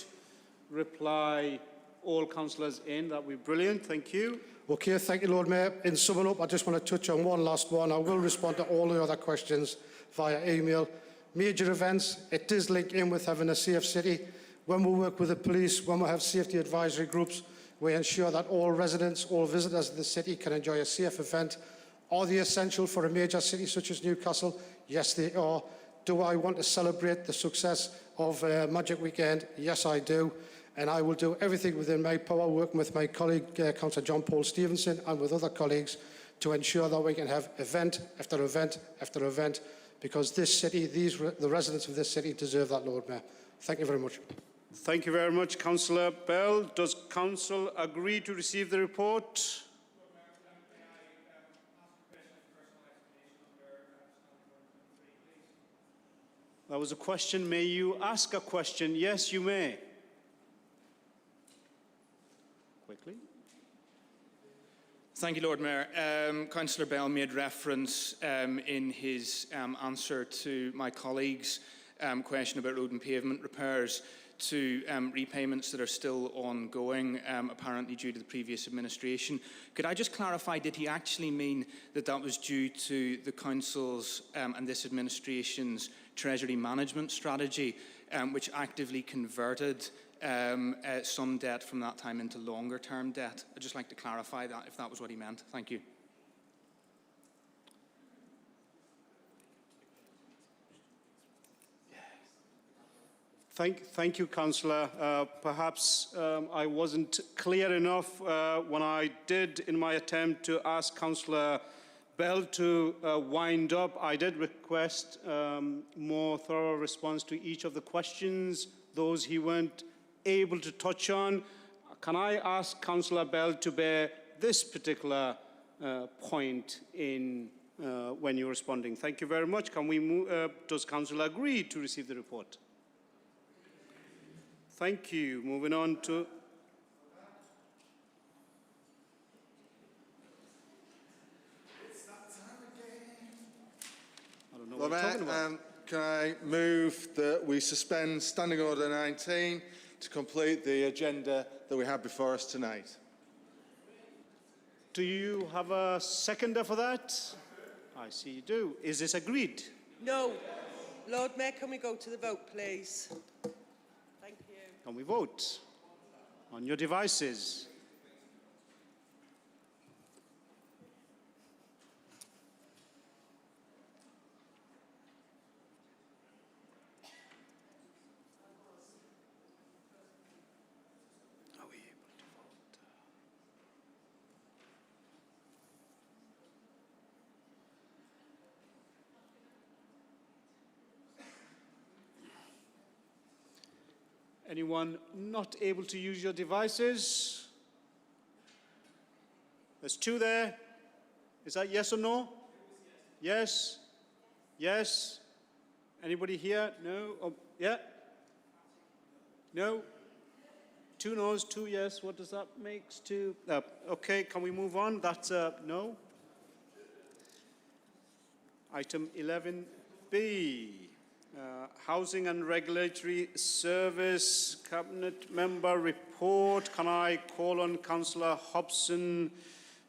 [SPEAKER 1] reply all councillors in, that would be brilliant. Thank you.
[SPEAKER 4] Okay, thank you, Lord Mayor. In summing up, I just want to touch on one last one. I will respond to all the other questions via email. Major events, it does link in with having a safe city. When we work with the police, when we have safety advisory groups, we ensure that all residents, all visitors of the city can enjoy a safe event. Are they essential for a major city such as Newcastle? Yes, they are. Do I want to celebrate the success of Magic Weekend? Yes, I do. And I will do everything within my power, working with my colleague, Councillor John Paul Stevenson, and with other colleagues, to ensure that we can have event after event after event, because this city, the residents of this city deserve that, Lord Mayor. Thank you very much.
[SPEAKER 1] Thank you very much, Councillor Bell. Does Council agree to receive the report? That was a question. May you ask a question? Yes, you may. Quickly.
[SPEAKER 21] Thank you, Lord Mayor. Councillor Bell made reference in his answer to my colleague's question about road and pavement repairs to repayments that are still ongoing, apparently due to the previous administration. Could I just clarify, did he actually mean that that was due to the Council's and this administration's Treasury management strategy, which actively converted some debt from that time into longer-term debt? I'd just like to clarify that, if that was what he meant. Thank you.
[SPEAKER 1] Thank you, Councillor. Perhaps I wasn't clear enough when I did, in my attempt to ask Councillor Bell to wind up. I did request more thorough response to each of the questions, those he weren't able to touch on. Can I ask Councillor Bell to bear this particular point in when you're responding? Thank you very much. Can we move, does Council agree to receive the report? Thank you. Moving on to... I don't know what you're talking about.
[SPEAKER 7] Can I move that we suspend Standing Order 19 to complete the agenda that we have before us tonight?
[SPEAKER 1] Do you have a seconder for that? I see you do. Is this agreed?
[SPEAKER 11] No. Lord Mayor, can we go to the vote, please? Thank you.
[SPEAKER 1] Can we vote? On your devices. Anyone not able to use your devices? There's two there. Is that yes or no? Yes? Yes? Anybody here? No? Oh, yeah? No? Two no's, two yes. What does that make? Two? Okay, can we move on? That's a no. Item 11B. Housing and Regulatory Service Cabinet Member Report. Can I call on Councillor Hobson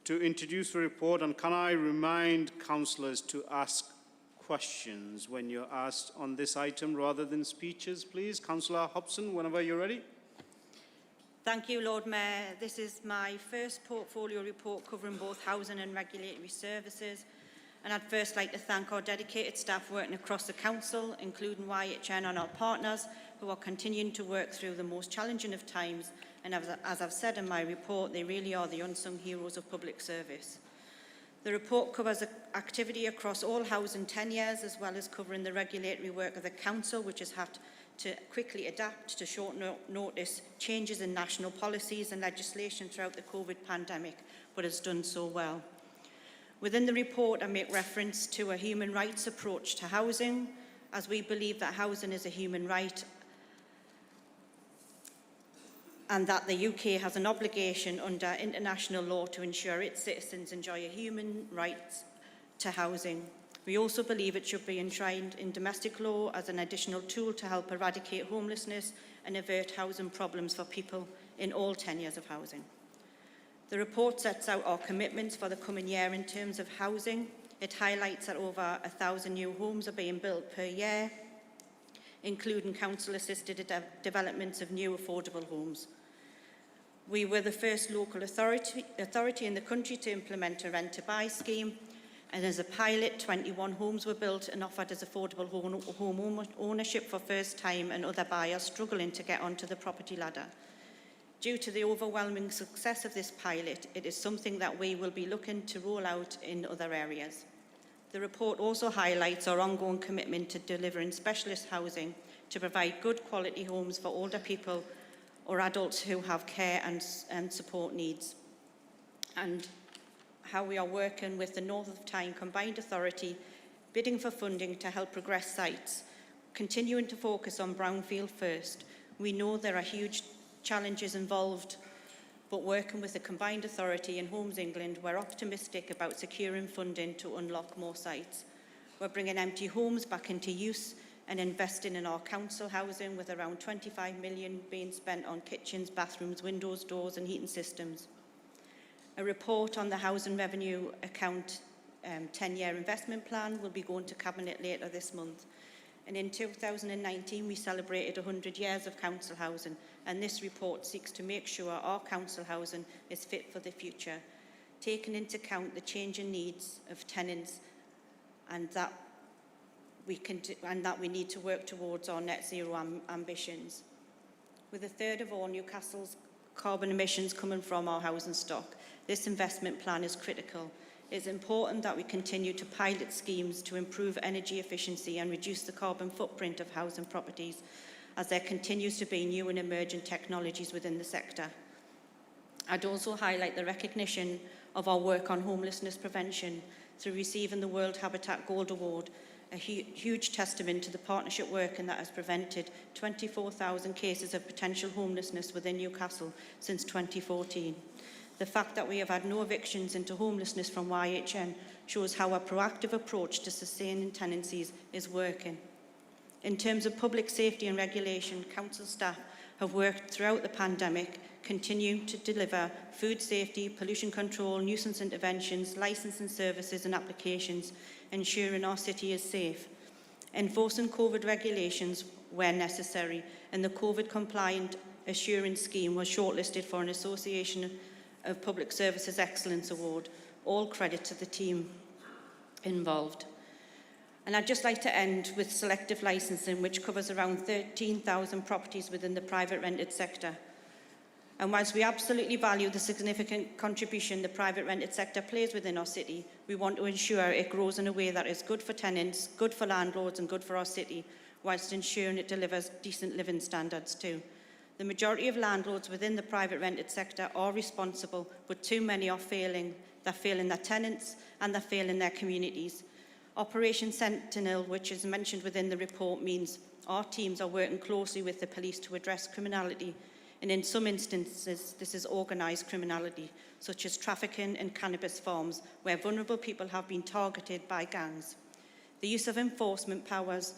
[SPEAKER 1] to introduce the report, and can I remind councillors to ask questions when you're asked on this item rather than speeches, please? Councillor Hobson, whenever you're ready.
[SPEAKER 14] Thank you, Lord Mayor. This is my first portfolio report covering both housing and regulatory services. And I'd first like to thank our dedicated staff working across the Council, including YHN and our partners, who are continuing to work through the most challenging of times. And as I've said in my report, they really are the unsung heroes of public service. The report covers activity across all housing tenures, as well as covering the regulatory work of the Council, which has had to quickly adapt to short notice changes in national policies and legislation throughout the COVID pandemic, but has done so well. Within the report, I make reference to a human rights approach to housing, as we believe that housing is a human right and that the UK has an obligation under international law to ensure its citizens enjoy a human right to housing. We also believe it should be enshrined in domestic law as an additional tool to help eradicate homelessness and avert housing problems for people in all tenures of housing. The report sets out our commitments for the coming year in terms of housing. It highlights that over 1,000 new homes are being built per year, including council-assisted developments of new affordable homes. We were the first local authority in the country to implement a rent-to-buy scheme. And as a pilot, 21 homes were built and offered as affordable home ownership for first time and other buyers struggling to get onto the property ladder. Due to the overwhelming success of this pilot, it is something that we will be looking to roll out in other areas. The report also highlights our ongoing commitment to delivering specialist housing to provide good quality homes for older people or adults who have care and support needs, and how we are working with the North of Tyne Combined Authority, bidding for funding to help progress sites, continuing to focus on brownfield first. We know there are huge challenges involved, but working with the Combined Authority and Homes England, we're optimistic about securing funding to unlock more sites. We're bringing empty homes back into use and investing in our council housing, with around 25 million being spent on kitchens, bathrooms, windows, doors and heating systems. A report on the Housing Revenue Account 10-year investment plan will be going to Cabinet later this month. And in 2019, we celebrated 100 years of council housing, and this report seeks to make sure our council housing is fit for the future, taking into account the changing needs of tenants, and that we need to work towards our net zero ambitions. With a third of all Newcastle's carbon emissions coming from our housing stock, this investment plan is critical. It is important that we continue to pilot schemes to improve energy efficiency and reduce the carbon footprint of housing properties, as there continues to be new and emerging technologies within the sector. I'd also highlight the recognition of our work on homelessness prevention through receiving the World Habitat Gold Award, a huge testament to the partnership work and that has prevented 24,000 cases of potential homelessness within Newcastle since 2014. The fact that we have had no evictions into homelessness from YHN shows how a proactive approach to sustaining tenancies is working. In terms of public safety and regulation, council staff have worked throughout the pandemic, continuing to deliver food safety, pollution control, nuisance interventions, licensing services and applications, ensuring our city is safe. Enforcing COVID regulations where necessary, and the COVID compliant assurance scheme was shortlisted for an Association of Public Services Excellence Award. All credit to the team involved. And I'd just like to end with selective licensing, which covers around 13,000 properties within the private rented sector. And whilst we absolutely value the significant contribution the private rented sector plays within our city, we want to ensure it grows in a way that is good for tenants, good for landlords and good for our city, whilst ensuring it delivers decent living standards too. The majority of landlords within the private rented sector are responsible, but too many are failing. They're failing their tenants and they're failing their communities. Operation Sentinel, which is mentioned within the report, means our teams are working closely with the police to address criminality, and in some instances this is organised criminality, such as trafficking and cannabis farms, where vulnerable people have been targeted by gangs. The use of enforcement powers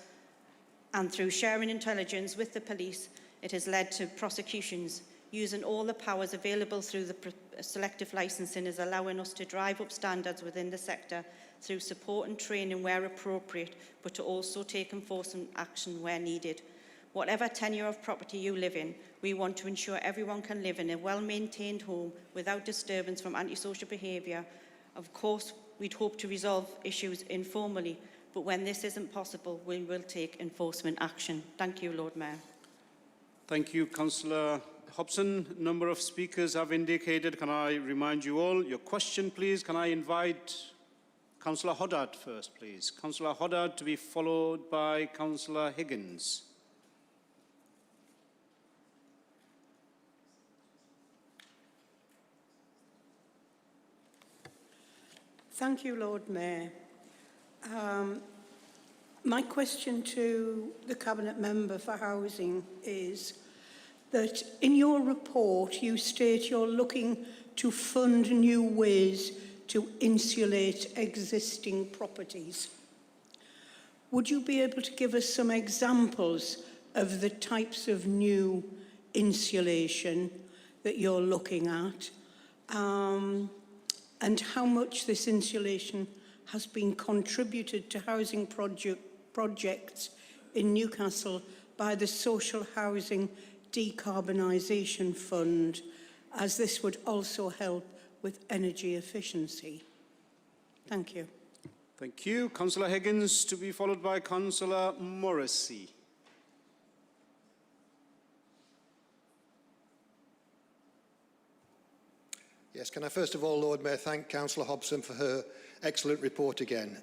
[SPEAKER 14] and through sharing intelligence with the police, it has led to prosecutions. Using all the powers available through the selective licensing is allowing us to drive up standards within the sector through support and training where appropriate, but to also take enforcement action where needed. Whatever tenure of property you live in, we want to ensure everyone can live in a well-maintained home without disturbance from antisocial behaviour. Of course, we'd hope to resolve issues informally, but when this isn't possible, we will take enforcement action. Thank you, Lord Mayor.
[SPEAKER 1] Thank you, Councillor Hobson. Number of speakers have indicated. Can I remind you all? Your question, please. Can I invite Councillor Hoddard first, please? Councillor Hoddard to be followed by Councillor Higgins.
[SPEAKER 8] Thank you, Lord Mayor. My question to the Cabinet Member for Housing is that in your report you state you're looking to fund new ways to insulate existing properties. Would you be able to give us some examples of the types of new insulation that you're looking at, and how much this insulation has been contributed to housing projects in Newcastle by the Social Housing Decarbonisation Fund, as this would also help with energy efficiency? Thank you.
[SPEAKER 1] Thank you. Councillor Higgins, to be followed by Councillor Morrissey.
[SPEAKER 18] Yes, can I first of all, Lord Mayor, thank Councillor Hobson for her excellent report again.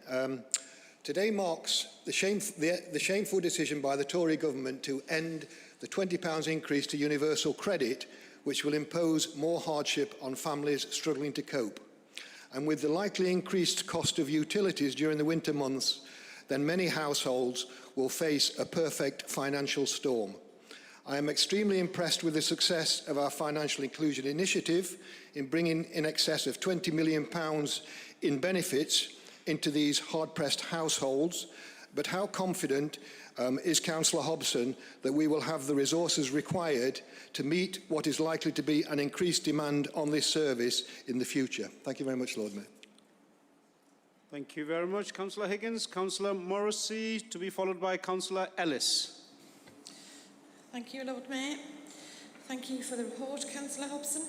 [SPEAKER 18] Today marks the shameful decision by the Tory government to end the £20 increase to universal credit, which will impose more hardship on families struggling to cope. And with the likely increased cost of utilities during the winter months, then many households will face a perfect financial storm. I am extremely impressed with the success of our financial inclusion initiative in bringing in excess of £20 million in benefits into these hard-pressed households, but how confident is Councillor Hobson that we will have the resources required to meet what is likely to be an increased demand on this service in the future? Thank you very much, Lord Mayor.
[SPEAKER 1] Thank you very much, Councillor Higgins. Councillor Morrissey, to be followed by Councillor Ellis.
[SPEAKER 22] Thank you, Lord Mayor. Thank you for the report, Councillor Hobson.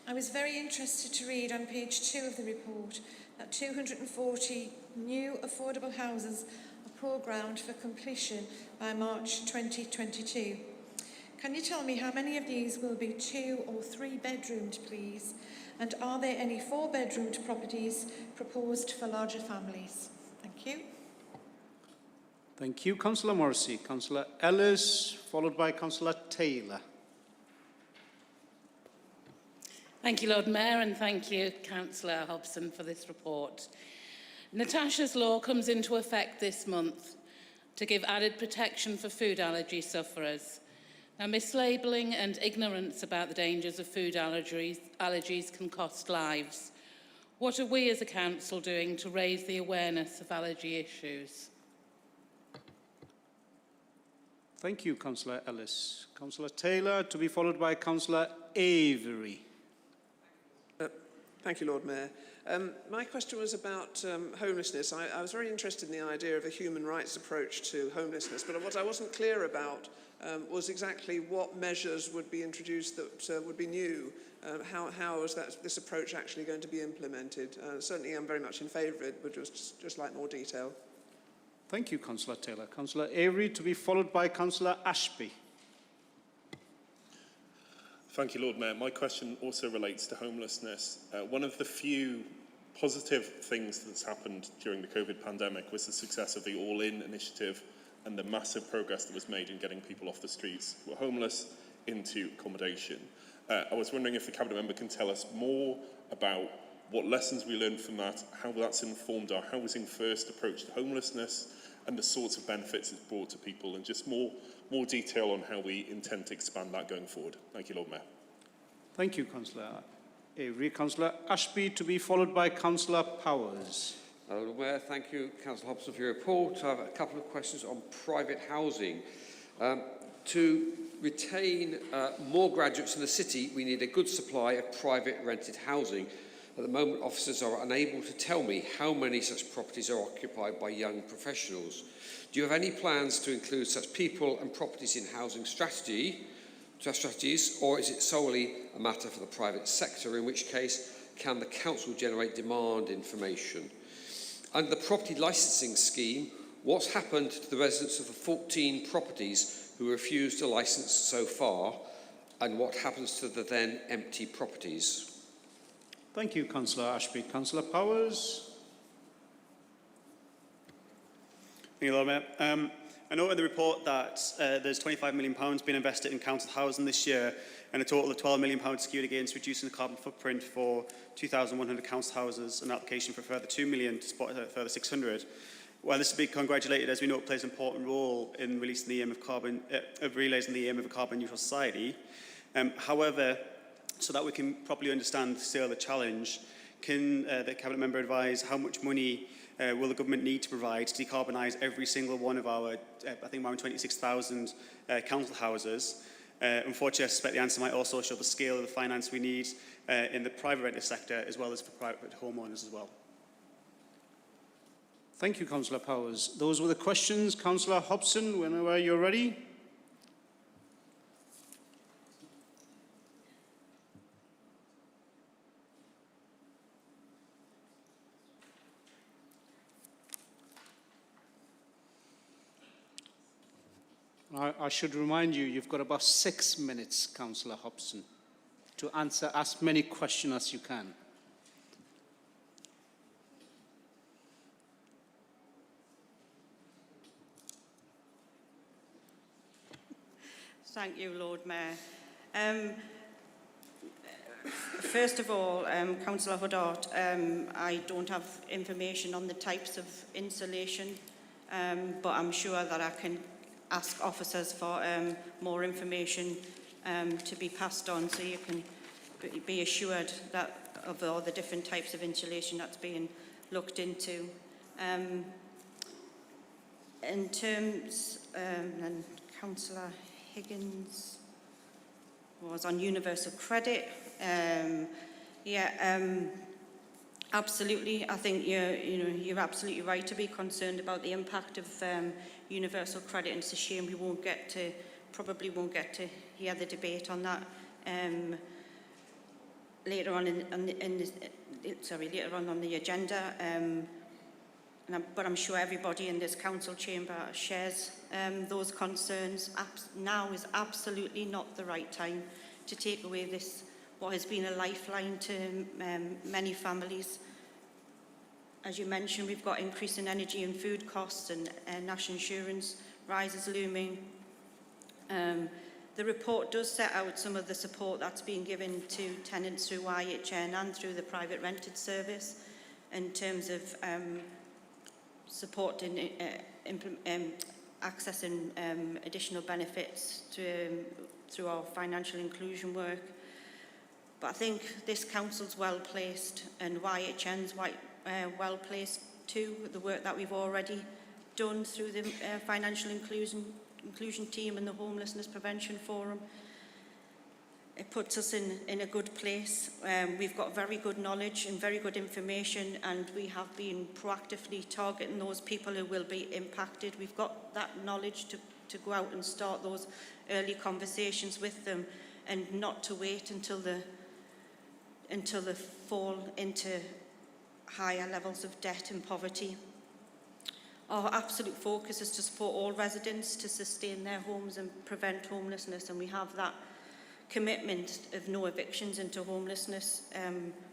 [SPEAKER 22] I was very interested to read on page 2 of the report that 240 new affordable houses are programmed for completion by March 2022. Can you tell me how many of these will be 2 or 3 bedroomed, please? And are there any 4-bedroomed properties proposed for larger families? Thank you.
[SPEAKER 1] Thank you, Councillor Morrissey. Councillor Ellis, followed by Councillor Taylor.
[SPEAKER 13] Thank you, Lord Mayor, and thank you, Councillor Hobson, for this report. Natasha's Law comes into effect this month to give added protection for food allergy sufferers. Now, mislabelling and ignorance about the dangers of food allergies can cost lives. What are we as a council doing to raise the awareness of allergy issues?
[SPEAKER 1] Thank you, Councillor Ellis. Councillor Taylor, to be followed by Councillor Avery.
[SPEAKER 3] Thank you, Lord Mayor. My question was about homelessness. I was very interested in the idea of a human rights approach to homelessness, but what I wasn't clear about was exactly what measures would be introduced that would be new. How is this approach actually going to be implemented? Certainly I'm very much in favour of it, but just like more detail.
[SPEAKER 1] Thank you, Councillor Taylor. Councillor Avery, to be followed by Councillor Ashby.
[SPEAKER 15] Thank you, Lord Mayor. My question also relates to homelessness. One of the few positive things that's happened during the COVID pandemic was the success of the All In initiative and the massive progress that was made in getting people off the streets who were homeless into accommodation. I was wondering if the Cabinet Member can tell us more about what lessons we learned from that, how that's informed our housing first approach to homelessness, and the sorts of benefits it's brought to people, and just more detail on how we intend to expand that going forward. Thank you, Lord Mayor.
[SPEAKER 1] Thank you, Councillor Avery. Councillor Ashby, to be followed by Councillor Powers.
[SPEAKER 12] Lord Mayor, thank you, Councillor Hobson, for your report. I have a couple of questions on private housing. To retain more graduates in the city, we need a good supply of private rented housing. At the moment, officers are unable to tell me how many such properties are occupied by young professionals. Do you have any plans to include such people and properties in housing strategies, or is it solely a matter for the private sector, in which case can the council generate demand information? Under the property licensing scheme, what's happened to the residents of the 14 properties who refused a licence so far, and what happens to the then empty properties?
[SPEAKER 1] Thank you, Councillor Ashby. Councillor Powers.
[SPEAKER 20] Thank you, Lord Mayor. I note in the report that there's £25 million being invested in council housing this year, and a total of £12 million secured against reducing the carbon footprint for 2,100 council houses, an application for a further £2 million to support a further 600. While this will be congratulated, as we know, it plays an important role in releasing the aim of realising the aim of a carbon neutral society. However, so that we can properly understand the scale of the challenge, can the Cabinet Member advise how much money will the government need to provide to decarbonise every single one of our, I think, around 26,000 council houses? Unfortunately, I suspect the answer might also show the scale of the finance we need in the private rented sector, as well as for private homeowners as well.
[SPEAKER 1] Thank you, Councillor Powers. Those were the questions. Councillor Hobson, whenever you're ready. I should remind you, you've got about 6 minutes, Councillor Hobson, to answer as many questions as you can.
[SPEAKER 14] Thank you, Lord Mayor. First of all, Councillor Huddart, I don't have information on the types of insulation, but I'm sure that I can ask officers for more information to be passed on, so you can be assured that of all the different types of insulation that's being looked into. In terms, and Councillor Higgins was on universal credit. Absolutely. I think you're absolutely right to be concerned about the impact of universal credit, and it's a shame we probably won't get to hear the debate on that later on later on the agenda. But I'm sure everybody in this council chamber shares those concerns. Now is absolutely not the right time to take away this, what has been a lifeline to many families. As you mentioned, we've got increase in energy and food costs, and national insurance rises looming. The report does set out some of the support that's being given to tenants through IHN and through the private rented service in terms of support in accessing additional benefits through our financial inclusion work. But I think this council's well placed, and YHN's well placed too, with the work that we've already done through the financial inclusion team and the Homelessness Prevention Forum. It puts us in a good place. We've got very good knowledge and very good information, and we have been proactively targeting those people who will be impacted. We've got that knowledge to go out and start those early conversations with them, and not to wait until they fall into higher levels of debt and poverty. Our absolute focus is to support all residents to sustain their homes and prevent homelessness, and we have that commitment of no evictions into homelessness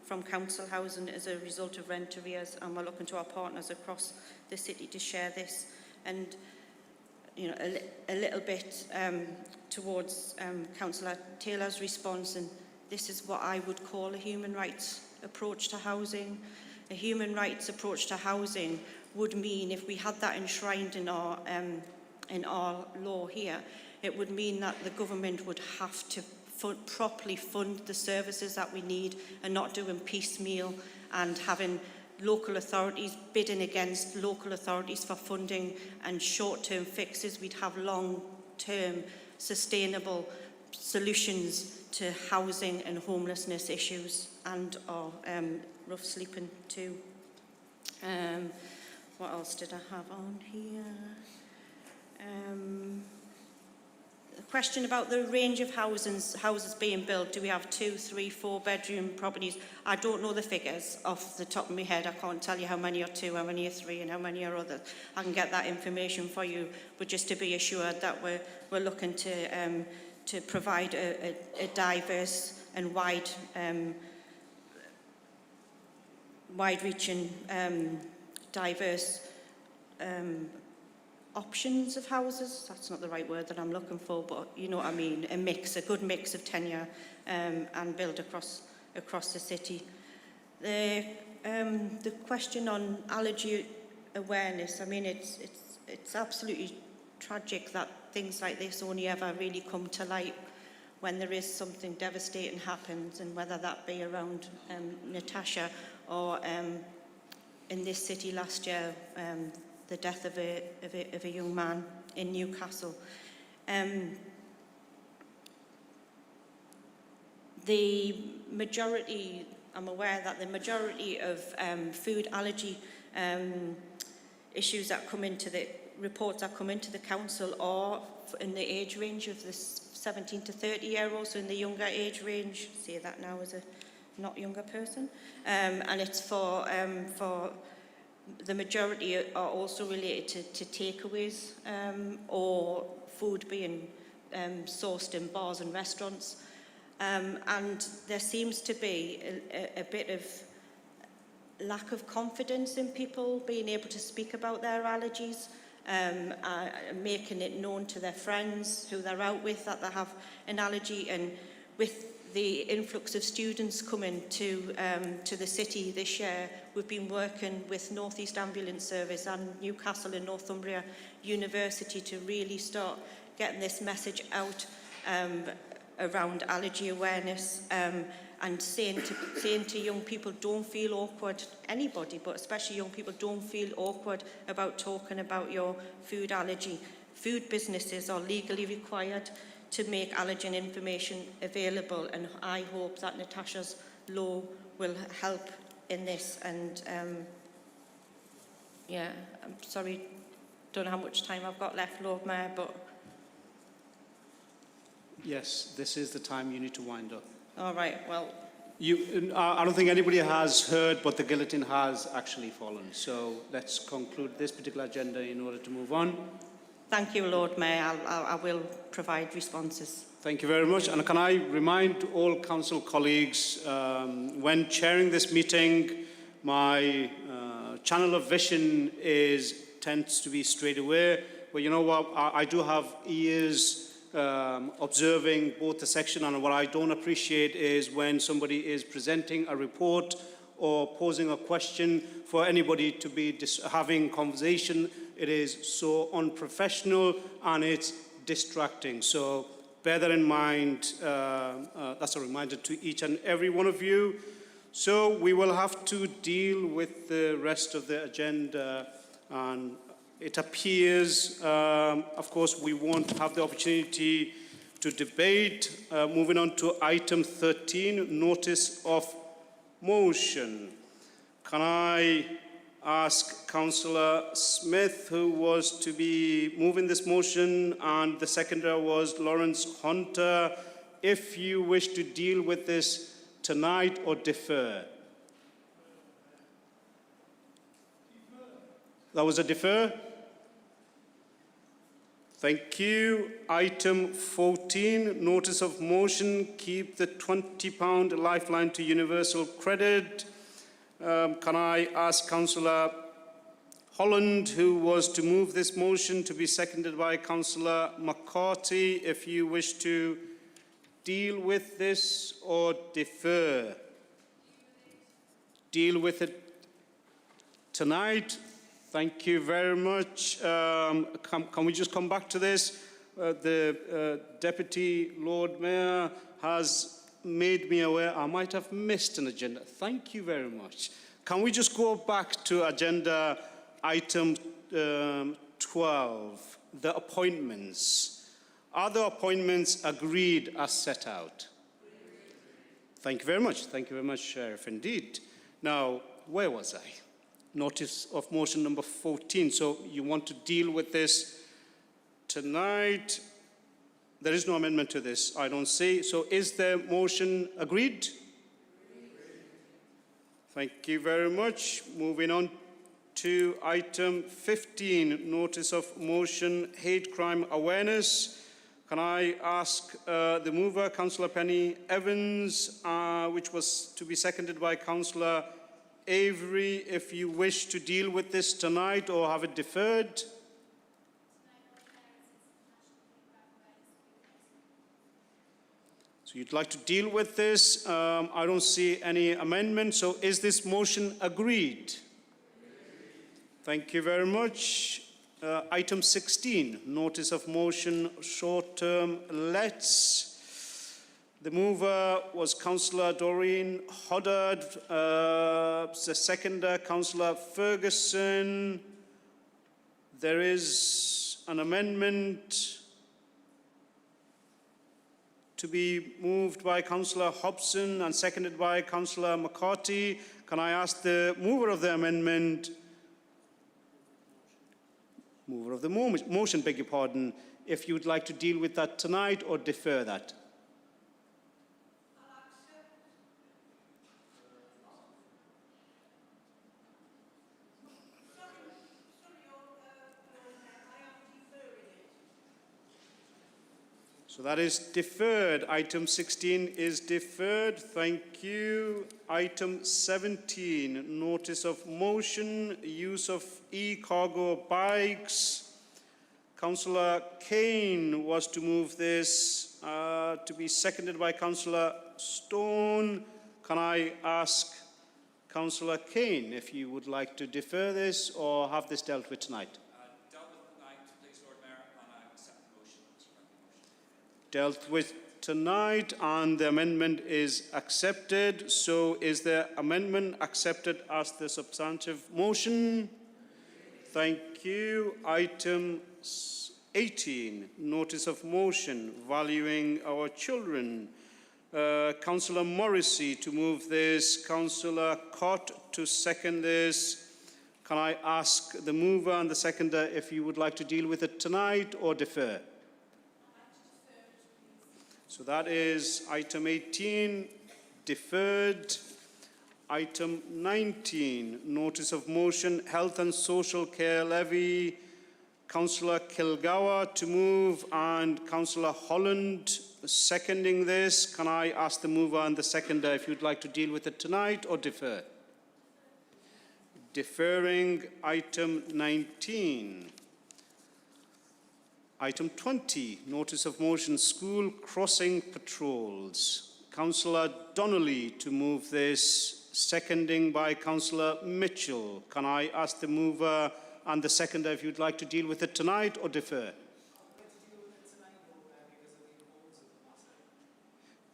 [SPEAKER 14] from council housing as a result of rent arrears, and we're looking to our partners across the city to share this. And a little bit towards Councillor Taylor's response, and this is what I would call a human rights approach to housing. A human rights approach to housing would mean, if we had that enshrined in our law here, it would mean that the government would have to properly fund the services that we need, and not doing piecemeal and having local authorities bidding against local authorities for funding and short-term fixes. We'd have long-term sustainable solutions to housing and homelessness issues, and our rough sleeping too. What else did I have on here? A question about the range of houses being built. Do we have 2, 3, 4 bedroom properties? I don't know the figures off the top of my head. I can't tell you how many are 2, how many are 3, and how many are others. I can get that information for you, but just to be assured that we're looking to provide a diverse and wide-reaching, diverse options of houses. That's not the right word that I'm looking for, but you know what I mean. A good mix of tenure and build across the city. The question on allergy awareness. I mean, it's absolutely tragic that things like this only ever really come to light when there is something devastating happens, and whether that be around Natasha or in this city last year, the death of a young man in Newcastle. The majority, I'm aware that the majority of food allergy issues that come into the reports that come into the council are in the age range of the 17 to 30-year-olds, so in the younger age range. Say that now as a not younger person, and it's for the majority are also related to takeaways or food being sourced in bars and restaurants. And there seems to be a bit of lack of confidence in people being able to speak about their allergies, making it known to their friends who they're out with that they have an allergy. And with the influx of students coming to the city this year, we've been working with North East Ambulance Service and Newcastle and Northumbria University to really start getting this message out around allergy awareness, and saying to young people, don't feel awkward, anybody, but especially young people, don't feel awkward about talking about your food allergy. Food businesses are legally required to make allergen information available, and I hope that Natasha's law will help in this. And yeah, I'm sorry, don't know how much time I've got left, Lord Mayor, but...
[SPEAKER 1] Yes, this is the time you need to wind up.
[SPEAKER 14] All right, well...
[SPEAKER 1] I don't think anybody has heard, but the guillotine has actually fallen. So let's conclude this particular agenda in order to move on.
[SPEAKER 14] Thank you, Lord Mayor. I will provide responses.
[SPEAKER 1] Thank you very much. And can I remind all council colleagues, when chairing this meeting, my channel of vision tends to be straight away. But you know what? I do have ears observing both the section, and what I don't appreciate is when somebody is presenting a report or posing a question for anybody to be having conversation. It is so unprofessional and it's distracting. So bear that in mind. That's a reminder to each and every one of you. So we will have to deal with the rest of the agenda, and it appears, of course, we won't have the opportunity to debate. Moving on to item 13, notice of motion. Can I ask Councillor Smith, who was to be moving this motion, and the seconder was Lawrence Hunter, if you wish to deal with this tonight or defer? That was a defer? Thank you. Item 14, notice of motion, keep the £20 lifeline to universal credit. Can I ask Councillor Holland, who was to move this motion, to be seconded by Councillor McCarthy, if you wish to deal with this or defer? Deal with it tonight. Thank you very much. Can we just come back to this? The Deputy Lord Mayor has made me aware I might have missed an agenda. Thank you very much. Can we just go back to agenda item 12, the appointments? Are the appointments agreed as set out? Thank you very much. Thank you very much, Sheriff, indeed. Now, where was I? Notice of motion number 14. So you want to deal with this tonight. There is no amendment to this, I don't see. So is the motion agreed? Thank you very much. Moving on to item 15, notice of motion, hate crime awareness. Can I ask the mover, Councillor Penny Evans, which was to be seconded by Councillor Avery, if you wish to deal with this tonight or have it deferred? So you'd like to deal with this. I don't see any amendment. So is this motion agreed? Thank you very much. Item 16, notice of motion, short-term lets. The mover was Councillor Doreen Hoddard, the seconder, Councillor Ferguson. There is an amendment to be moved by Councillor Hobson and seconded by Councillor McCarthy. Can I ask the mover of the amendment, mover of the motion, beg your pardon, if you'd like to deal with that tonight or defer that? So that is deferred. Item 16 is deferred. Thank you. Item 17, notice of motion, use of e-cargo bikes. Councillor Kane was to move this to be seconded by Councillor Stone. Can I ask Councillor Kane if you would like to defer this or have this dealt with tonight?
[SPEAKER 19] Dealt with tonight, please, Lord Mayor, and I accept the motion.
[SPEAKER 1] Dealt with tonight, and the amendment is accepted. So is the amendment accepted as the substantive motion? Thank you. Item 18, notice of motion, valuing our children. Councillor Morrissey to move this, Councillor Cott to second this. Can I ask the mover and the seconder if you would like to deal with it tonight or defer? So that is item 18, deferred. Item 19, notice of motion, health and social care levy. Councillor Kilgour to move and Councillor Holland seconding this. Can I ask the mover and the seconder if you'd like to deal with it tonight or defer? Deferring item 19. Item 20, notice of motion, school crossing patrols. Councillor Donnelly to move this, seconding by Councillor Mitchell. Can I ask the mover and the seconder if you'd like to deal with it tonight or defer?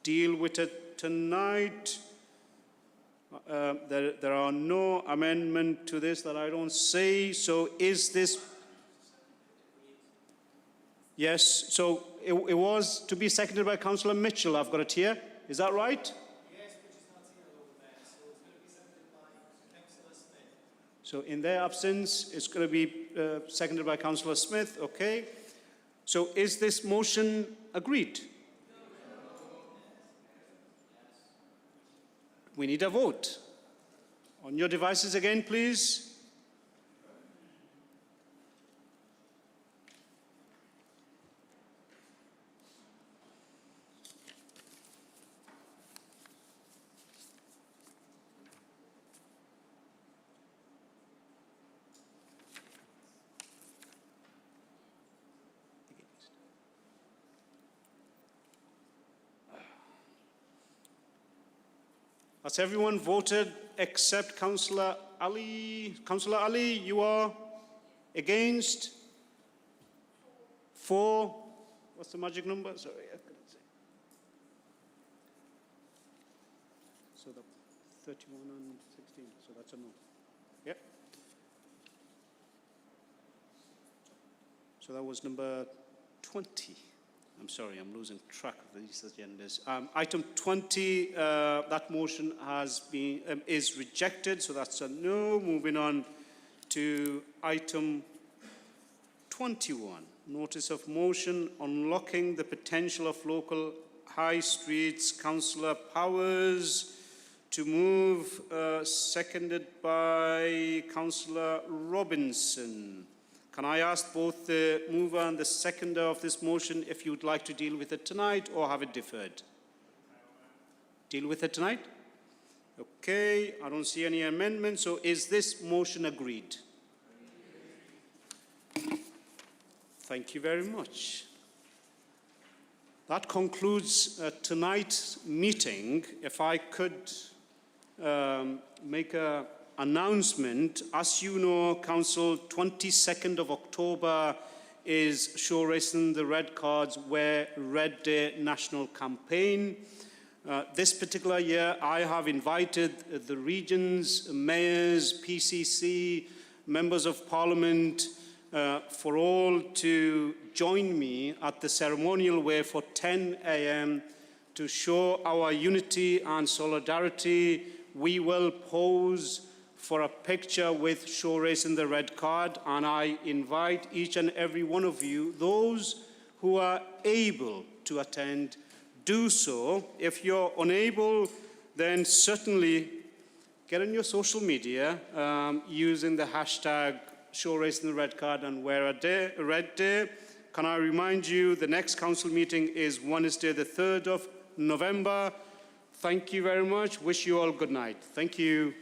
[SPEAKER 1] Deal with it tonight. There are no amendment to this that I don't see. So is this... Yes, so it was to be seconded by Councillor Mitchell. I've got it here. Is that right? Yes, but she's not here, Lord Mayor, so it's going to be seconded by Councillor Smith. So in their absence, it's going to be seconded by Councillor Smith. Okay. So is this motion agreed? We need a vote. On your devices again, please. Has everyone voted except Councillor Ali? Councillor Ali, you are against? 4? What's the magic number? Sorry, I couldn't say. So the 31 and 16, so that's a no. Yep. So that was number 20. I'm sorry, I'm losing track of these agendas. Item 20, that motion has been is rejected, so that's a no. Moving on to item 21, notice of motion, unlocking the potential of local high streets. Councillor Powers to move, seconded by Councillor Robinson. Can I ask both the mover and the seconder of this motion if you'd like to deal with it tonight or have it deferred? Deal with it tonight? Okay, I don't see any amendments, so is this motion agreed? Thank you very much. That concludes tonight's meeting. If I could make an announcement. As you know, Council, 22nd of October is Show Racing the Red Cards Wear Red Day National Campaign. This particular year, I have invited the regions, mayors, PCC, members of Parliament, for all to join me at the ceremonial way for 10 a.m. to show our unity and solidarity. We will pose for a picture with Show Racing the Red Card, and I invite each and every one of you, those who are able to attend, do so. If you're unable, then certainly get on your social media using the hashtag Show Racing the Red Card and Wear a Red Day. Can I remind you, the next council meeting is Wednesday, the 3rd of November. Thank you very much. Wish you all good night. Thank you.